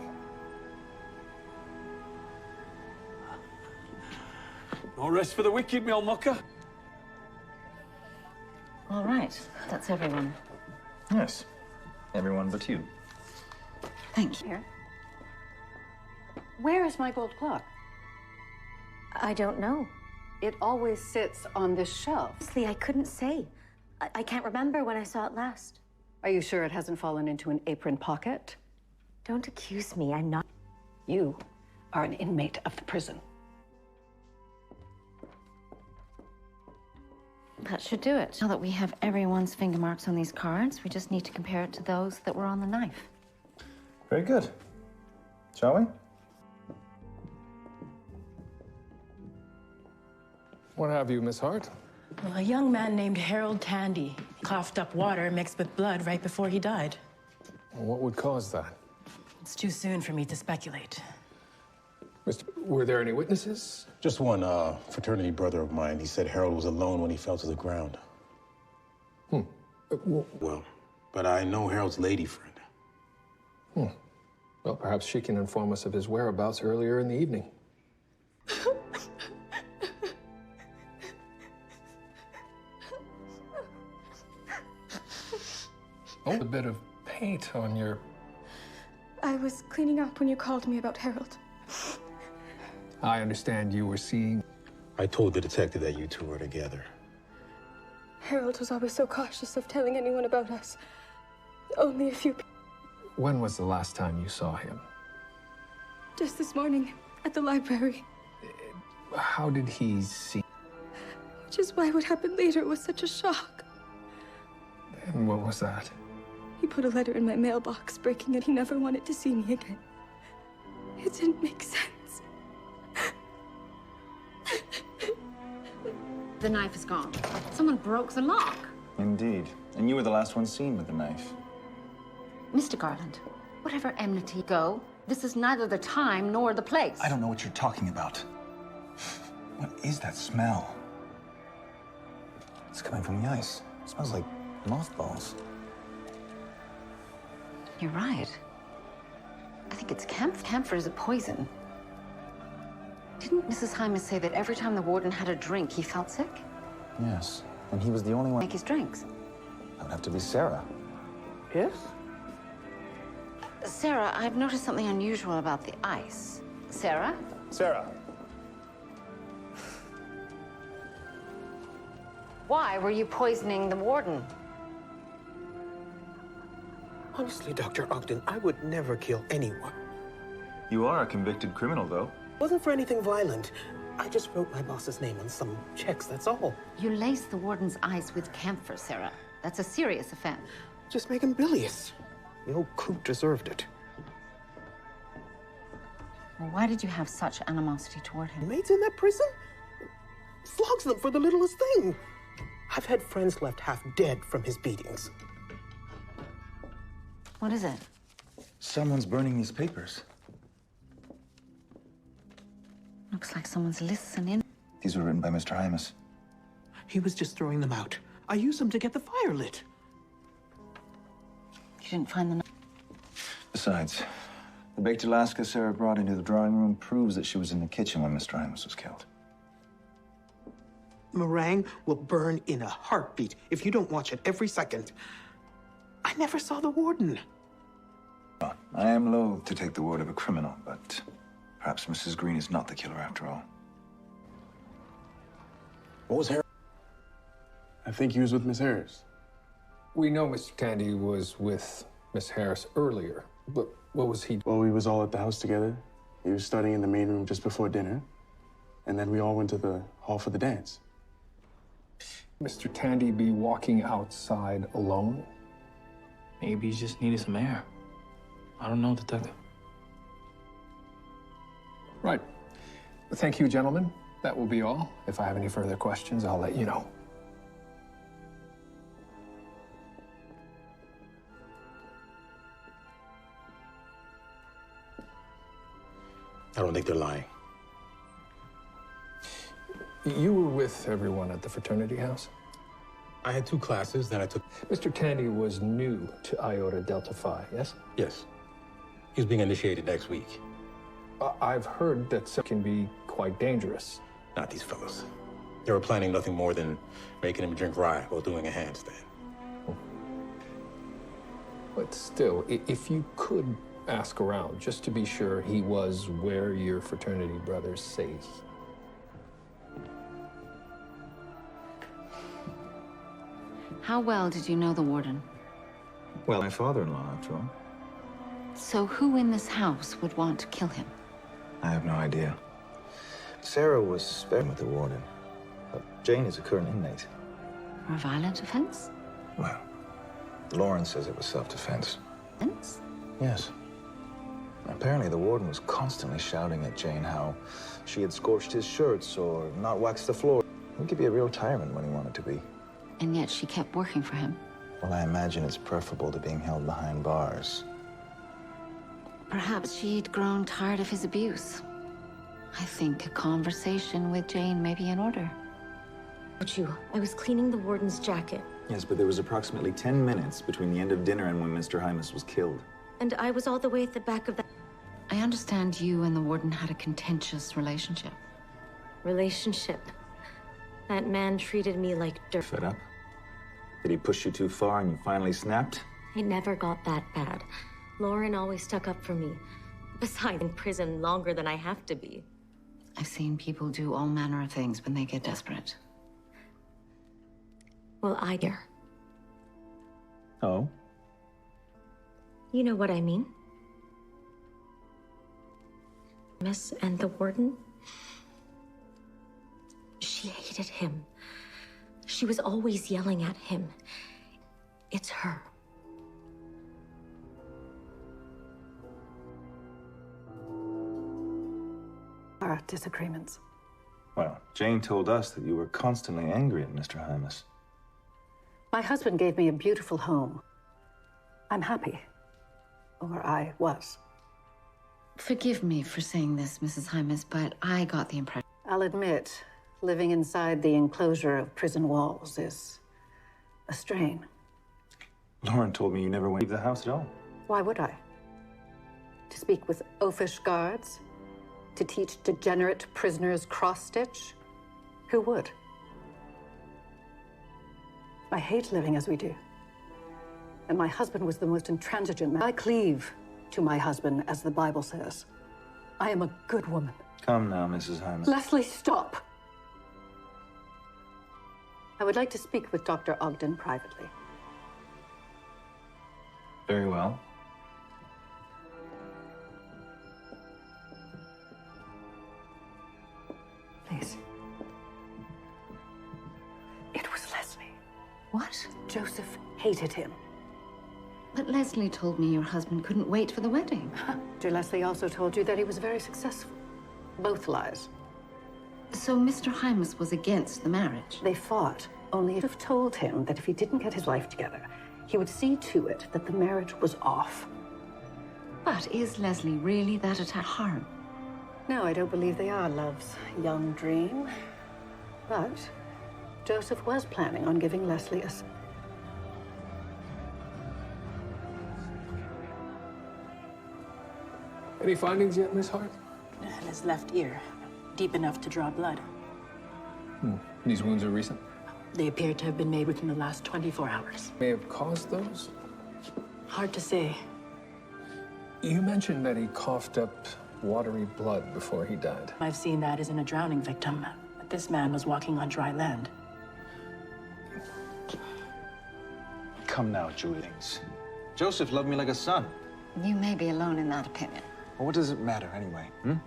No rest for the wicked, me old mucker. All right, that's everyone. Yes. Everyone but you. Thank you. Here. Where is my gold clock? I don't know. It always sits on this shelf. Honestly, I couldn't say. I can't remember when I saw it last. Are you sure it hasn't fallen into an apron pocket? Don't accuse me. I'm not. You are an inmate of the prison. That should do it. Now that we have everyone's finger marks on these cards, we just need to compare it to those that were on the knife. Very good. Shall we? What have you, Miss Hart? Well, a young man named Harold Tandy coughed up water mixed with blood right before he died. What would cause that? It's too soon for me to speculate. Were there any witnesses? Just one fraternity brother of mine. He said Harold was alone when he fell to the ground. Well, but I know Harold's lady friend. Well, perhaps she can inform us of his whereabouts earlier in the evening. Oh, a bit of paint on your... I was cleaning up when you called me about Harold. I understand you were seeing... I told the detective that you two were together. Harold was always so cautious of telling anyone about us. Only a few people. When was the last time you saw him? Just this morning, at the library. How did he see? Which is why what happened later was such a shock. And what was that? He put a letter in my mailbox, breaking it. He never wanted to see me again. It didn't make sense. The knife is gone. Someone broke the lock. Indeed. And you were the last one seen with the knife. Mr. Garland, whatever enmity go, this is neither the time nor the place. I don't know what you're talking about. What is that smell? It's coming from the ice. It smells like mothballs. You're right. I think it's camphor. Camphor is a poison. Didn't Mrs. Hymas say that every time the warden had a drink, he felt sick? Yes. And he was the only one. Make his drinks. That would have to be Sarah. Yes? Sarah, I've noticed something unusual about the ice. Sarah? Sarah. Why were you poisoning the warden? Honestly, Dr. Ogden, I would never kill anyone. You are a convicted criminal, though. Wasn't for anything violent. I just wrote my boss's name on some checks, that's all. You laced the warden's ice with camphor, Sarah. That's a serious offense. Just make him bilious. The old coot deserved it. Well, why did you have such animosity toward him? Maids in that prison? Flogs them for the littlest thing. I've had friends left half dead from his beatings. What is it? Someone's burning these papers. Looks like someone's listening. These were written by Mr. Hymas. He was just throwing them out. I used them to get the fire lit. You didn't find the... Besides, the baked Alaska Sarah brought into the drawing room proves that she was in the kitchen when Mr. Hymas was killed. Meringue will burn in a heartbeat if you don't watch it every second. I never saw the warden. I am loath to take the word of a criminal, but perhaps Mrs. Green is not the killer after all. What was Harris? I think he was with Miss Harris. We know Mr. Tandy was with Miss Harris earlier, but what was he? Well, we was all at the house together. He was studying in the main room just before dinner. And then we all went to the hall for the dance. Mr. Tandy be walking outside alone? Maybe he just needed some air. I don't know, Detective. Right. Thank you, gentlemen. That will be all. If I have any further questions, I'll let you know. I don't think they're lying. You were with everyone at the fraternity house? I had 2 classes that I took. Mr. Tandy was new to Iota Delta Phi, yes? Yes. He's being initiated next week. I've heard that some can be quite dangerous. Not these fellows. They were planning nothing more than making him drink rye while doing a handstand. But still, if you could ask around, just to be sure he was where your fraternity brothers say. How well did you know the warden? Well, my father-in-law, after all. So who in this house would want to kill him? I have no idea. Sarah was spared with the warden, but Jane is a current inmate. For a violent offense? Well, Lauren says it was self-defense. Offense? Yes. Apparently, the warden was constantly shouting at Jane how she had scorched his shirts or not waxed the floor. He could be a real tyrant when he wanted to be. And yet she kept working for him. Well, I imagine it's preferable to being held behind bars. Perhaps she'd grown tired of his abuse. I think a conversation with Jane may be in order. I was cleaning the warden's jacket. Yes, but there was approximately 10 minutes between the end of dinner and when Mr. Hymas was killed. And I was all the way at the back of the... I understand you and the warden had a contentious relationship. Relationship? That man treated me like dirt. Fed up? Did he push you too far and you finally snapped? It never got that bad. Lauren always stuck up for me. Besides, in prison longer than I have to be. I've seen people do all manner of things when they get desperate. Well, I dare. Oh? You know what I mean? Miss and the warden? She hated him. She was always yelling at him. It's her. Our disagreements. Well, Jane told us that you were constantly angry at Mr. Hymas. My husband gave me a beautiful home. I'm happy. Or I was. Forgive me for saying this, Mrs. Hymas, but I got the impression... I'll admit, living inside the enclosure of prison walls is a strain. Lauren told me you never went to leave the house at all. Why would I? To speak with oafish guards? To teach degenerate prisoners cross-stitch? Who would? I hate living as we do. And my husband was the most intransigent man. I cleave to my husband, as the Bible says. I am a good woman. Come now, Mrs. Hymas. Leslie, stop! I would like to speak with Dr. Ogden privately. Very well. Please. It was Leslie. What? Joseph hated him. But Leslie told me your husband couldn't wait for the wedding. Dear Leslie also told you that he was very successful. Both lies. So Mr. Hymas was against the marriage? They fought. Only it have told him that if he didn't get his life together, he would see to it that the marriage was off. But is Leslie really that attached to harm? No, I don't believe they are love's young dream. But Joseph was planning on giving Leslie a... Any findings yet, Miss Hart? In his left ear, deep enough to draw blood. These wounds are recent? They appear to have been made within the last 24 hours. May have caused those? Hard to say. You mentioned that he coughed up watery blood before he died. I've seen that as in a drowning victim, but this man was walking on dry land. come now, Julie. Joseph loved me like a son. You may be alone in that opinion. Well, what does it matter anyway? You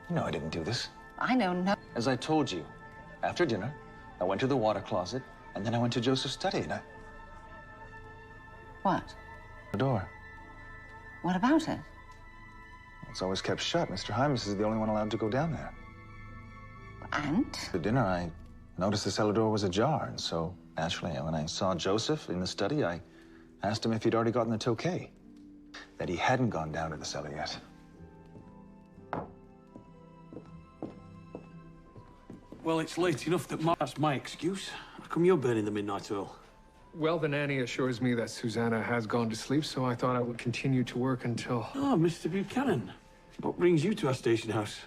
know I didn't do this. I know no. As I told you, after dinner, I went to the water closet, and then I went to Joseph's study, and What? the door. What about it? It's always kept shut. Mr. Hymas is the only one allowed to go down there. And? At dinner, I noticed the cellar door was ajar, and so, naturally, when I saw Joseph in the study, I asked him if he'd already gotten the toque, that he hadn't gone down to the cellar yet. Well, it's late enough that that's my excuse. How come you're burning the midnight oil? Well, the nanny assures me that Susanna has gone to sleep, so I thought I would continue to work until... Oh, Mr. Buchanan. What brings you to our station house?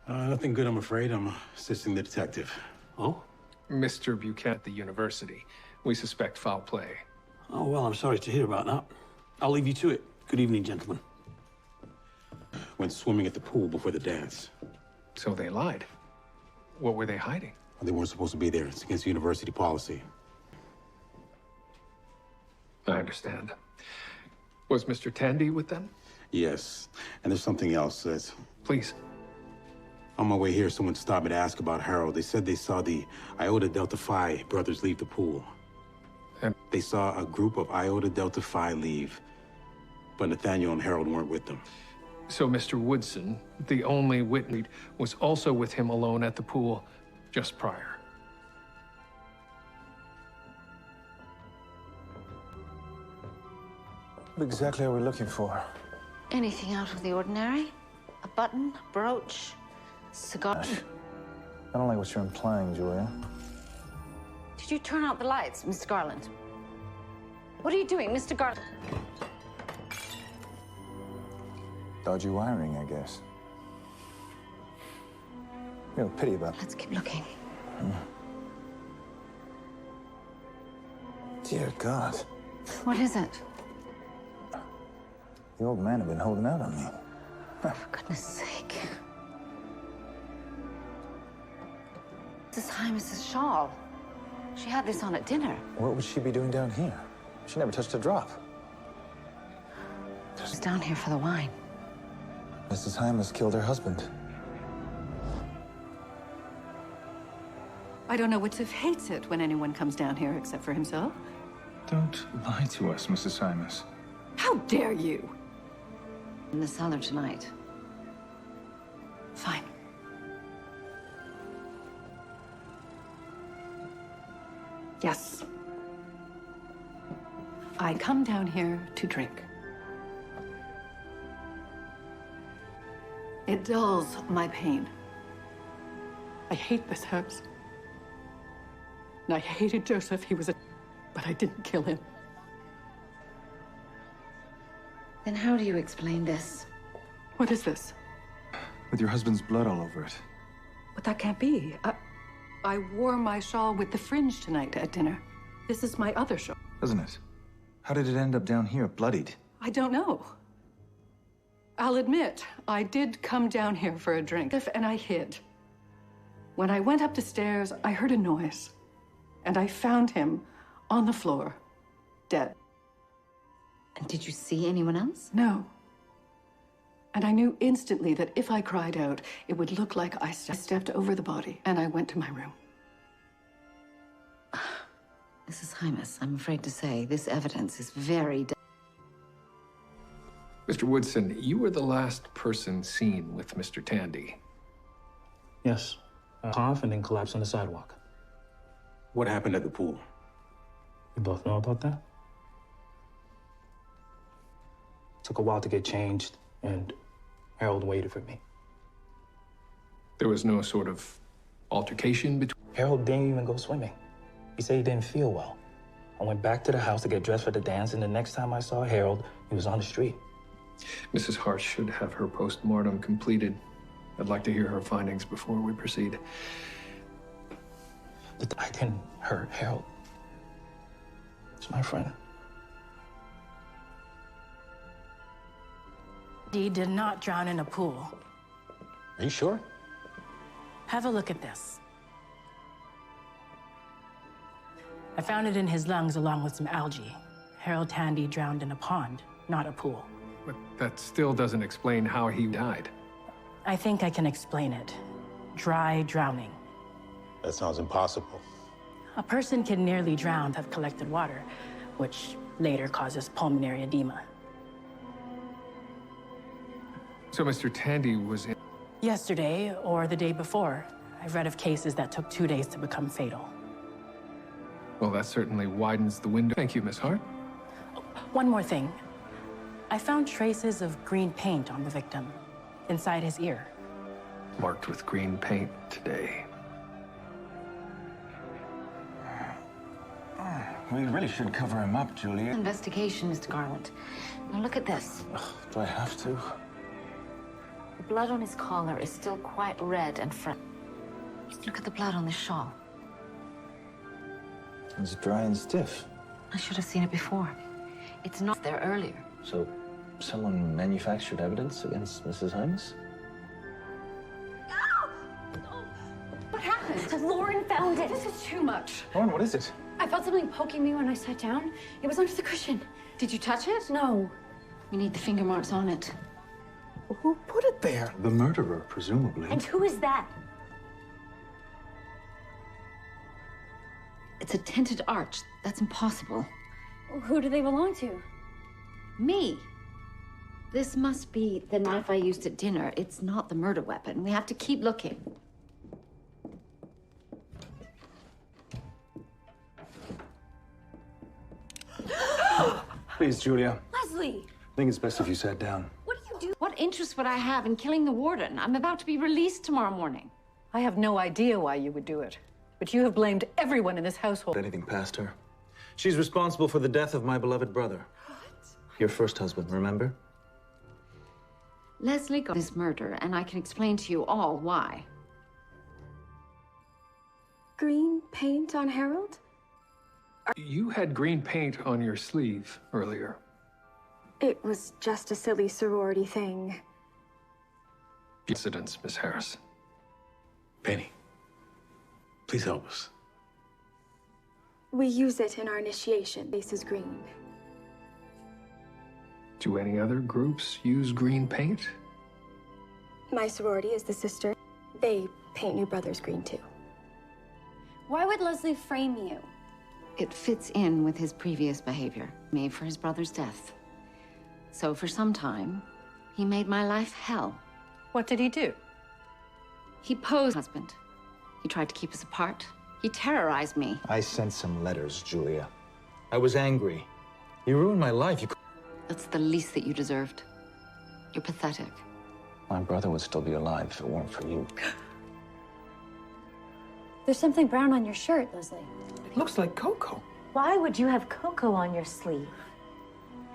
Nothing good, I'm afraid. I'm assisting the detective. Oh? Mr. Buchanan at the university. We suspect foul play. Oh, well, I'm sorry to hear about that. I'll leave you to it. Good evening, gentlemen. Went swimming at the pool before the dance. So they lied. What were they hiding? They weren't supposed to be there. It's against university policy. I understand. Was Mr. Tandy with them? Yes. And there's something else. That's... Please. On my way here, someone stopped me to ask about Harold. They said they saw the Iota Delta Phi brothers leave the pool. And they saw a group of Iota Delta Phi leave, but Nathaniel and Harold weren't with them. So Mr. Woodson, the only witness, was also with him alone at the pool just prior. What exactly are we looking for? Anything out of the ordinary? A button, a brooch, cigar. I don't like what you're implying, Julia. Did you turn out the lights, Mr. Garland? What are you doing, Mr. Garland? Dodgy wiring, I guess. You have pity about it. Let's keep looking. Dear God. What is it? The old man had been holding out on me. For goodness sake. This is Hymas's shawl. She had this on at dinner. What would she be doing down here? She never touched a drop. She's down here for the wine. Mrs. Hymas killed her husband. I don't know Witzif hates it when anyone comes down here except for himself. Don't lie to us, Mrs. Hymas. How dare you? In the cellar tonight. Fine. Yes. I come down here to drink. It dulls my pain. I hate this house. And I hated Joseph. He was but I didn't kill him. Then how do you explain this? What is this? With your husband's blood all over it. But that can't be. I wore my shawl with the fringe tonight at dinner. This is my other shawl. Doesn't it? How did it end up down here, bloodied? I don't know. I'll admit, I did come down here for a drink, and I hid. When I went up the stairs, I heard a noise, and I found him on the floor, dead. And did you see anyone else? No. And I knew instantly that if I cried out, it would look like I stepped over the body, and I went to my room. Mrs. Hymas, I'm afraid to say, this evidence is very... Mr. Woodson, you were the last person seen with Mr. Tandy. Yes. Cough and then collapse on the sidewalk. What happened at the pool? You both know about that? Took a while to get changed, and Harold waited for me. There was no sort of altercation between... Harold didn't even go swimming. He said he didn't feel well. I went back to the house to get dressed for the dance, and the next time I saw Harold, he was on the street. Mrs. Hart should have her post-mortem completed. I'd like to hear her findings before we proceed. I didn't hurt Harold. It's my friend. He did not drown in a pool. Are you sure? Have a look at this. I found it in his lungs along with some algae. Harold Tandy drowned in a pond, not a pool. But that still doesn't explain how he died. I think I can explain it. Dry drowning. That sounds impossible. A person can nearly drown have collected water, which later causes pulmonary edema. So Mr. Tandy was in... Yesterday, or the day before, I've read of cases that took 2 days to become fatal. Well, that certainly widens the window. Thank you, Miss Hart. One more thing. I found traces of green paint on the victim, inside his ear. Marked with green paint today. We really should cover him up, Julia. Investigation, Mr. Garland. Now look at this. Do I have to? The blood on his collar is still quite red and fresh. Just look at the blood on this shawl. It's dry and stiff. I should have seen it before. It's not there earlier. So, someone manufactured evidence against Mrs. Hymas? What happened? Lauren found it. This is too much. Lauren, what is it? I felt something poking me when I sat down. It was under the cushion. Did you touch it? No. We need the finger marks on it. Who put it there? The murderer, presumably. And who is that? It's a tinted arch. That's impossible. Who do they belong to? Me. This must be the knife I used at dinner. It's not the murder weapon. We have to keep looking. Please, Julia. Leslie! I think it's best if you sat down. What do you do? What interest would I have in killing the warden? I'm about to be released tomorrow morning. I have no idea why you would do it, but you have blamed everyone in this household. Anything past her. She's responsible for the death of my beloved brother. What? Your first husband, remember? Leslie got this murder, and I can explain to you all why. Green paint on Harold? You had green paint on your sleeve earlier. It was just a silly sorority thing. Incidents, Miss Harris. Penny, please help us. We use it in our initiation. Base is green. Do any other groups use green paint? My sorority is the sister. They paint new brothers green too. Why would Leslie frame you? It fits in with his previous behavior, made for his brother's death. So for some time, he made my life hell. What did he do? He posed husband. He tried to keep us apart. He terrorized me. I sent some letters, Julia. I was angry. You ruined my life. That's the least that you deserved. You're pathetic. My brother would still be alive if it weren't for you. There's something brown on your shirt, Leslie. It looks like cocoa. Why would you have cocoa on your sleeve?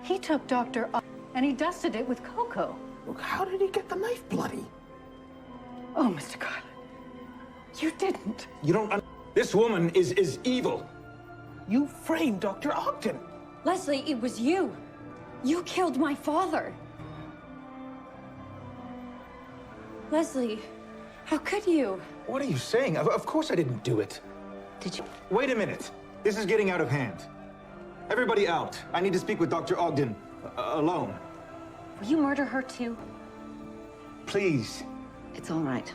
He took Dr. and he dusted it with cocoa. Look, how did he get the knife bloody? Oh, Mr. Garland, you didn't. You don't. This woman is evil. You framed Dr. Ogden. Leslie, it was you. You killed my father. Leslie, how could you? What are you saying? Of course I didn't do it. Did you? Wait a minute. This is getting out of hand. Everybody out. I need to speak with Dr. Ogden. Alone. Will you murder her too? Please. It's all right.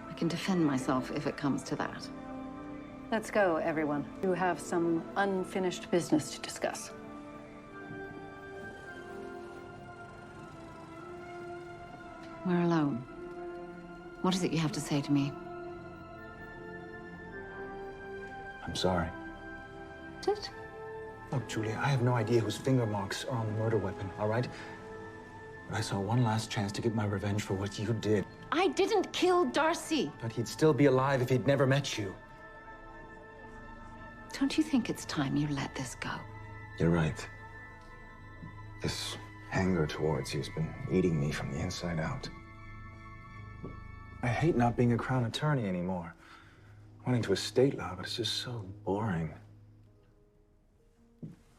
I can defend myself if it comes to that. Let's go, everyone. You have some unfinished business to discuss. We're alone. What is it you have to say to me? I'm sorry. What? Look, Julia, I have no idea whose finger marks are on the murder weapon, all right? But I saw one last chance to get my revenge for what you did. I didn't kill Darcy. But he'd still be alive if he'd never met you. Don't you think it's time you let this go? You're right. This anger towards you has been eating me from the inside out. I hate not being a Crown attorney anymore. I went into estate law, but it's just so boring.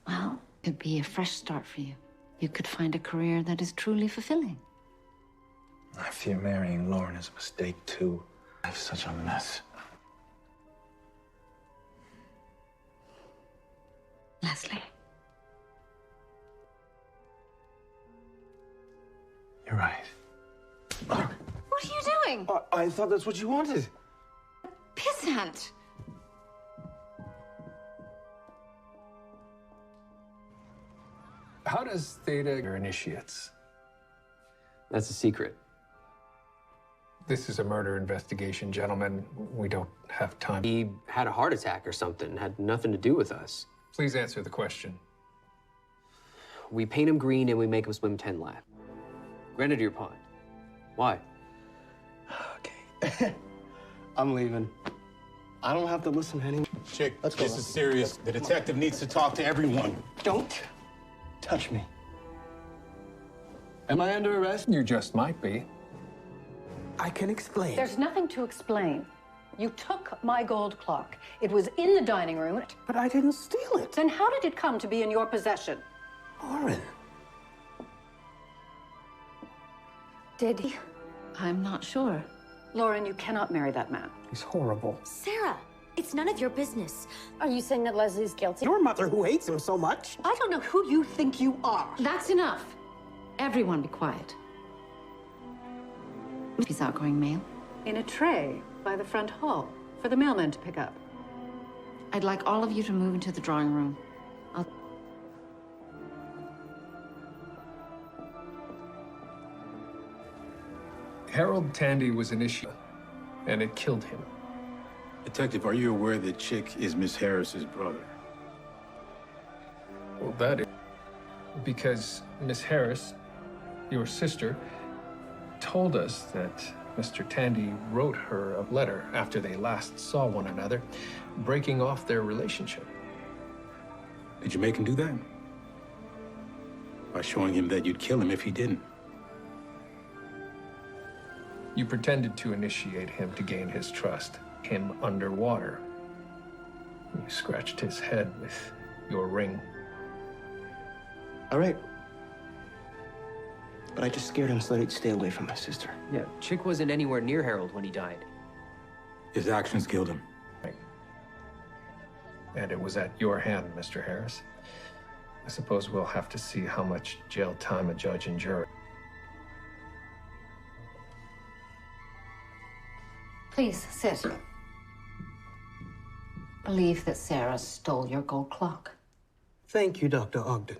Well, it'd be a fresh start for you. You could find a career that is truly fulfilling. I fear marrying Lauren is a mistake, too. Life's such a mess. Leslie, You're right. What are you doing? I thought that's what you wanted. Pissant! How does Theta your initiates? That's a secret. This is a murder investigation, gentlemen. We don't have time. He had a heart attack or something. Had nothing to do with us. Please answer the question. We paint him green and we make him swim 10 laps. Granted, your pond. Why? Okay. I'm leaving. I don't have to listen to anyone. Chick, Let's go. this is serious. The detective needs to talk to everyone. Don't touch me. Am I under arrest? You just might be. I can explain. There's nothing to explain. You took my gold clock. It was in the dining room. But I didn't steal it. Then how did it come to be in your possession? Lauren. Did he? I'm not sure. Lauren, you cannot marry that man. He's horrible. Sarah, it's none of your business. Are you saying that Leslie's guilty? Your mother who hates him so much. I don't know who you think you are. That's enough. Everyone be quiet. His outgoing mail. In a tray by the front hall for the mailman to pick up. I'd like all of you to move into the drawing room. Harold Tandy was an issue, and it killed him. Detective, are you aware that Chick is Miss Harris's brother? Well, that is because Miss Harris, your sister, told us that Mr. Tandy wrote her a letter after they last saw one another, breaking off their relationship. Did you make him do that? By showing him that you'd kill him if he didn't? You pretended to initiate him to gain his trust, him underwater. You scratched his head with your ring. All right. But I just scared him so that he'd stay away from my sister. Yeah, Chick wasn't anywhere near Harold when he died. His actions killed him. And it was at your hand, Mr. Harris. I suppose we'll have to see how much jail time a judge and jury. Please, sit. Believe that Sarah stole your gold clock. Thank you, Dr. Ogden.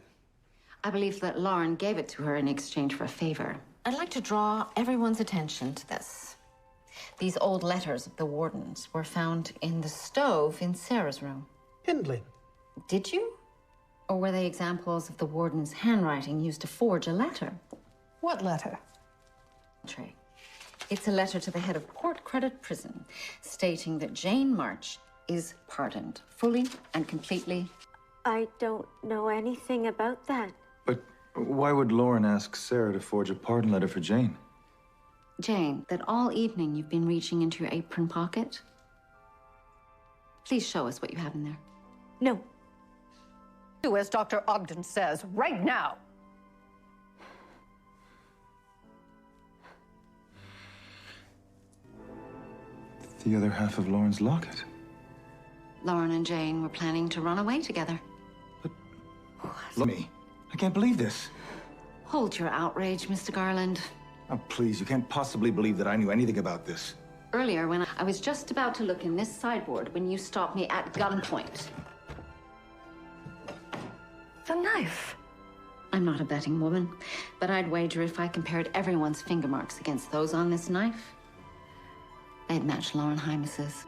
I believe that Lauren gave it to her in exchange for a favor. I'd like to draw everyone's attention to this. These old letters of the warden's were found in the stove in Sarah's room. Hindley. Did you? Or were they examples of the warden's handwriting used to forge a letter? What letter? It's a letter to the head of Port Credit Prison stating that Jane March is pardoned fully and completely. I don't know anything about that. But why would Lauren ask Sarah to forge a pardon letter for Jane? Jane, that all evening you've been reaching into your apron pocket. Please show us what you have in there. No. Do as Dr. Ogden says, right now. The other half of Lauren's locket. Lauren and Jane were planning to run away together. Look at me. I can't believe this. Hold your outrage, Mr. Garland. Oh, please, you can't possibly believe that I knew anything about this. Earlier, when I was just about to look in this sideboard when you stopped me at gunpoint. The knife. I'm not a betting woman, but I'd wager if I compared everyone's finger marks against those on this knife, they'd match Lauren Hymas's.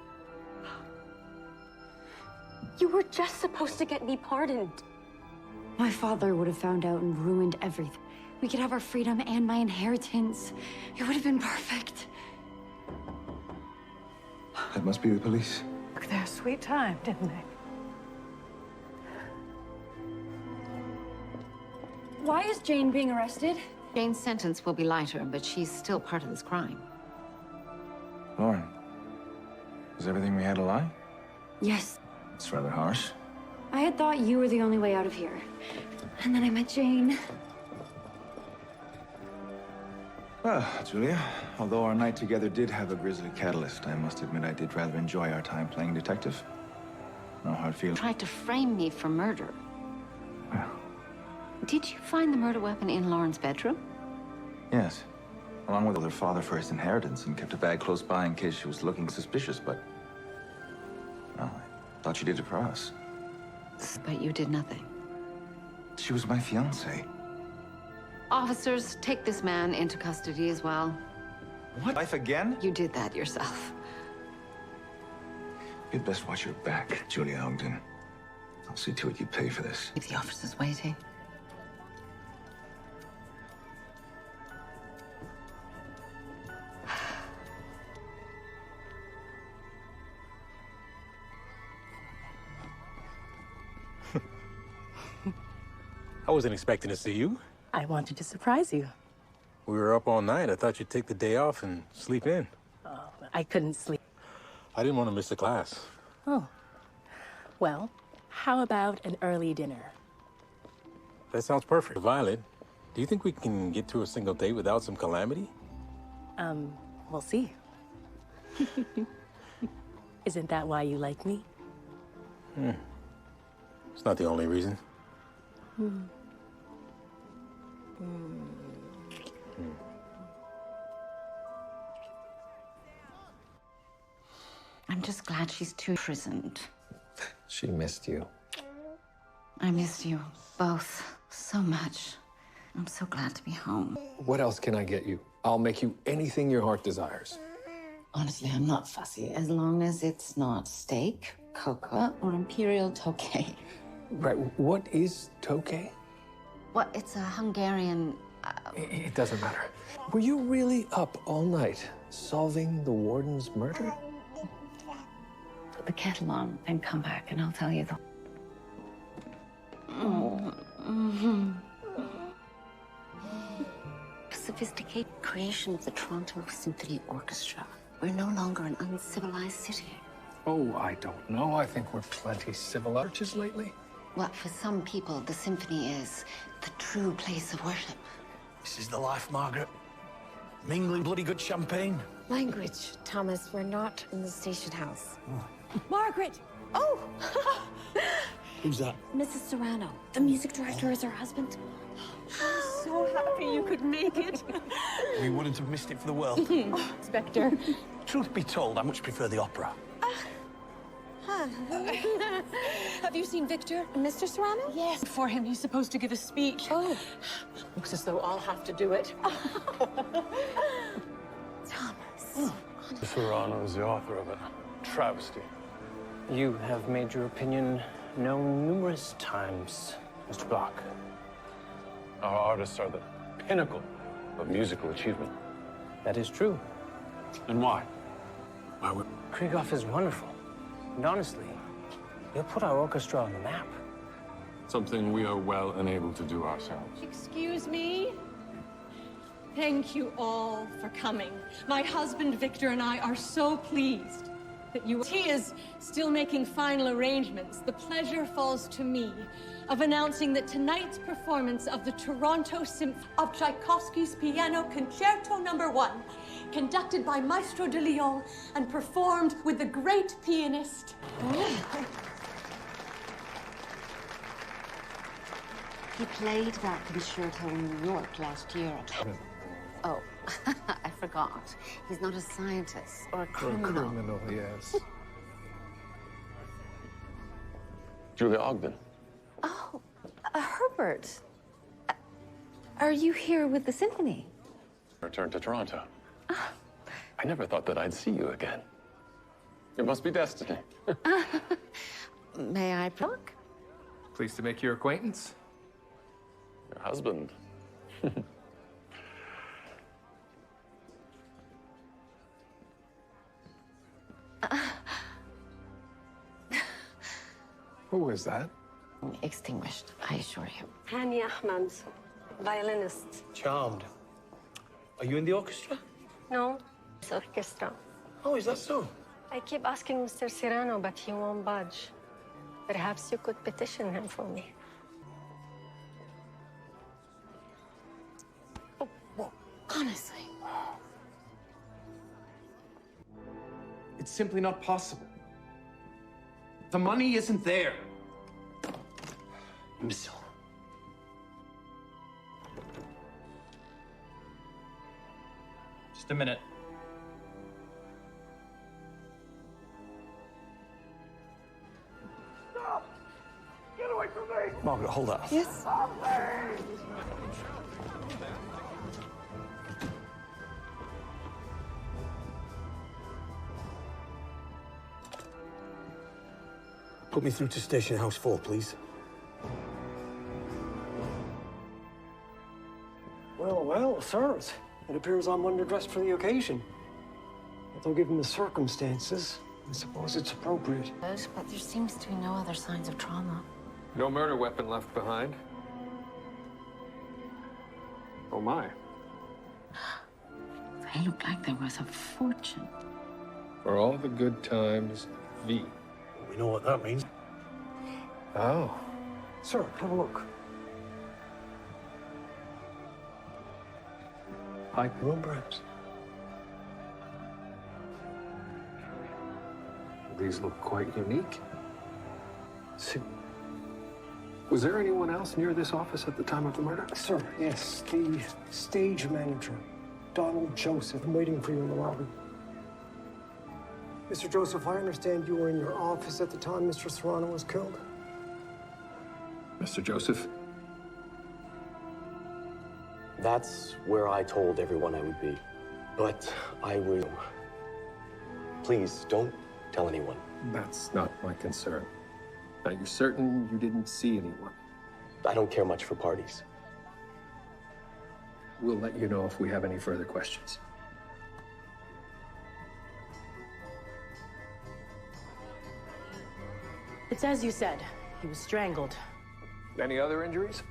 You were just supposed to get me pardoned. My father would have found out and ruined everything. We could have our freedom and my inheritance. It would have been perfect. That must be the police. Took their sweet time, didn't they? Why is Jane being arrested? Jane's sentence will be lighter, but she's still part of this crime. Lauren, is everything we had a lie? Yes. It's rather harsh. I had thought you were the only way out of here. And then I met Jane. Well, Julia, although our night together did have a grisly catalyst, I must admit I did rather enjoy our time playing detective. No hard feelings. Tried to frame me for murder. Well. Did you find the murder weapon in Lauren's bedroom? Yes. Along with her father for his inheritance, and kept a bag close by in case she was looking suspicious, but... Well, I thought she did it for us. But you did nothing. She was my fiancée. Officers, take this man into custody as well. What? Life again? You did that yourself. You'd best watch your back, Julia Ogden. I'll see to it you pay for this. If the officer's waiting. I wasn't expecting to see you. I wanted to surprise you. We were up all night. I thought you'd take the day off and sleep in. Oh, I couldn't sleep. I didn't want to miss the class. Oh. Well, how about an early dinner? That sounds perfect. Violet, do you think we can get to a single date without some calamity? We'll see. Isn't that why you like me? It's not the only reason. I'm just glad she's too imprisoned. She missed you. I missed you both so much. I'm so glad to be home. What else can I get you? I'll make you anything your heart desires. Honestly, I'm not fussy, as long as it's not steak, cocoa, or imperial tokay. Right, what is tokay? What? It's a Hungarian... It doesn't matter. Were you really up all night solving the warden's murder? Put the kettle on and come back and I'll tell you the... Sophisticated creation of the Toronto Symphony Orchestra. We're no longer an uncivilized city. Oh, I don't know. I think we're plenty civilized churches lately. Well, for some people, the symphony is the true place of worship. This is the life, Margaret. Mingling bloody good champagne. Language, Thomas. We're not in the station house. Margaret! Oh! Who's that? Mrs. Serrano. The music director is her husband. I'm so happy you could make it. We wouldn't have missed it for the world. Inspector. Truth be told, I much prefer the opera. Have you seen Victor? Mr. Serrano? Yes. For him, he's supposed to give a speech. Oh. Looks as though I'll have to do it. Thomas. Serrano is the author of a travesty. You have made your opinion known numerous times, Mr. Block. Our artists are the pinnacle of musical achievement. That is true. And why? Krieghoff is wonderful. And honestly, he'll put our orchestra on the map. Something we are well unable to do ourselves. Excuse me? Thank you all for coming. My husband, Victor, and I are so pleased that you... He is still making final arrangements. The pleasure falls to me of announcing that tonight's performance of the Toronto Symphony of Tchaikovsky's Piano Concerto No. 1, conducted by Maestro de Lyon and performed with the great pianist. He played that concerto in New York last year. Oh, I forgot. He's not a scientist or a criminal. Yes. Julia Ogden. Oh, Herbert. Are you here with the symphony? Return to Toronto. I never thought that I'd see you again. It must be destiny. May I pluck? Pleased to make your acquaintance. Your husband. Who is that? Extinguished, I assure you. Hani Ahmad, violinist. Charmed. Are you in the orchestra? No, it's orchestra. Oh, is that so? I keep asking Mr. Serrano, but he won't budge. Perhaps you could petition him for me. Oh, whoa. Honestly. It's simply not possible. The money isn't there. Imbecile. Just a minute. Get away from me! Margaret, hold up. Yes. Put me through to Station House 4, please. Well, well, sirs. It appears I'm underdressed for the occasion. Although, given the circumstances, I suppose it's appropriate. But there seems to be no other signs of trauma. No murder weapon left behind. Oh my. They look like they're worth a fortune. For all the good times, V. We know what that means. Oh. Sir, have a look. Pipe one, perhaps. These look quite unique. See, was there anyone else near this office at the time of the murder? Sir, yes. The stage manager, Donald Joseph. I'm waiting for you in the lobby. Mr. Joseph, I understand you were in your office at the time Mr. Serrano was killed. Mr. Joseph? That's where I told everyone I would be. But I will. Please, don't tell anyone. That's not my concern. Now, you're certain you didn't see anyone? I don't care much for parties. We'll let you know if we have any further questions. It's as you said. He was strangled. Any other injuries?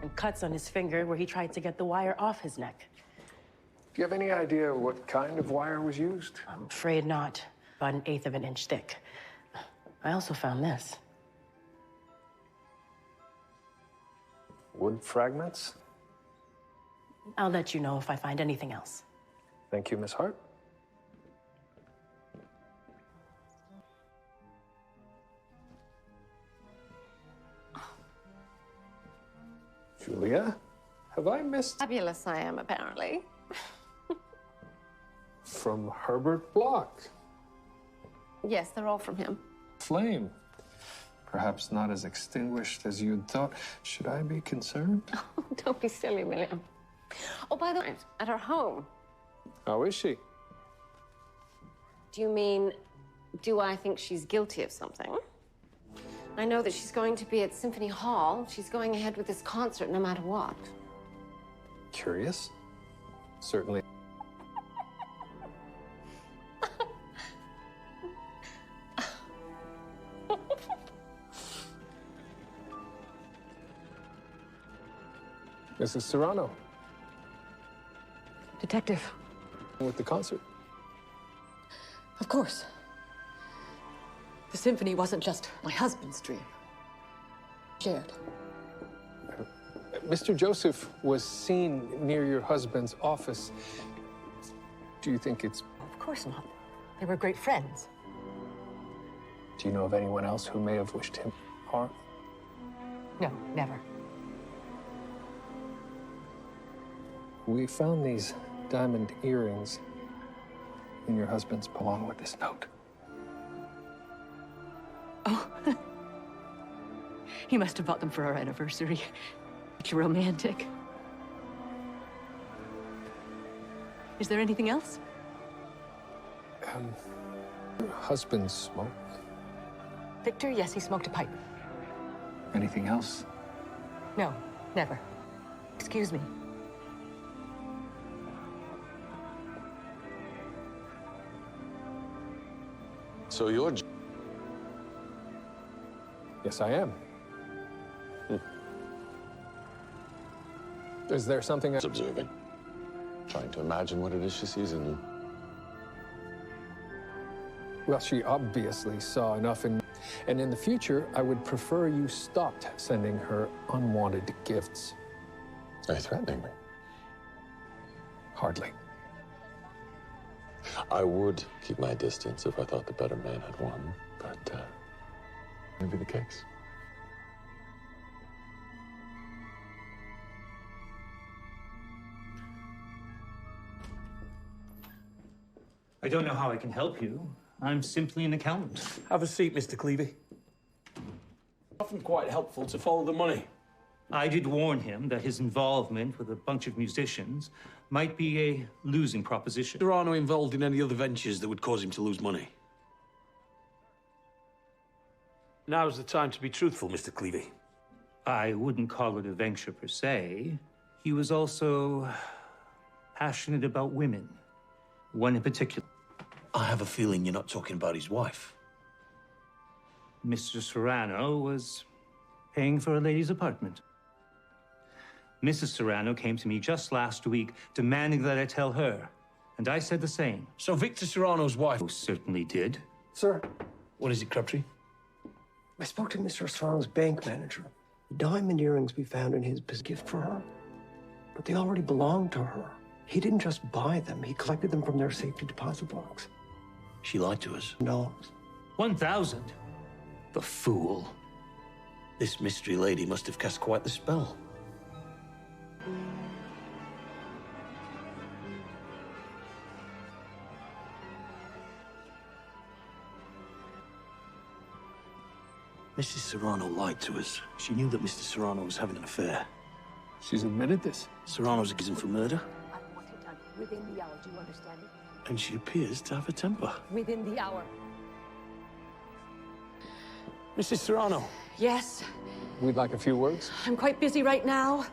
And cuts on his finger where he tried to get the wire off his neck. Do you have any idea what kind of wire was used? I'm afraid not. About 1/8 of an inch thick. I also found this. Wood fragments? I'll let you know if I find anything else. Thank you, Miss Hart. Julia, have I missed... Fabulous I am, apparently. From Herbert Block. Yes, they're all from him. Flame. Perhaps not as extinguished as you'd thought. Should I be concerned? Oh, don't be silly, William. Oh, by the way, at her home. How is she? Do you mean, do I think she's guilty of something? I know that she's going to be at Symphony Hall. She's going ahead with this concert no matter what. Curious. Certainly. Mrs. Serrano. Detective. With the concert. Of course. The symphony wasn't just my husband's dream. Shared. Mr. Joseph was seen near your husband's office. Do you think it's... Of course not. They were great friends. Do you know of anyone else who may have wished him harm? No, never. We found these diamond earrings in your husband's along with this note. Oh. He must have bought them for our anniversary. Such romantic. Is there anything else? Your husband smoked? Victor, yes, he smoked a pipe. Anything else? No, never. Excuse me. So you're... Yes, I am. Is there something... Observing. Trying to imagine what it is she sees in you. Well, she obviously saw enough in... And in the future, I would prefer you stopped sending her unwanted gifts. Are you threatening me? Hardly. I would keep my distance if I thought the better man had won, but maybe the case. I don't know how I can help you. I'm simply an accountant. Have a seat, Mr. Cleavey. Often quite helpful to follow the money. I did warn him that his involvement with a bunch of musicians might be a losing proposition. Serrano involved in any other ventures that would cause him to lose money? Now's the time to be truthful, Mr. Cleavey. I wouldn't call it a venture per se. He was also passionate about women. One in particular. I have a feeling you're not talking about his wife. Mr. Serrano was paying for a lady's apartment. Mrs. Serrano came to me just last week demanding that I tell her, and I said the same. So Victor Serrano's wife... Most certainly did. Sir. What is it, Crabtree? I spoke to Mr. Serrano's bank manager. The diamond earrings we found in his gift for her, but they already belonged to her. He didn't just buy them, he collected them from their safety deposit box. She lied to us. No. 1,000? The fool. This mystery lady must have cast quite the spell. Mrs. Serrano lied to us. She knew that Mr. Serrano was having an affair. She's admitted this. Serrano's accused him for murder, I want it done within the hour, do you understand it? and she appears to have a temper. Within the hour. Mrs. Serrano. Yes, We'd like a few words. I'm quite busy right now.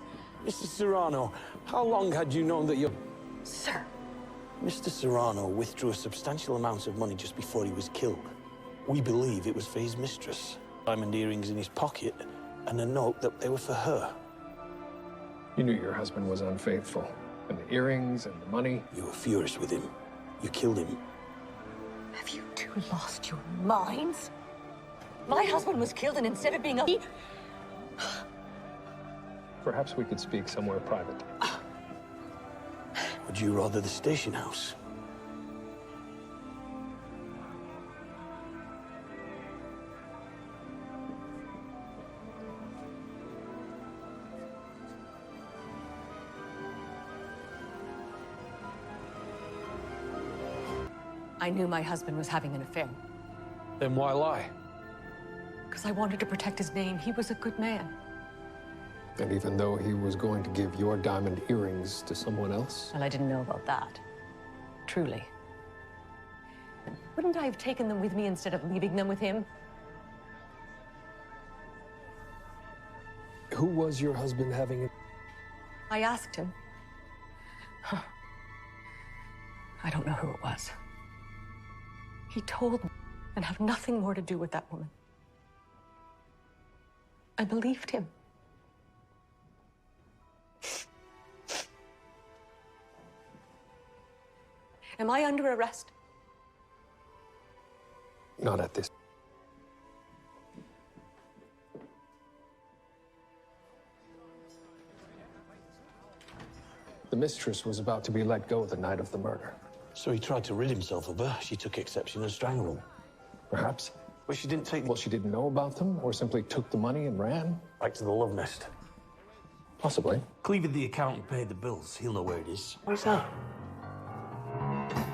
Mrs. Serrano, how long had you known that your... Sir. Mr. Serrano withdrew a substantial amount of money just before he was killed. We believe it was for his mistress. Diamond earrings in his pocket and a note that they were for her. You knew your husband was unfaithful. And the earrings and the money. You were furious with him. You killed him. Have you two lost your minds? My husband was killed, and instead of being a... Perhaps we could speak somewhere private. Would you rather the station house? I knew my husband was having an affair. Then why lie? Because I wanted to protect his name. He was a good man. And even though he was going to give your diamond earrings to someone else? Well, I didn't know about that. Truly. Wouldn't I have taken them with me instead of leaving them with him? Who was your husband having? I asked him. I don't know who it was. He told me and have nothing more to do with that woman. I believed him. Am I under arrest? Not at this. The mistress was about to be let go the night of the murder. So he tried to rid himself of her. She took exception and strangled him. Perhaps. But she didn't take... Well, she didn't know about them, or simply took the money and ran? Back to the love nest. Possibly. Cleaver, the accountant, paid the bills. He'll know where it is. Where's that?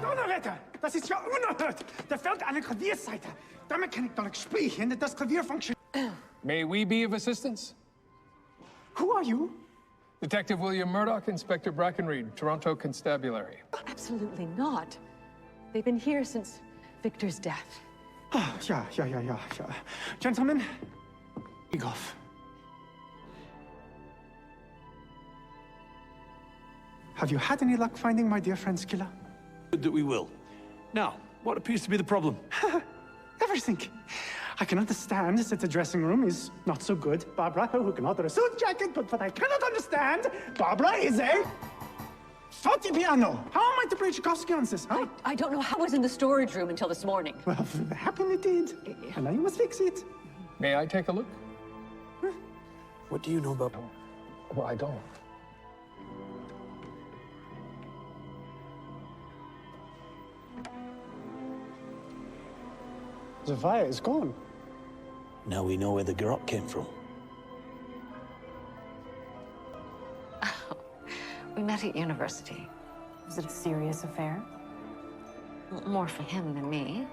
Donnerwetter! Das ist ja unerhört! Da fällt eine Klavierseite. Damit kann ich doch nicht spielen. Das Klavier funktioniert. May we be of assistance? Who are you? Detective William Murdoch, Inspector Brackenreed, Toronto Constabulary. Absolutely not. They've been here since Victor's death. Ja. Gentlemen, Igov. Have you had any luck finding my dear friend's killer? Good that we will. Now, what appears to be the problem? Everything. I can understand that the dressing room is not so good. Barbara, who can order a suit jacket, but what I cannot understand, Barbara is a forte piano. How am I to play Tchaikovsky on this, huh? I don't know how I was in the storage room until this morning. Well, happen it did. And now you must fix it. May I take a look? What do you know about... Well, I don't. The fire is gone. Now we know where the garrote came from. We met at university. Was it a serious affair? More for him than me.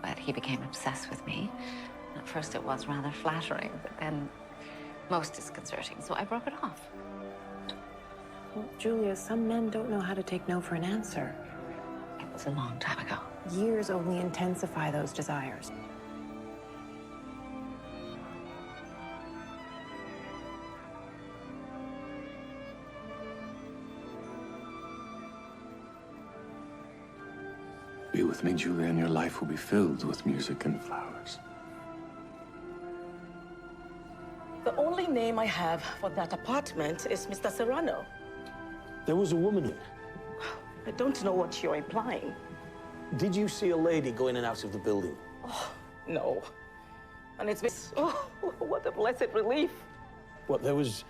But he became obsessed with me. At first it was rather flattering, but then most disconcerting, so I broke it off. Well, Julia, some men don't know how to take no for an answer. It was a long time ago. Years only intensify those desires. Be with me, Julia, and your life will be filled with music and flowers. The only name I have for that apartment is Mr. Serrano. There was a woman in. I don't know what you're implying. Did you see a lady go in and out of the building? Oh, no. And it's been... Oh, what a blessed relief. What, there was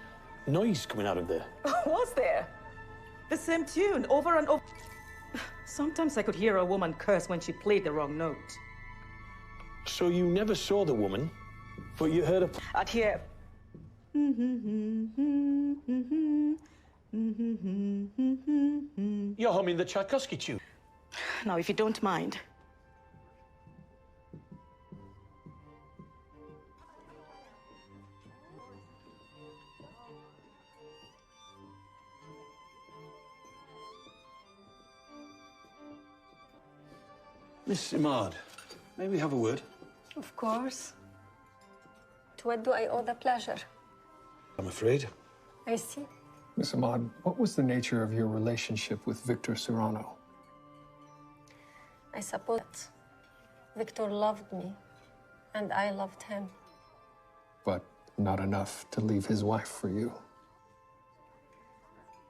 noise coming out of there? Was there? The same tune, over and over. Sometimes I could hear a woman curse when she played the wrong note. So you never saw the woman, but you heard her... I'd hear... You're humming the Tchaikovsky tune. Now, if you don't mind. Miss Ahmad, may we have a word? Of course. To what do I owe the pleasure? I'm afraid. I see. Miss Ahmad, what was the nature of your relationship with Victor Serrano? I suppose that Victor loved me, and I loved him. But not enough to leave his wife for you.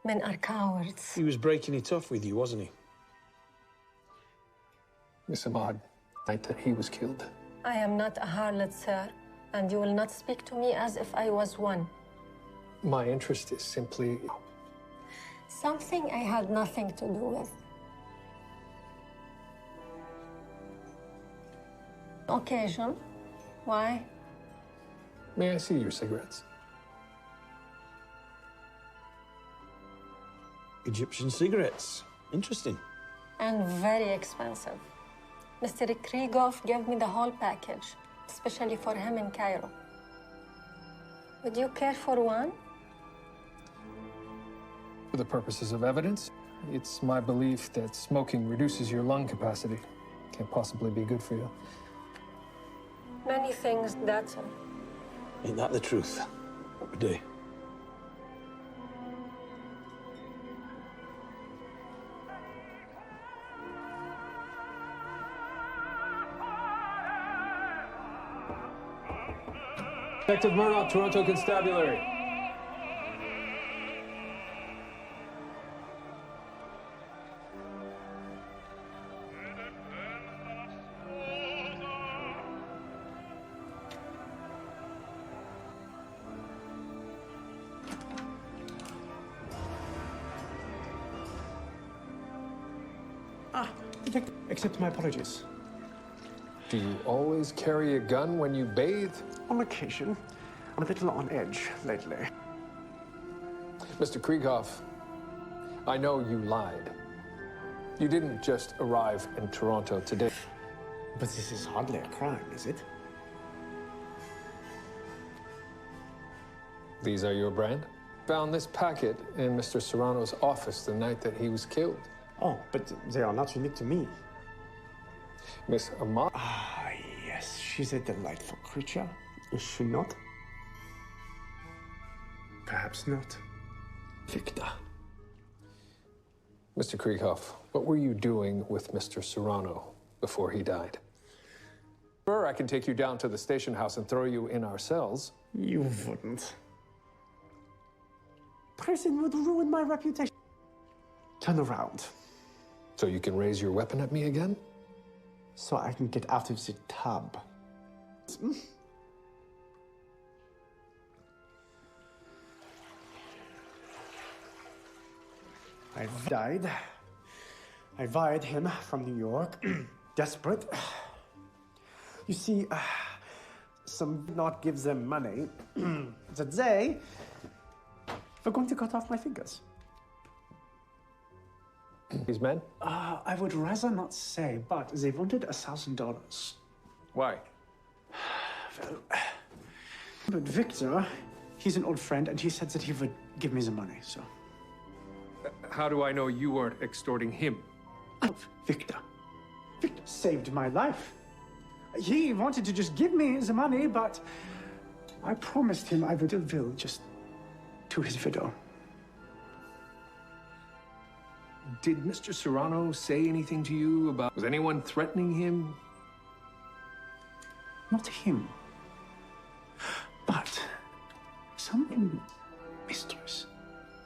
Men are cowards. He was breaking it off with you, wasn't he? Miss Ahmad, the night that he was killed. I am not a harlot, sir, and you will not speak to me as if I was one. My interest is simply... Something I had nothing to do with. Occasion? Why? May I see your cigarettes? Egyptian cigarettes. Interesting. And very expensive. Mr. Krieghoff gave me the whole package, especially for him in Cairo. Would you care for one? For the purposes of evidence, it's my belief that smoking reduces your lung capacity. Can't possibly be good for you. Many things, that's all. Ain't that the truth? What we do? Detective Murdoch, Toronto Constabulary. Detective, accept my apologies. Do you always carry a gun when you bathe? On occasion. I'm a little on edge lately. Mr. Krieghoff, I know you lied. You didn't just arrive in Toronto today. But this is hardly a crime, is it? These are your brand? Found this packet in Mr. Serrano's office the night that he was killed. Oh, but they are not unique to me. Miss Ahmad? Ah, yes. She's a delightful creature, is she not? Perhaps not. Victor. Mr. Krieghoff, what were you doing with Mr. Serrano before he died? Or I can take you down to the station house and throw you in our cells. You wouldn't. Prison would ruin my reputation. Turn around. So you can raise your weapon at me again? So I can get out of the tub. I died. I wired him from New York. Desperate. You see, some not give them money that they were going to cut off my fingers. These men? I would rather not say, but they wanted $1,000. Why? But Victor, he's an old friend, and he said that he would give me the money, so. How do I know you weren't extorting him? Victor. Victor saved my life. He wanted to just give me the money, but I promised him I would will just to his widow. Did Mr. Serrano say anything to you about... Was anyone threatening him? Not him. But some mistress,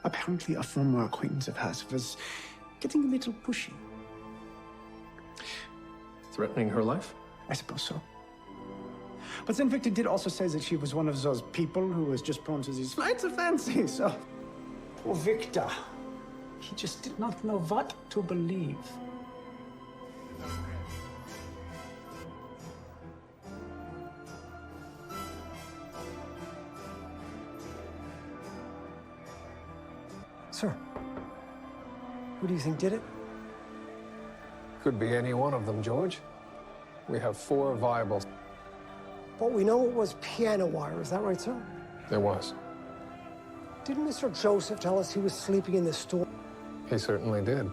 apparently a former acquaintance of hers, was getting a little pushy. Threatening her life? I suppose so. But then Victor did also say that she was one of those people who was just prone to these flights of fancy, so... Poor Victor. He just did not know what to believe. Sir, who do you think did it? Could be any one of them, George. We have 4 viable. But we know it was piano wire, is that right, sir? There was. Didn't Mr. Joseph tell us he was sleeping in the store? He certainly did.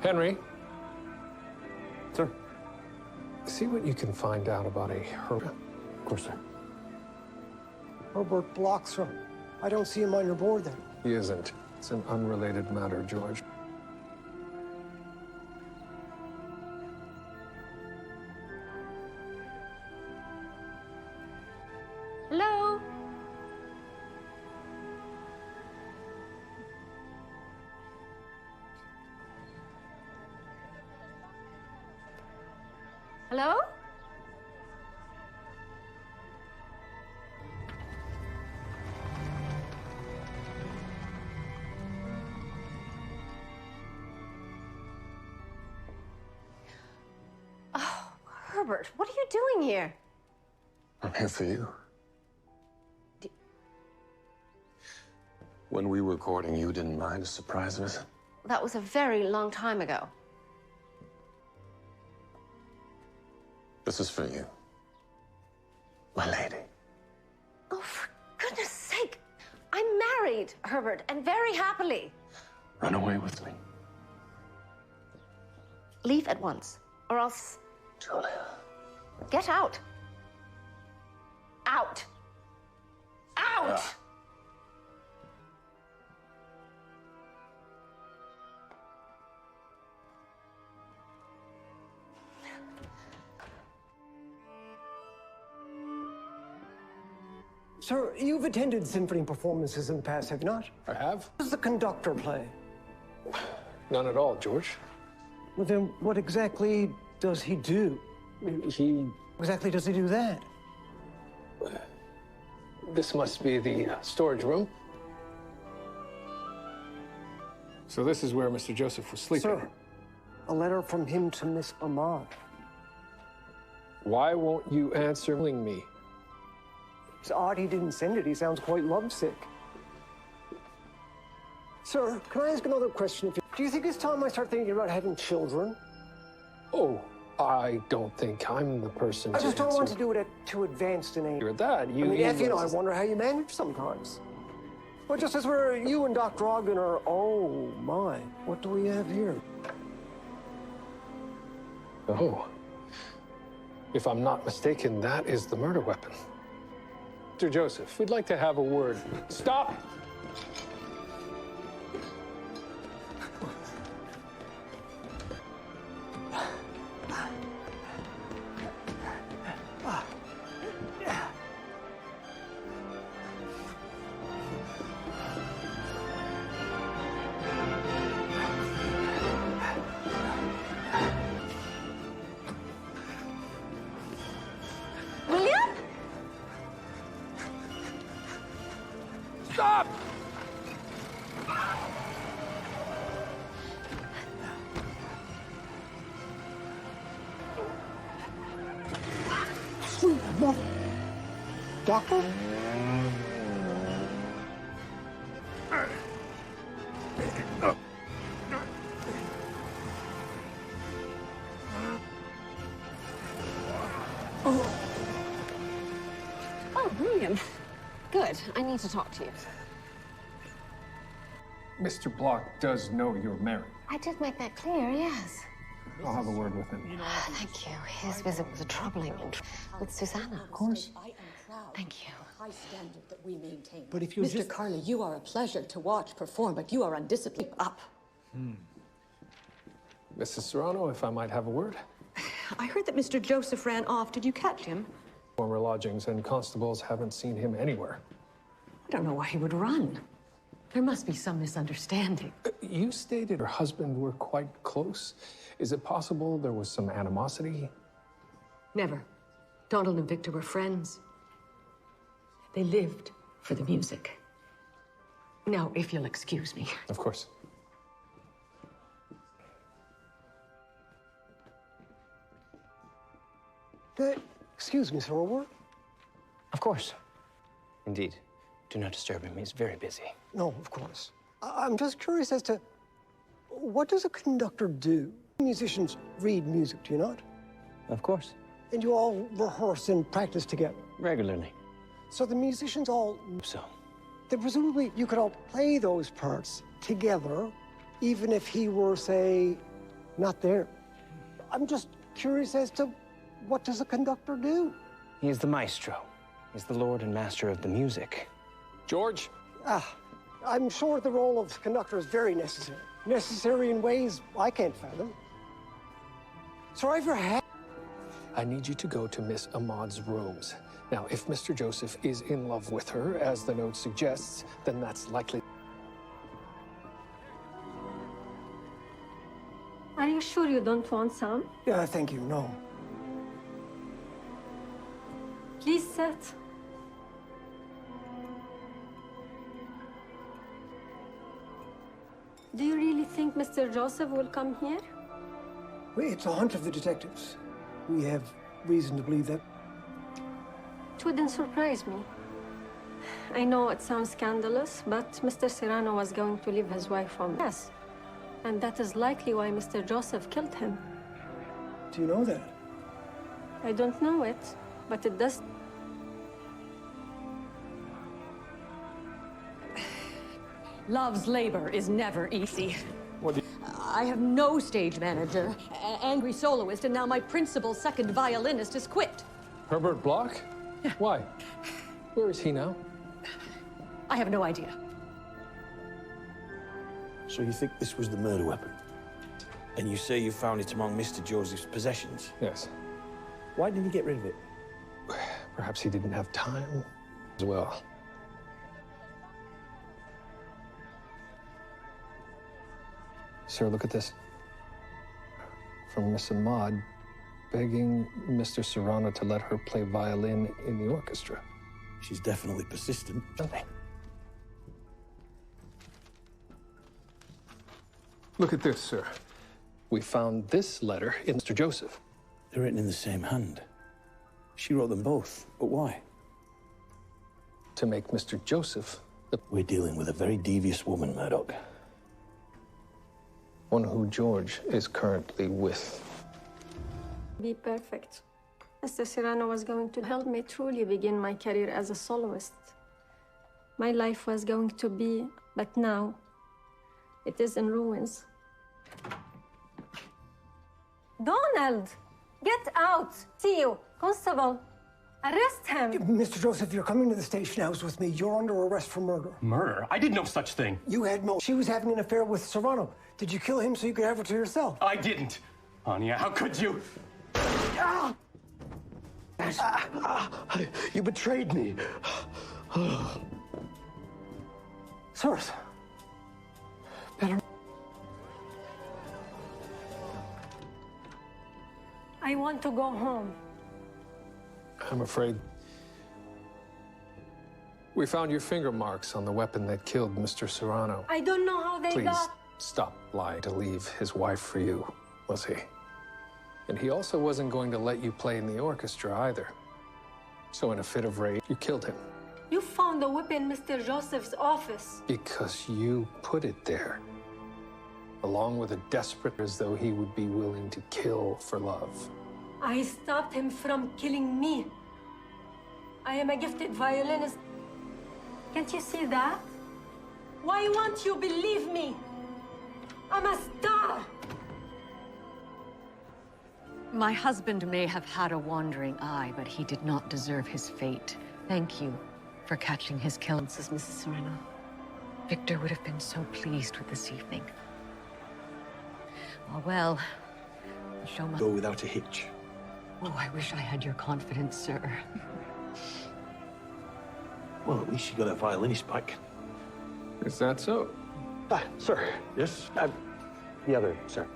Henry. Sir? See what you can find out about a Herbert. Of course, sir. Herbert Bloxham. I don't see him on your board then. He isn't. It's an unrelated matter, George. Hello? Hello? Oh, Herbert, what are you doing here? I'm here for you. When we were courting, you didn't mind a surprise visit? That was a very long time ago. This is for you, my lady. Oh, for goodness sake. I'm married, Herbert, and very happily. Run away with me. Leave at once, or else... Julia. Get out. Out. Out! Sir, you've attended symphony performances in the past, have you not? I have. What does the conductor play? None at all, George. Well, then what exactly does he do? He... Exactly does he do that? This must be the storage room. So this is where Mr. Joseph was sleeping. Sir, a letter from him to Miss Ahmad. Why won't you answer me? It's odd he didn't send it. He sounds quite lovesick. Sir, can I ask another question? Do you think it's time I start thinking about having children? Oh, I don't think I'm the person I to just don't answer. want to do it at too advanced an age. You're that. I mean, Effie and I wonder how you manage sometimes. Well, just as we're you and Dr. Ogden are, oh my, what do we have here? Oh. If I'm not mistaken, that is the murder weapon. Mr. Joseph, we'd like to have a word. Stop! Stop! Doctor? Oh, William. Good. I need to talk to you. Mr. Block does know you're married. I did make that clear, yes. I'll have a word with him. Thank you. His visit was a troubling with Susanna. Of course. Thank you. High standard that we maintain. But if you Mr. just... Carley, you are a pleasure to watch perform, but you are undisciplined. Up. Mrs. Serrano, if I might have a word. I heard that Mr. Joseph ran off. Did you catch him? Former lodgings and constables haven't seen him anywhere. I don't know why he would run. There must be some misunderstanding. You stated her husband were quite close. Is it possible there was some animosity? Never. Donald and Victor were friends. They lived for the music. Now, if you'll excuse me. Of course. Excuse me, sir, a word? Of course. Indeed. Do not disturb him. He's very busy. No, of course. I'm just curious as to what does a conductor do? Musicians read music, do you not? Of course. And you all rehearse and practice together? Regularly. So the musicians all... So? Then presumably you could all play those parts together, even if he were, say, not there. I'm just curious as to what does a conductor do? He is the maestro. He's the lord and master of the music. George? I'm sure the role of conductor is very necessary. Necessary in ways I can't fathom. Sir, I've had... I need you to go to Miss Ahmad's rooms. Now, if Mr. Joseph is in love with her, as the note suggests, then that's likely. Are you sure you don't want some? Yeah, thank you, no. Please sit. Do you really think Mr. Joseph will come here? Well, it's a hunch of the detectives. We have reason to believe that. It wouldn't surprise me. I know it sounds scandalous, but Mr. Serrano was going to leave his wife from us. And that is likely why Mr. Joseph killed him. Do you know that? I don't know it, but it does. Love's labor is never easy. What? I have no stage manager, angry soloist, and now my principal second violinist has quit. Herbert Block? Why? Where is he now? I have no idea. So you think this was the murder weapon? And you say you found it among Mr. Joseph's possessions? Yes. Why didn't you get rid of it? Perhaps he didn't have time as well. Sir, look at this. From Miss Ahmad, begging Mr. Serrano to let her play violin in the orchestra. She's definitely persistent. Look at this, sir. We found this letter in Mr. Joseph. They're written in the same hand. She wrote them both, but why? To make Mr. Joseph the... We're dealing with a very devious woman, Murdoch. One who George is currently with. Be perfect. Mr. Serrano was going to help me truly begin my career as a soloist. My life was going to be, but now it is in ruins. Donald! Get out! See you! Constable, arrest him! Mr. Joseph, you're coming to the station house with me. You're under arrest for murder. Murder? I did no such thing. You had no... She was having an affair with Serrano. Did you kill him so you could have her to yourself? I didn't. Anya, how could you? You betrayed me. Sirs. Better... I want to go home. I'm afraid. We found your finger marks on the weapon that killed Mr. Serrano. I don't know how they Please got... stop lying to leave his wife for you, was he? And he also wasn't going to let you play in the orchestra either. So in a fit of rage, you killed him. You found the weapon in Mr. Joseph's office. Because you put it there. Along with a desperate, as though he would be willing to kill for love. I stopped him from killing me. I am a gifted violinist. Can't you see that? Why won't you believe me? I'm a star! My husband may have had a wandering eye, but he did not deserve his fate. Thank you for catching his killer, Mrs. Serrano. Victor would have been so pleased with this evening. Oh, well, the show must go without a hitch. Oh, I wish I had your confidence, sir. Well, at least you got a violinist back. Is that so? Sir. Yes? The other, sir.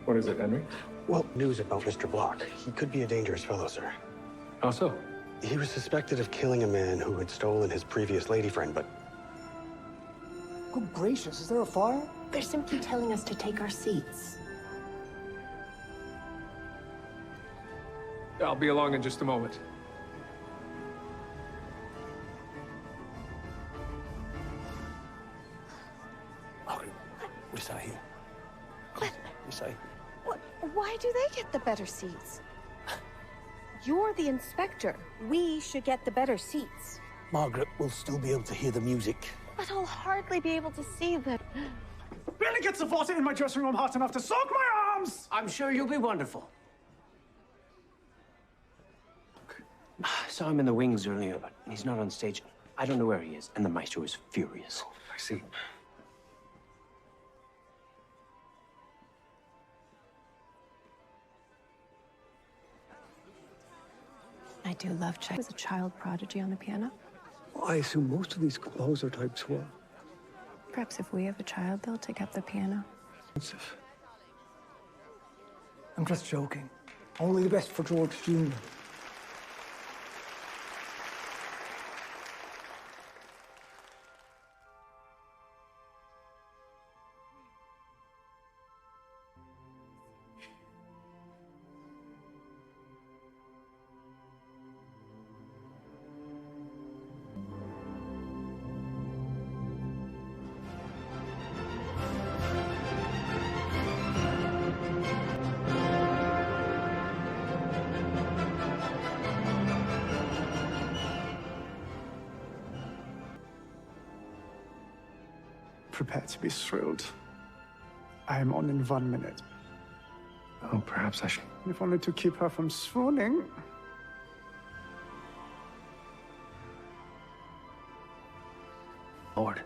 What is it, Henry? Well, news about Mr. Block. He could be a dangerous fellow, sir. How so? He was suspected of killing a man who had stolen his previous lady friend, but... Good gracious, is there a fire? They're simply telling us to take our seats. I'll be along in just a moment. We say here. We say. Why do they get the better seats? You're the inspector. We should get the better seats. Margaret will still be able to hear the music. But I'll hardly be able to see them. Barely gets the water in my dressing room hot enough to soak my arms! I'm sure you'll be wonderful. I saw him in the wings earlier, but he's not on stage. I don't know where he is, and the maestro is furious. I see. I do love Czech. Was a child prodigy on the piano. I assume most of these composer types were. Perhaps if we have a child, they'll take up the piano. I'm just joking. Only the best for George Jr. Prepare to be thrilled. I am on in 1 minute. Oh, perhaps I should. If only to keep her from swooning. Lord.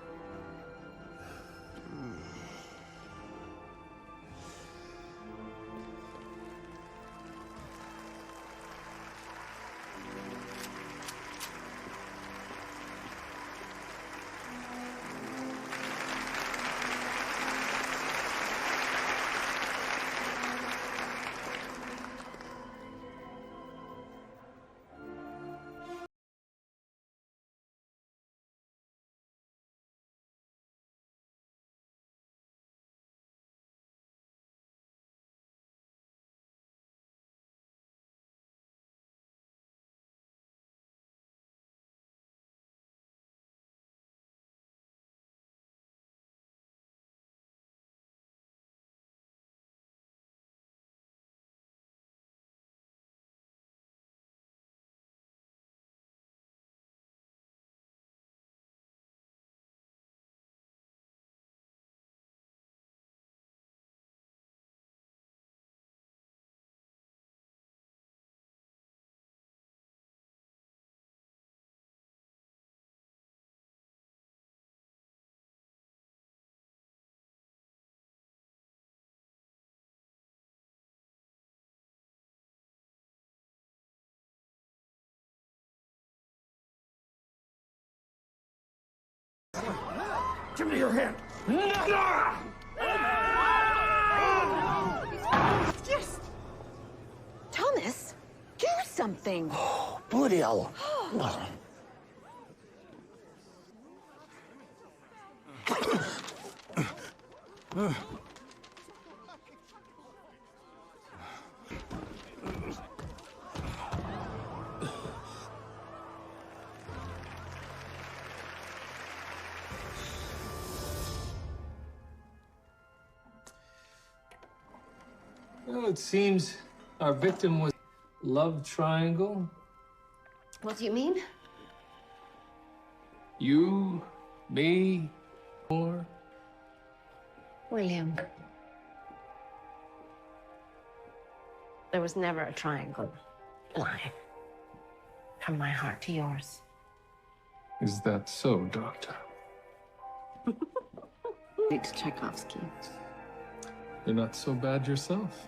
Give me your hand. Yes! Thomas, do something. Bloody hell. Well, it seems our victim was love triangle, What do you mean? You, me, or... William. There was never a triangle line from my heart to yours. Is that so, Doctor? It's Tchaikovsky. You're not so bad yourself.